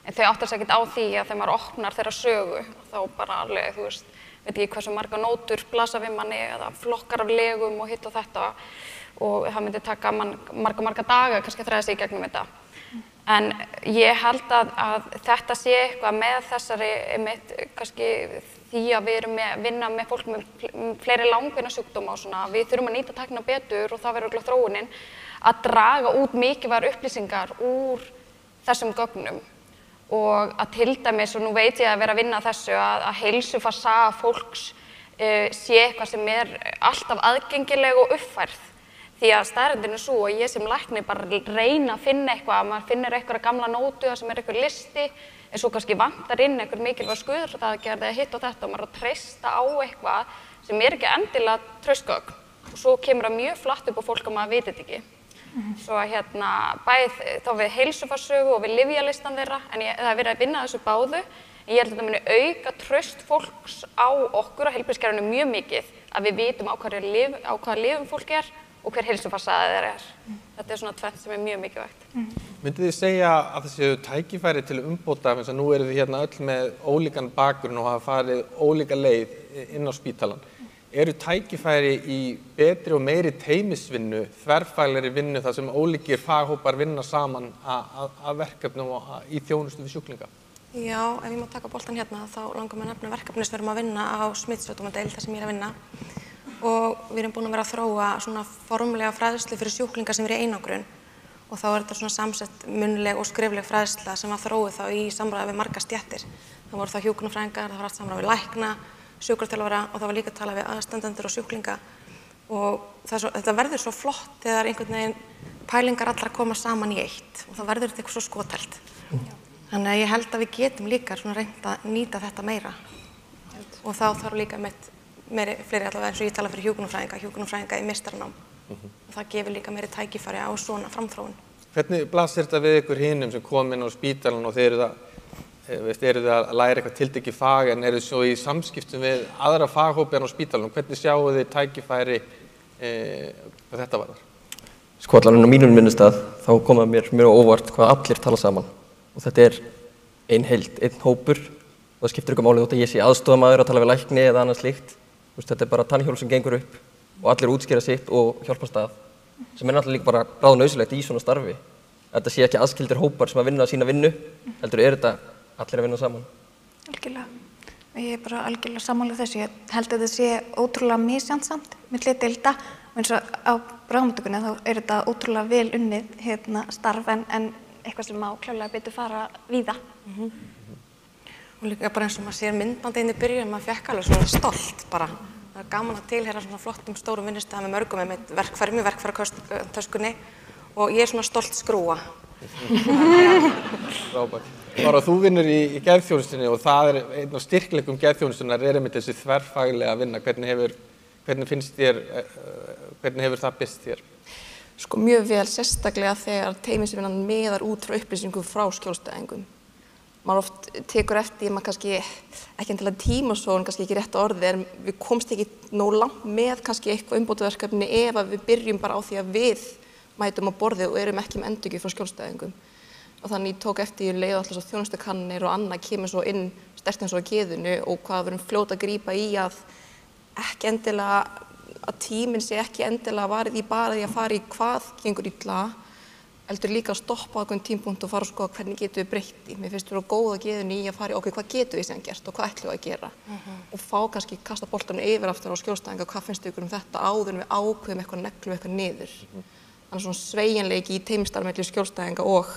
Speaker 15: En þau áttar sig ekkert á því að þegar maður opnar þeirra sögu þá bara alveg, þú veist, veit ekki hversu marga nótur blasa við manni eða flokkar af legum og hitt og þetta og það myndi taka marga daga kannski að þræða sig í gegnum þetta. En ég held að þetta sé eitthvað með þessari kannski því að við erum að vinna með fólk með fleiri langvinna sjúkdóma og svona, við þurfum að nýta tæknina betur og það verður örugglega þróunin að draga út mikilvægar upplýsingar úr þessum gögnum og að til dæmis, og nú veit ég að vera að vinna þessu, að heilsufarssaga fólks sé eitthvað sem alltaf aðgengileg og uppfærð. Því að staðreyndin svo að ég sem læknir bara reyna að finna eitthvað, maður finnur einhverja gamla nótu þar sem einhver listi, en svo kannski vantar inn einhver mikilvæg skurðaðgerð eða hitt og þetta og maður að treysta á eitthvað sem ekki endilega traustgögn. Og svo kemur það mjög flatt upp á fólk að maður viti þetta ekki. Svo að bæð þá við heilsufarssögu og við lyfjalistan þeirra, en það verið að vinna þessu báðu. En ég held að þetta muni auka traust fólks á okkur á heilbrigðiskerfinu mjög mikið, að við vitum á hvaða lyfum fólk og hver heilsufarssaga þeirra Þetta svona tvennt sem mjög mikilvægt.
Speaker 13: Myndið þið segja að það séu tækifæri til umbóta, eins og nú eru þið öll með ólíkan bakgrunn og hafa farið ólíka leið inn á spítalann. Eru tækifæri í betri og meiri teymisvinnu, þverfaglegri vinnu þar sem ólíkir faghópar vinna saman að verkefnum og í þjónustu við sjúklinga?
Speaker 17: Já, ef ég má taka boltan þá langar mér að nefna verkefni sem við erum að vinna á smitsjúkdómadeild þar sem ég er að vinna. Og við erum búin að vera að þróa svona formlega fræðslu fyrir sjúklinga sem eru í einangrun og þá þetta svona samsett munnleg og skrifleg fræðsla sem var þróuð þá í samráði við margar stéttir. Það voru þá hjúkrunarfræðingar, það var allt samráð við lækna, sjúkraþjálfara og það var líka að tala við aðstandendur og sjúklinga og þetta verður svo flott þegar einhvern veginn pælingar allar koma saman í eitt og það verður þetta eitthvað svo skotelt. Þannig að ég held að við getum líka svona reynt að nýta þetta meira og þá þarf líka fleiri allavega eins og ég tala fyrir hjúkrunarfræðinga í meistaranám og það gefur líka meiri tækifæri á svona framþróun.
Speaker 13: Hvernig blasir þetta við ykkur hinum sem kom inn á spítalann og þeir eru að læra eitthvað tiltekið fag en eru svo í samskiptum við aðra faghópi en á spítalanum? Hvernig sjáu þið tækifæri hvað þetta varðar?
Speaker 16: Sko allavega á mínum vinnustað þá kom það mér mjög óvart hvað allir tala saman og þetta ein heild, einn hópur og það skiptir ykkur máli þótt að ég sé aðstofamaður að tala við lækni eða annað slíkt. Þetta bara tannhjól sem gengur upp og allir útskýra sitt og hjálpast að sem náttúrulega líka bara bráðnauðsynlegt í svona starfi. Þetta sé ekki aðskildir hópar sem að vinna sína vinnu, heldur þetta allir að vinna saman.
Speaker 14: Algjörlega. Ég er bara algjörlega sammála þessu. Ég held að þetta sé ótrúlega misjafnt milli deilda og eins og á bráðamóttökunni þá þetta ótrúlega vel unnið starf en eitthvað sem má klárlega betur fara víða. Og líka bara eins og maður sér myndbandið inn í byrjun, maður fékk alveg svona stolt bara. Það er gaman að tilheyra svona flottum stórum vinnustæðum með mörgum með verkfæratöskunni og ég er svona stolt skrúa.
Speaker 13: Frábært. Bára, þú vinnur í geðþjónustunni og það einn af styrkleikum geðþjónustunnar einmitt þessi þverfaglega vinna. Hvernig hefur það birst þér?
Speaker 18: Sko mjög vel, sérstaklega þegar teymisvinnan miðar út frá upplýsingum frá skjólstæðingum. Maður oft tekur eftir, maður kannski ekki endilega tímasóun, kannski ekki rétt orðið, en við komst ekki nóg langt með kannski eitthvað umbótaverkefni ef við byrjum bara á því að við mætum á borðið og erum ekki með endurgjöf frá skjólstæðingum. Og þannig ég tók eftir í leið alltaf þjónustukannir og annað kemur svo inn sterkt eins og á geðinu og hvað við erum fljót að grípa í að ekki endilega, að tíminn sé ekki endilega varið í bara því að fara í hvað gengur illa, heldur líka að stoppa á einhvern tímapunkt og fara að skoða hvernig getum við breytt í. Mér finnst vera góð að geðinu í að fara í ok, hvað getum við síðan gert og hvað ætlum við að gera og fá kannski kasta boltanum yfir aftur á skjólstæðinga, hvað finnst ykkur þetta áður en við ákveðum eitthvað, neglum eitthvað niður. Þannig svona sveigjanleiki í teymistarf milli skjólstæðinga og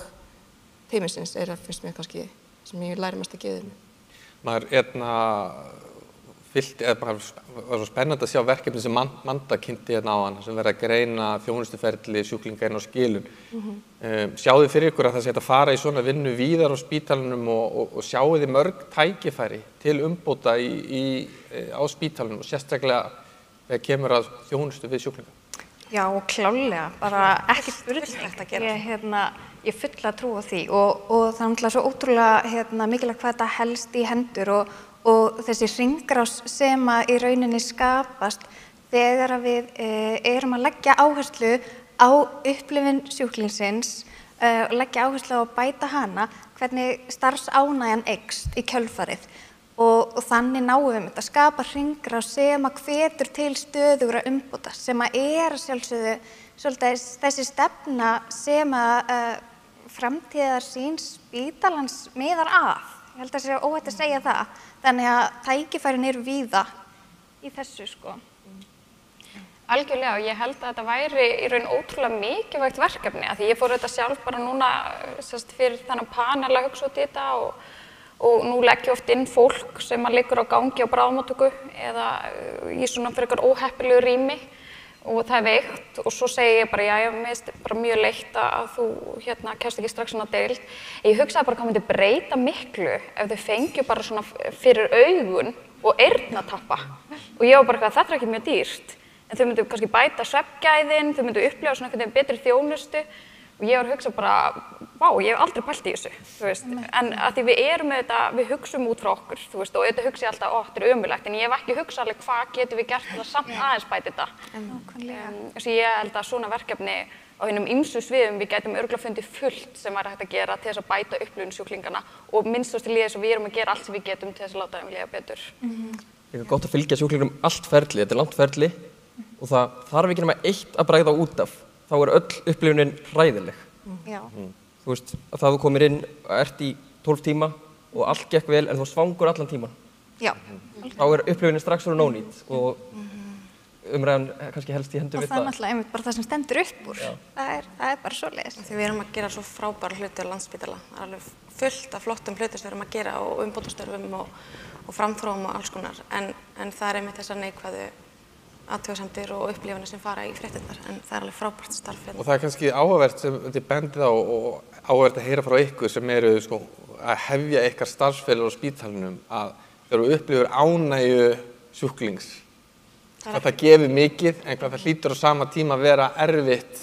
Speaker 18: teymisins finnst mér kannski sem ég læri mest að geðinu.
Speaker 13: Maður var svo spennandi að sjá verkefni sem Manda kynnti hérna á hann, sem verið að greina þjónustuferli sjúklinga inn á skilun. Sjáðu fyrir ykkur að það sé hægt að fara í svona vinnu víðar á spítalanum og sjáu þið mörg tækifæri til umbóta á spítalanum og sérstaklega þegar kemur að þjónustu við sjúklinga?
Speaker 14: Já, klálega, bara ekki spurðilegt að gera. Ég fulla trú á því og það er náttúrulega svo ótrúlega mikilvægt hvað þetta helst í hendur og þessi hringrás sem að í rauninni skapast þegar að við erum að leggja áherslu á upplifun sjúklingsins og leggja áherslu á að bæta hana, hvernig starfsánægjan eykst í kjölfarið og þannig náum við þetta að skapa hringrás sem að hvetur til stöðugra umbóta sem að sjálfsögðu svolítið þessi stefna sem að framtíðarsýn spítalans miðar að. Ég held að það sé óhætt að segja það. Þannig að tækifærin eru víða í þessu sko.
Speaker 15: Algjörlega og ég held að þetta væri í raun ótrúlega mikilvægt verkefni af því ég fór þetta sjálf bara núna fyrir þennan panel að hugsa út í þetta og nú legg ég oft inn fólk sem að liggur á gangi á bráðamóttöku eða í svona fyrir eitthvað óheppilegu rými og það er veikt og svo segi ég bara, já, mér finnst bara mjög leitt að þú kemst ekki strax svona deild. Ég hugsaði bara hvað myndi breyta miklu ef þau fengju bara svona fyrir augun og eyrnatappa og ég var bara eitthvað, þetta er ekki mjög dýrt en þau myndu kannski bæta svefngæðin, þau myndu upplifa svona einhvern veginn betri þjónustu og ég var að hugsa bara, vá, ég hef aldrei pælt í þessu, þú veist, en að því við erum auðvitað, við hugsum út frá okkur, þú veist, og auðvitað hugsa ég alltaf, þetta er ömurlegt, en ég hef ekki hugsað alveg hvað getum við gert til að samt aðeins bæta þetta. Þess að ég held að svona verkefni á hinum ýmsu sviðum við gætum örugglega fundið fullt sem væri hægt að gera til þess að bæta upplifun sjúklingana og minnst líða þess að við erum að gera allt sem við getum til þess að láta þeim líða betur.
Speaker 16: Það er gott að fylgja sjúklingum allt ferli, þetta er langt ferli og það þarf ekki nema eitt að bregða út af, þá er öll upplifunin hræðileg. Þú veist, að það þú komir inn og ert í 12 tíma og allt gekk vel en þú svangur allan tíman.
Speaker 14: Já.
Speaker 16: Þá er upplifunin strax orðin ónýt og umræðan kannski helst í hendur við það.
Speaker 14: Og það er náttúrulega einmitt bara það sem stendur upp úr. Það er bara svoleiðis.
Speaker 17: Því við erum að gera svo frábæra hluti á Landspítala. Það er alveg fullt af flottum hluti sem við erum að gera og umbótastörfum og framþróum og alls konar. En það er einmitt þessar neikvæðu athugasemdir og upplifanir sem fara í fréttirnar. En það er alveg frábært starf.
Speaker 13: Og það er kannski áhugavert sem þið bendið á og áhugavert að heyra frá ykkur sem eru að hefja ykkar starfsfélag á spítalanum að þegar þú upplifir ánægju sjúklings hvað það gefur mikið en hvað það hlýtur á sama tíma að vera erfitt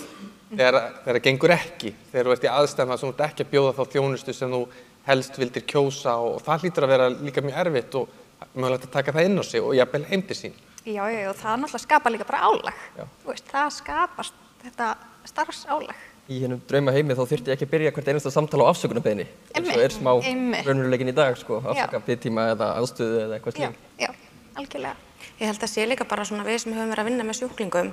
Speaker 13: þegar það gengur ekki, þegar þú ert í aðstæðum sem þú ert ekki að bjóða þá þjónustu sem þú helst vildir kjósa og það hlýtur að vera líka mjög erfitt og mögulegt að taka það inn á sig og jafnvel heim til sín.
Speaker 14: Já, og það náttúrulega skapar líka bara álag. Þú veist, það skapast þetta starfsálag.
Speaker 16: Í hennum drauma heimi þá þurfti ég ekki að byrja hvert einasta samtal á afsökunarbeiðni. Eins og er smá raunveruleikinn í dag, afsaka biðtíma eða aðstöðu eða eitthvað slíkt.
Speaker 14: Já, algjörlega.
Speaker 17: Ég held að sé líka bara svona við sem höfum verið að vinna með sjúklingum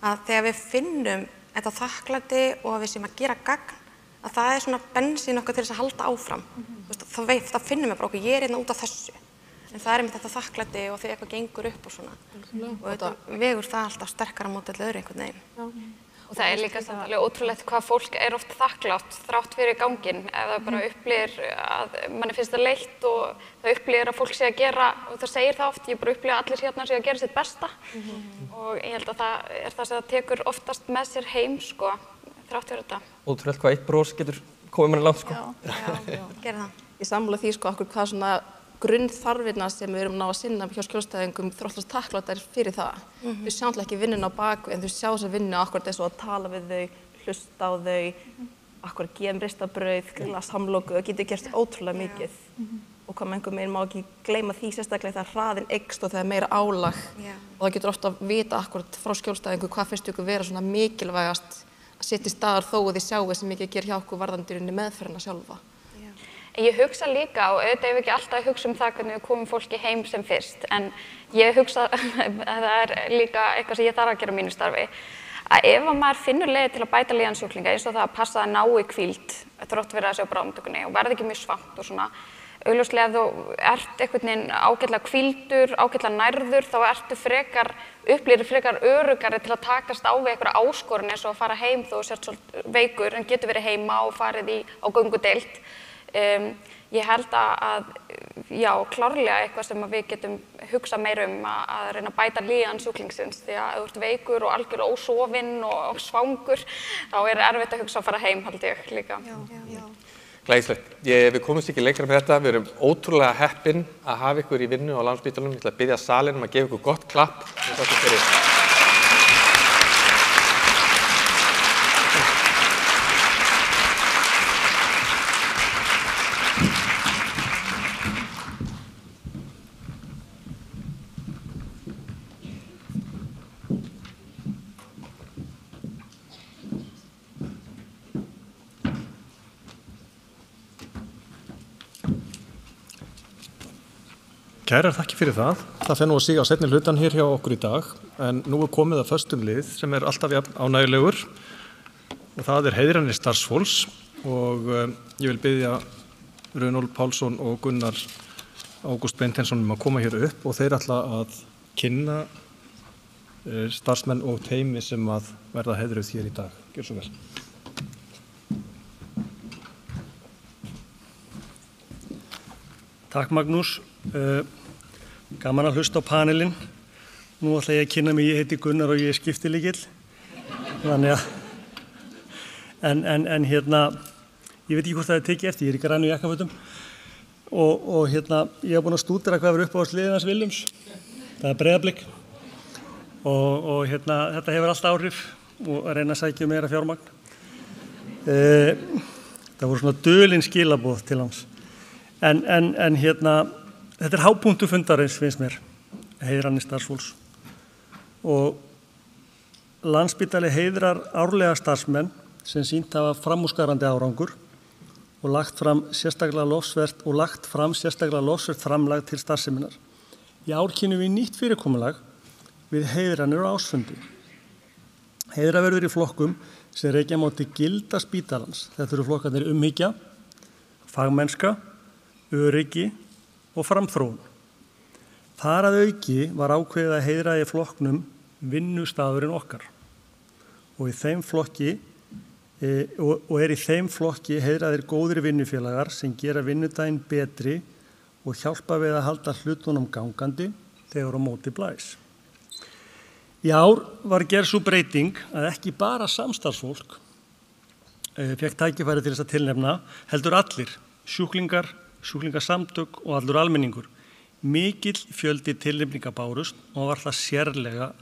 Speaker 17: að þegar við finnum þetta þakklæti og að við séum að gera gagn að það er svona bensín okkar til þess að halda áfram. Það finnum við bara okkur, ég er hérna út af þessu. En það er einmitt þetta þakklæti og þegar eitthvað gengur upp og svona. Og þetta vegur það alltaf sterkara móti öllu öðru einhvern veginn.
Speaker 15: Og það er líka alveg ótrúlegt hvað fólk er oft þakklátt þrátt fyrir ganginn ef það bara upplifir að manni finnst það leitt og það upplifir að fólk sé að gera og það segir það oft, ég bara upplifi að allir hérna sé að gera sitt besta og ég held að það er það sem það tekur oftast með sér heim sko, þrátt fyrir þetta.
Speaker 16: Ótrúlegt hvað eitt bros getur komið manni langt sko.
Speaker 17: Já, gera það.
Speaker 18: Ég sammála því sko okkur hvað svona grunnþarfirna sem við erum ná að sinna hjá skjólstæðingum þróttast þakklátar fyrir það. Þau sjá alltaf ekki vinnuna á baku en þau sjá þessa vinnu akkurat eins og að tala við þau, hlusta á þau, akkurat gefa þeim ristabrauð, grilla samloku, það getur gert ótrúlega mikið. Og hvað með einhver meginn má ekki gleyma því sérstaklega þegar hraðinn eykst og þegar meira álag. Og það getur ofta að vita akkurat frá skjólstæðingu hvað finnst ykkur vera svona mikilvægast að setja í staðar þó að þið sjáu þessi mikið að gera hjá okkur varðandi meðferðina sjálfa.
Speaker 15: Ég hugsa líka og auðvitað ef ekki alltaf að hugsa um það hvernig við komum fólki heim sem fyrst en ég hugsa að það er líka eitthvað sem ég þarf að gera á mínu starfi að ef maður finnur leið til að bæta líðan sjúklinga eins og það að passa að ná í hvíld þrátt fyrir að sjá bráðamóttökunni og verði ekki mjög svangt og svona augljóslega ef þú ert einhvern veginn ágætlega hvíldur, ágætlega nærður þá ertu upplifir frekar öruggari til að takast á við einhverja áskorun eins og að fara heim þó þú sért svolítið veikur en getur verið heima og farið á göngudeild. Ég held að já, klárlega eitthvað sem við getum hugsa meira að reyna að bæta líðan sjúklingsins því að ef þú ert veikur og algjörlega ósofinn og svangur þá erfitt að hugsa að fara heim held ég líka.
Speaker 13: Glæsilegt. Við komumst ekki lengra með þetta. Við erum ótrúlega heppin að hafa ykkur í vinnu á Landspítalanum. Ég ætla að biðja salinn að gefa ykkur gott klapp.
Speaker 2: Kærar þakki fyrir það. Það fer nú að síga á seinni hlutan hér hjá okkur í dag, en nú komið að föstum lið sem alltaf jafn ánægjulegur og það heiðranir starfsfólks og ég vil biðja Runólf Pálsson og Gunnar Ágúst Beinteinsson að koma hér upp og þeir ætla að kynna starfsmenn og teymi sem að verða heiðruð hér í dag. Gjörðu svo vel.
Speaker 4: Takk Magnús. Gaman að hlusta á panelinn. Nú ætla ég að kynna mig, ég heiti Gunnar og ég skiptilíkill. Þannig að, en ég veit ekki hvort það tekið eftir, ég í grænu jakkafötum og ég hef búin að stúdera hvað upp á liðið hans Viljums. Það Breiðablik og þetta hefur allt áhrif og að reyna að sækja meira fjármagn. Það voru svona dulin skilaboð til hans. En þetta hápunktur fundarins finnst mér, heiðranir starfsfólks og Landspítali heiðrar árlega starfsmenn sem sýnt hafa framúrskarandi árangur og lagt fram sérstaklega lofsvert framlag til starfseminnar. Í ár kynnum við nýtt fyrirkomulag við heiðranir á ársfundi. Heiðra verður í flokkum sem rekja móti gilda spítalans. Þetta eru flokkarnir umhyggja, fagmennska, öryggi og framþróun. Þar að auki var ákveðið að heiðra í flokknum vinnustafurinn okkar og í þeim flokki heiðraðir góðir vinnufélagar sem gera vinnudaginn betri og hjálpa við að halda hlutunum gangandi þegar á móti blæs. Í ár var gerð sú breyting að ekki bara samstarfsfólk fékk tækifæri til þess að tilnefna, heldur allir, sjúklingasamtök og allur almenningur. Mikill fjöldi tilnefninga bárust og var það sérlega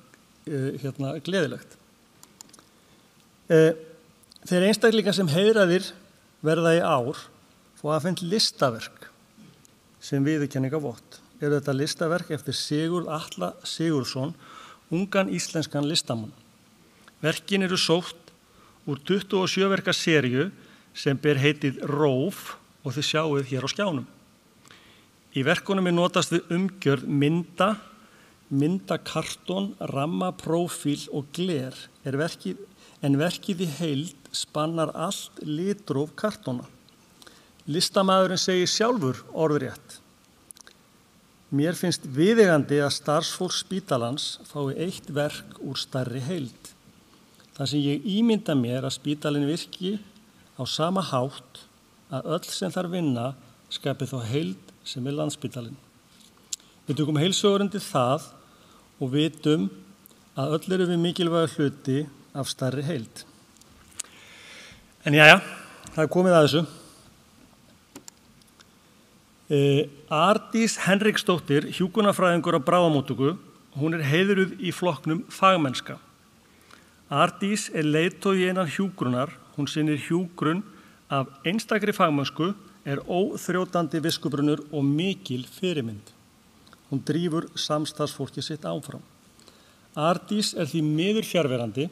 Speaker 4: gleðilegt. Þeir einstaklingar sem heiðraðir verða í ár fá afhent listaverk sem viðurkenningarvott. Þetta listaverk eftir Sigurð Atla Sigurðsson, ungan íslenskan listamann. Verkin eru sótt úr 27 verka seríu sem ber heitið Róf og þið sjáuð hér á skjánum. Í verkunum notast við umgjörð myndakartón, ramma, prófíl og gler en verkið í heild spannar allt litróf kartóna. Listamaðurinn segir sjálfur orðrétt. Mér finnst viðeigandi að starfsfólk spítalans fái eitt verk úr stærri heild. Þar sem ég ímynda mér að spítalinn virki á sama hátt að öll sem þar vinna skapi þá heild sem Landspítalinn. Við tökum heilshugar undir það og vitum að öll eru við mikilvæga hluti af stærri heild. En jæja, það komið að þessu. Ardís Henriksdóttir, hjúkrunarfræðingur á bráðamóttöku, hún heiðruð í flokknum fagmennska. Ardís leiðtogi innan hjúkrunar, hún sinnir hjúkrun af einstakri fagmennsku, óþrjótandi viskubrunnur og mikil fyrirmynd. Hún drífur samstarfsfólki sitt áfram. Ardís því miður fjarverandi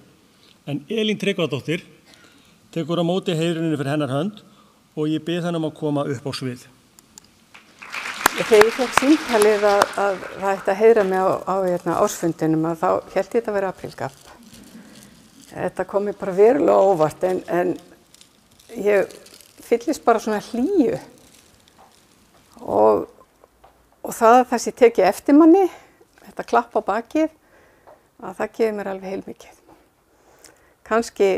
Speaker 4: en Elín Tryggvadóttir tekur á móti heiðruninni fyrir hennar hönd og ég bið henni að koma upp á svið.
Speaker 19: Þegar ég fékk símtalið að það ætti að heiðra mig á ársfundinum þá hélt ég þetta að vera aprílgabb. Þetta kom mér bara verulega óvart en ég fyllist bara svona hlýju og það að þessi tekið eftir manni, þetta klapp á bakið, að það gefur mér alveg heilmikið. Kannski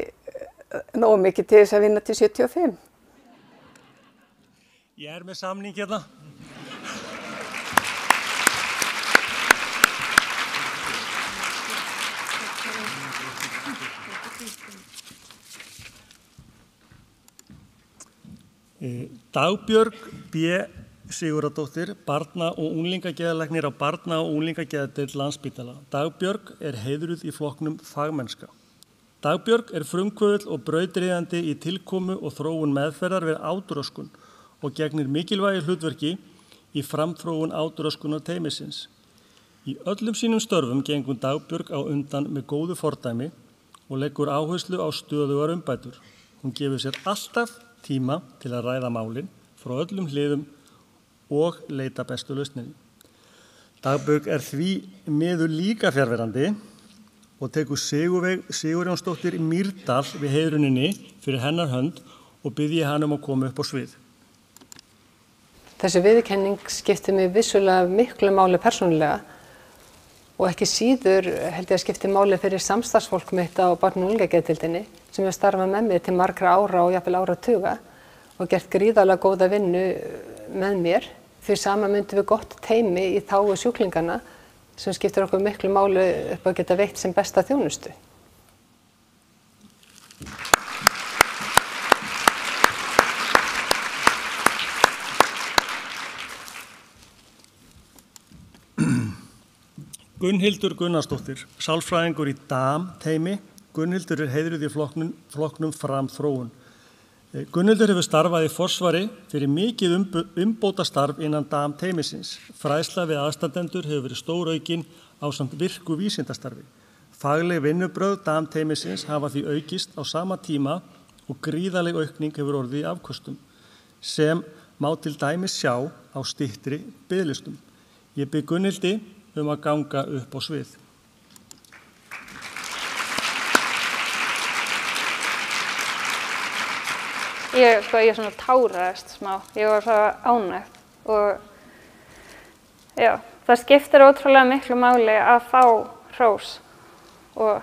Speaker 19: nógu mikið til þess að vinna til 75.
Speaker 4: Ég með samning hérna. Dagbjörg B. Sigurðardóttir, barna- og unglingageðlæknir á barna- og unglingageðdeild Landspítala. Dagbjörg heiðruð í flokknum fagmennska. Dagbjörg frumkvöðull og brautryðjandi í tilkomu og þróun meðferðar við átröskun og gegnir mikilvægi hlutverki í framþróun átröskunar teymisins. Í öllum sínum störfum gengur Dagbjörg á undan með góðu fordæmi og leggur áherslu á stöðugar umbætur. Hún gefur sér alltaf tíma til að ræða málin frá öllum hliðum og leita bestu lausninni. Dagbjörg því miður líka fjarverandi og tekur Sigurjónsdóttir Mýrdal við heiðruninni fyrir hennar hönd og biðji hann að koma upp á svið.
Speaker 19: Þessi viðurkenning skiptir mig vissulega miklu máli persónulega og ekki síður held ég að skipti máli fyrir samstarfsfólk mitt á barna- og unglingageðdeildinni sem hefur starfað með mér til margra ára og jafnvel áratuga og gert gríðarlega góða vinnu með mér. Því sama myndum við gott teymi í þágu sjúklingana sem skiptir okkur miklu máli upp að geta veitt sem besta þjónustu.
Speaker 4: Gunnhildur Gunnarsdóttir, sálfræðingur í DAM-teymi. Gunnhildur heiðruð í flokknum framþróun. Gunnhildur hefur starfað í forsvari fyrir mikið umbótastarf innan DAM-teymisins. Fræðsla við aðstandendur hefur verið stóraukin ásamt virku vísindastarfi. Fagleg vinnubrögð DAM-teymisins hafa því aukist á sama tíma og gríðarleg aukning hefur orðið í afköstum, sem má til dæmis sjá á styttri biðlistum. Ég bið Gunnhildi að ganga upp á svið.
Speaker 20: Ég svona táraðist smá, ég var svo ánægð og já, það skiptir ótrúlega miklu máli að fá hrós og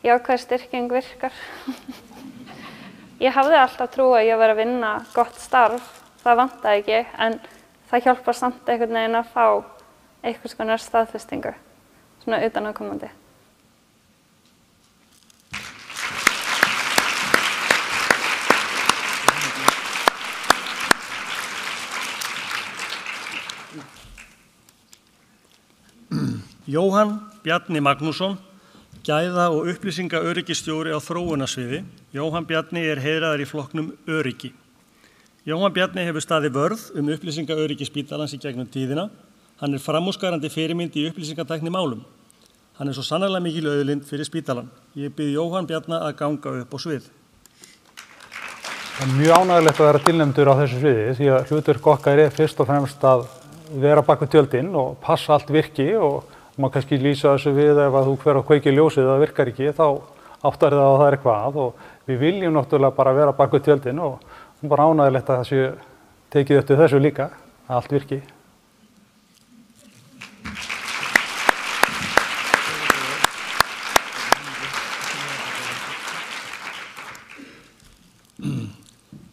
Speaker 20: jákvæð styrking virkar. Ég hafði alltaf trú að ég var að vinna gott starf, það vantaði ekki, en það hjálpar samt einhvern veginn að fá einhvers konar staðfestingu, svona utanaðkomandi.
Speaker 4: Jóhann Bjarni Magnússon, gæða- og upplýsingaöryggistjóri á þróunarsviði. Jóhann Bjarni heiðraður í flokknum öryggi. Jóhann Bjarni hefur staðið vörð upplýsingaöryggi spítalans í gegnum tíðina. Hann framúrskarandi fyrirmynd í upplýsingatækni málum. Hann svo sannarlega mikil auðlind fyrir spítalan. Ég bið Jóhann Bjarna að ganga upp á svið.
Speaker 9: Það mjög ánægilegt að vera tilnefndur á þessu sviði því að hlutverk okkar fyrst og fremst að vera bak við tjöldin og passa allt virki og maður kannski lýsa þessu við ef að þú hver að kveiki ljósið það virkar ekki þá áttar það að það eitthvað og við viljum náttúrulega bara vera bak við tjöldin og bara ánægilegt að það sé tekið eftir þessu líka að allt virki.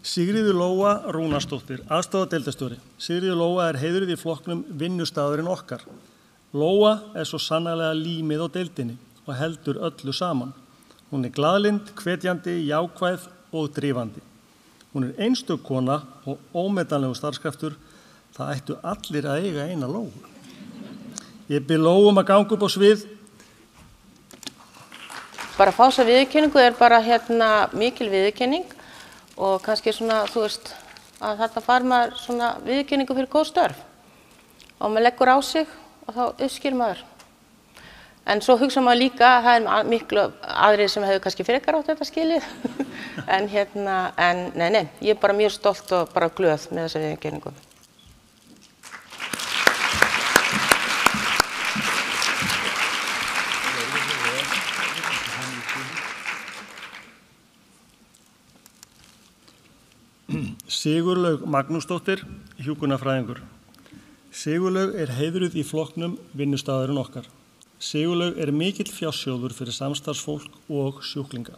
Speaker 4: Sigríður Lóa Rúnarsdóttir, aðstoðardeildarstjóri. Sigríður Lóa heiðruð í flokknum vinnustaðurinn okkar. Lóa svo sannarlega límið á deildinni og heldur öllu saman. Hún glaðlynd, hvetjandi, jákvæð og drífandi. Hún einstök kona og ómetanlegur starfskraftur. Það ættu allir að eiga eina Lóu. Ég bið Lóu að ganga upp á svið.
Speaker 21: Bara að fá þessa viðurkenningu bara mikil viðurkenning. Og kannski svona, þú veist, að þarna fær maður svona viðurkenningu fyrir góð störf. Og maður leggur á sig og þá uppskýr maður. En svo hugsa maður líka að það miklu aðrir sem hefur kannski frekar átt þetta skilið. En nei, ég bara mjög stolt og bara glöð með þessa viðurkenningu.
Speaker 4: Sigurlaug Magnúsdóttir, hjúkrunarfræðingur. Sigurlaug heiðruð í flokknum vinnustaðurinn okkar. Sigurlaug mikill fjársjóður fyrir samstarfsfólk og sjúklinga.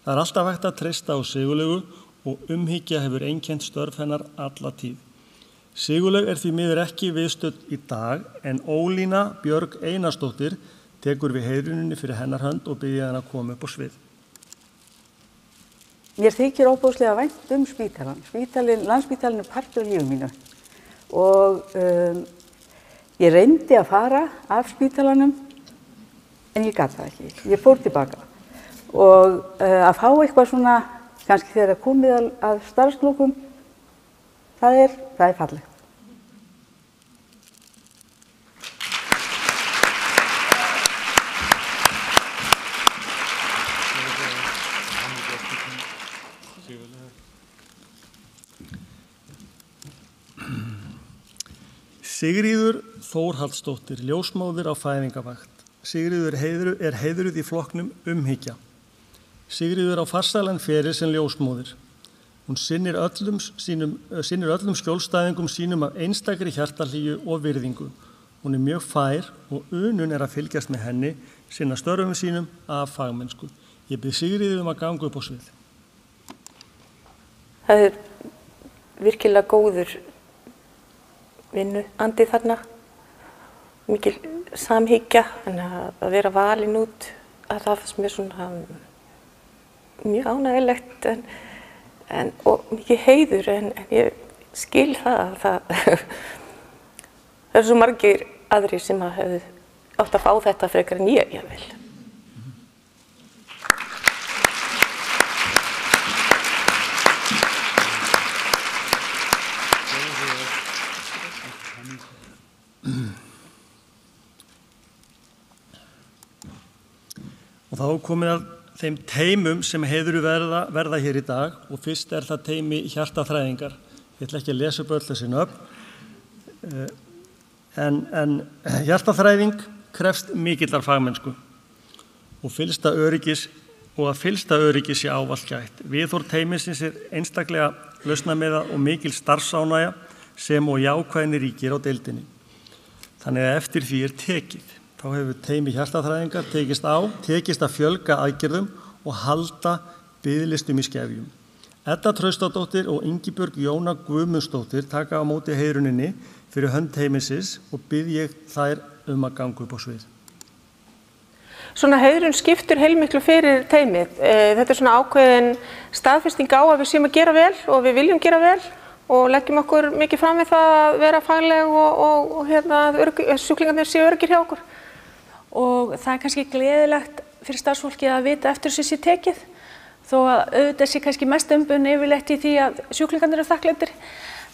Speaker 4: Það alltaf hægt að treysta á Sigurlaugu og umhyggja hefur einkennt störf hennar alla tíð. Sigurlaug því miður ekki viðstödd í dag en Ólína Björg Einarsdóttir tekur við heiðruninni fyrir hennar hönd og biðja hennar að koma upp á svið.
Speaker 19: mér þykir óbúslega vænt spítalann. Landspítalinn partur af lífi mínu og ég reyndi að fara af spítalanum en ég gat það ekki. Ég fór tilbaka og að fá eitthvað svona, kannski þegar það komið að starfslokum, það er fallegt.
Speaker 4: Sigríður Þórhallsdóttir, ljósmóðir á fæðingavakt. Sigríður er heiðruð í flokknum umhyggja. Sigríður á farsælan feril sem ljósmóðir. Hún sinnir öllum skjólstæðingum sínum af einstakri hjartahlýju og virðingu. Hún er mjög fær og unun er að fylgjast með henni, sinna störfum sínum af fagmennsku. Ég bið Sigríður að ganga upp á svið.
Speaker 3: Það er virkilega góður vinnuandi þarna, mikil samhyggja, en að vera valin út að það fannst mér svona mjög ánægilegt og mikið heiður, en ég skil það að það eru svo margir aðrir sem hefðu átt að fá þetta frekar en ég jafnvel.
Speaker 4: Og þá er komið að þeim teimum sem heiðru verða hér í dag og fyrst er það teimi hjartaþræðingar. Ég ætla ekki að lesa upp öll þessi nöfn, en hjartaþræðing krefst mikillar fagmennsku og fyllsta öryggis sé ávallt gætt. Viðhorf teymisins er einstaklega lausnamiða og mikil starfsánægja sem og jákvæðni ríkir á deildinni. Þannig að eftir því er tekið. Þá hefur teymi hjartaþræðingar tekist að fjölga aðgerðum og halda biðlistum í skefjum. Edda Traustadóttir og Ingibjörg Jóna Guðmundsdóttir taka á móti heiðruninni fyrir hönd teymisins og bið ég þær að ganga upp á svið.
Speaker 3: Svona heiðrun skiptir heilmiklu fyrir teymið. Þetta er svona ákveðin staðfesting á að við séum að gera vel og við viljum gera vel og leggjum okkur mikið fram við það að vera fagleg og sjúklingarnir séu öruggir hjá okkur. Og það er kannski gleðilegt fyrir starfsfólkið að vita eftir þessu sé tekið, þó að auðvitað sé kannski mest umbun yfirleitt í því að sjúklingarnir eru þakklætir,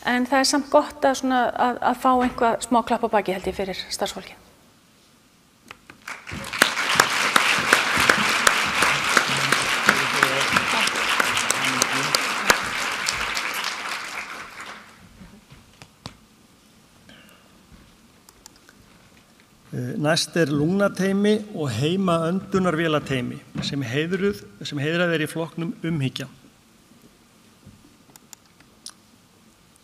Speaker 3: en það er samt gott að fá einhvað smá klapp á baki held ég fyrir starfsfólkið.
Speaker 4: Næst er lungnateymi og heimaöndunarvélateymi sem heiðrað er í flokknum umhyggja.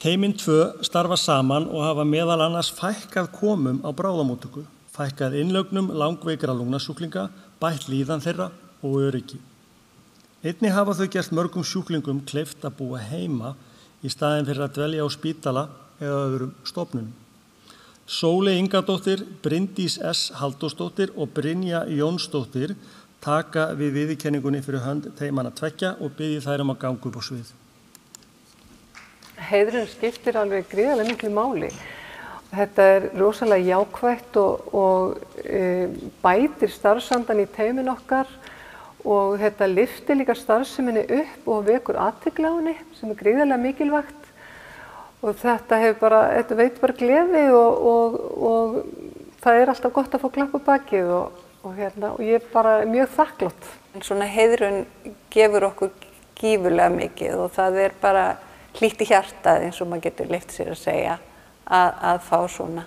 Speaker 4: Teymin 2 starfa saman og hafa meðal annars fækkað komum á bráðamóttöku, fækkað innlögnum langveikra lungnasjúklinga, bætt líðan þeirra og öryggi. Einnig hafa þau gert mörgum sjúklingum kleift að búa heima í staðinn fyrir að dvelja á spítala eða öðrum stofnunum. Sóley Ingadóttir, Bryndís S. Halldórsdóttir og Brynja Jónsdóttir taka við viðurkenningunni fyrir hönd teymanna 2 og biðja þær að ganga upp á svið.
Speaker 19: Heiðrun skiptir alveg gríðarlega miklu máli. Þetta er rosalega jákvætt og bætir starfsandan í teymin okkar og þetta lyftir líka starfseminni upp og vekur athygli á henni sem er gríðarlega mikilvægt. Og þetta veit bara gleði og það er alltaf gott að fá klapp á bakið og ég er bara mjög þakklátt.
Speaker 3: Svona heiðrun gefur okkur gífurlega mikið og það er bara hlýtt í hjartað eins og maður getur leyft sér að segja að fá svona.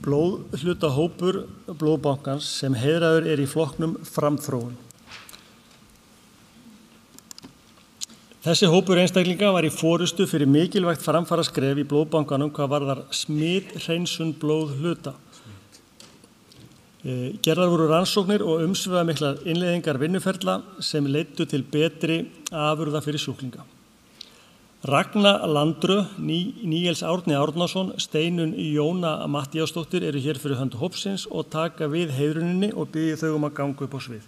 Speaker 4: Blóðhlutahópur Blóðbankans sem heiðraður er í flokknum framþróun. Þessi hópur einstaklinga var í forystu fyrir mikilvægt framfaraskref í blóðbankanum hvað varðar smithreinsun blóðhluta. Gerðar voru rannsóknir og umsvifamiklar innleiðingar vinnuferla sem leiddu til betri afurða fyrir sjúklinga. Ragna Landrö, Níels Árni Árnason, Steinun Jóna Mattíasdóttir eru hér fyrir hönd hópsins og taka við heiðruninni og biðja þau að ganga upp á svið.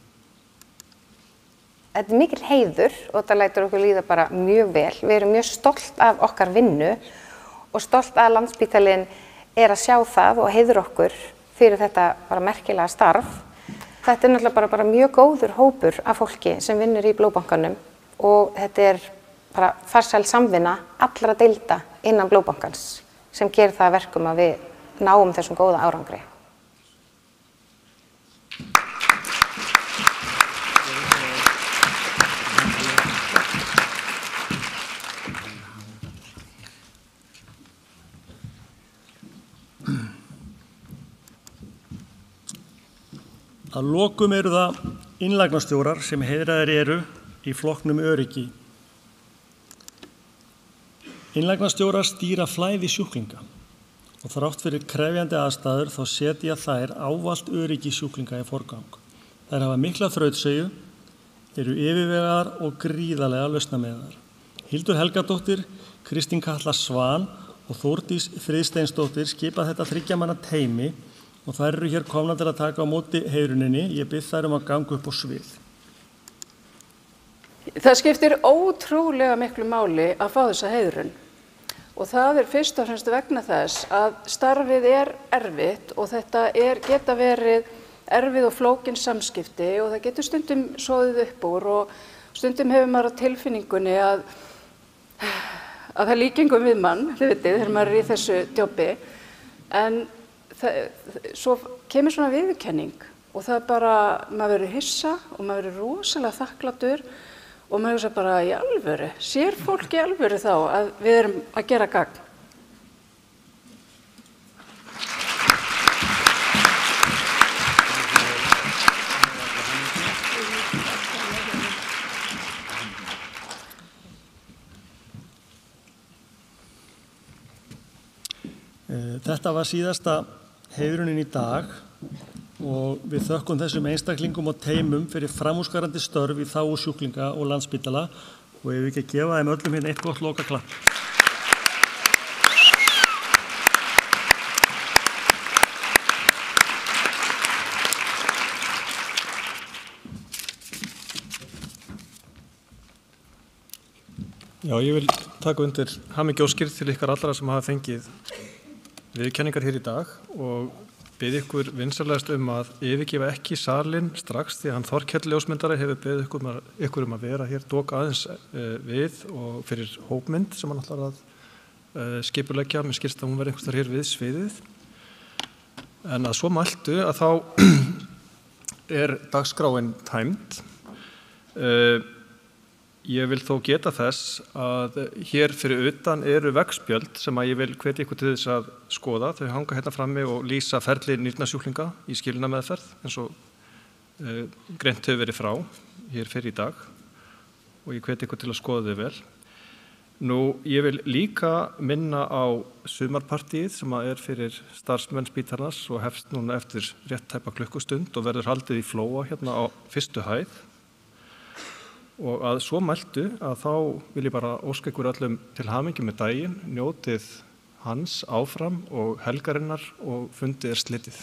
Speaker 1: Þetta mikil heiður og þetta lætur okkur líða bara mjög vel. Við erum mjög stolt af okkar vinnu og stolt að Landspítalinn að sjá það og heiður okkur fyrir þetta bara merkilega starf. Þetta náttúrulega bara mjög góður hópur af fólki sem vinnur í blóðbankanum og þetta bara farsæl samvinna allra deilda innan blóðbankans sem gerir það að verkum að við náum þessum góða árangri.
Speaker 4: Að lokum eru það innlagnarstjórar sem heiðraðir eru í flokknum öryggi. Innlagnarstjórar stýra flæði sjúklinga og þrátt fyrir krefjandi aðstæður þá setja þær ávallt öryggi sjúklinga í forgang. Þær hafa mikla þrautseigju, eru yfirvegaðar og gríðarlega lausnamiðaðar. Hildur Helgadóttir, Kristín Katla Svan og Þórdís Friðsteinsdóttir skipa þetta 3 manna teymi og þær eru hér komnar til að taka á móti heiðruninni. Ég bið þær að ganga upp á svið.
Speaker 19: Það skiptir ótrúlega miklu máli að fá þessa heiðrun og það fyrst og fremst vegna þess að starfið erfitt og þetta geta verið erfið og flókin samskipti og það getur stundum soðið upp úr og stundum hefur maður á tilfinningunni að það líkingum við mann, þið vitið, þegar maður í þessu djópi, en svo kemur svona viðurkenning og það maður verður hissa og maður verður rosalega þakklátur og maður hugsa bara í alvöru, sér fólk í alvöru þá að við erum að gera gagn.
Speaker 4: Þetta var síðasta heiðrunin í dag og við þökkum þessum einstaklingum og teymum fyrir framúrskarandi störf í þágu sjúklinga og Landspítala og ef við ekki að gefa þeim öllum hérna eitt gott lokaklapp.
Speaker 2: Já, ég vil taka undir hamingjóskir til ykkar allra sem hafa fengið viðurkenningar hér í dag og bið ykkur vinsamlegast að yfirgefa ekki salinn strax því að hann Þorkell ljósmyndari hefur beðið ykkur að vera hér doka aðeins við og fyrir hópmynd sem hann ætlar að skipuleggja. Mér skilst að hún verði einhvers staðar hér við sviðið. En að svo mæltu að þá dagskráin tæmd. Ég vil þó geta þess að hér fyrir utan eru veggspjöld sem að ég vil hvetja ykkur til þess að skoða. Þau hanga hérna frammi og lýsa ferli nýrnasjúklinga í skilnameðferð eins og greint hefur verið frá hér fyrir í dag og ég hvetja ykkur til að skoða þau vel. Nú, ég vil líka minna á sumarpartíið sem að fyrir starfsmenn spítalans og hefst núna eftir rétt tæpa klukkustund og verður haldið í Flóa hérna á fyrstu hæð. Og að svo mæltu að þá vil ég bara óska ykkur öllum til hamingju með daginn, njótið hans áfram og helgarinnar og fundið slitið.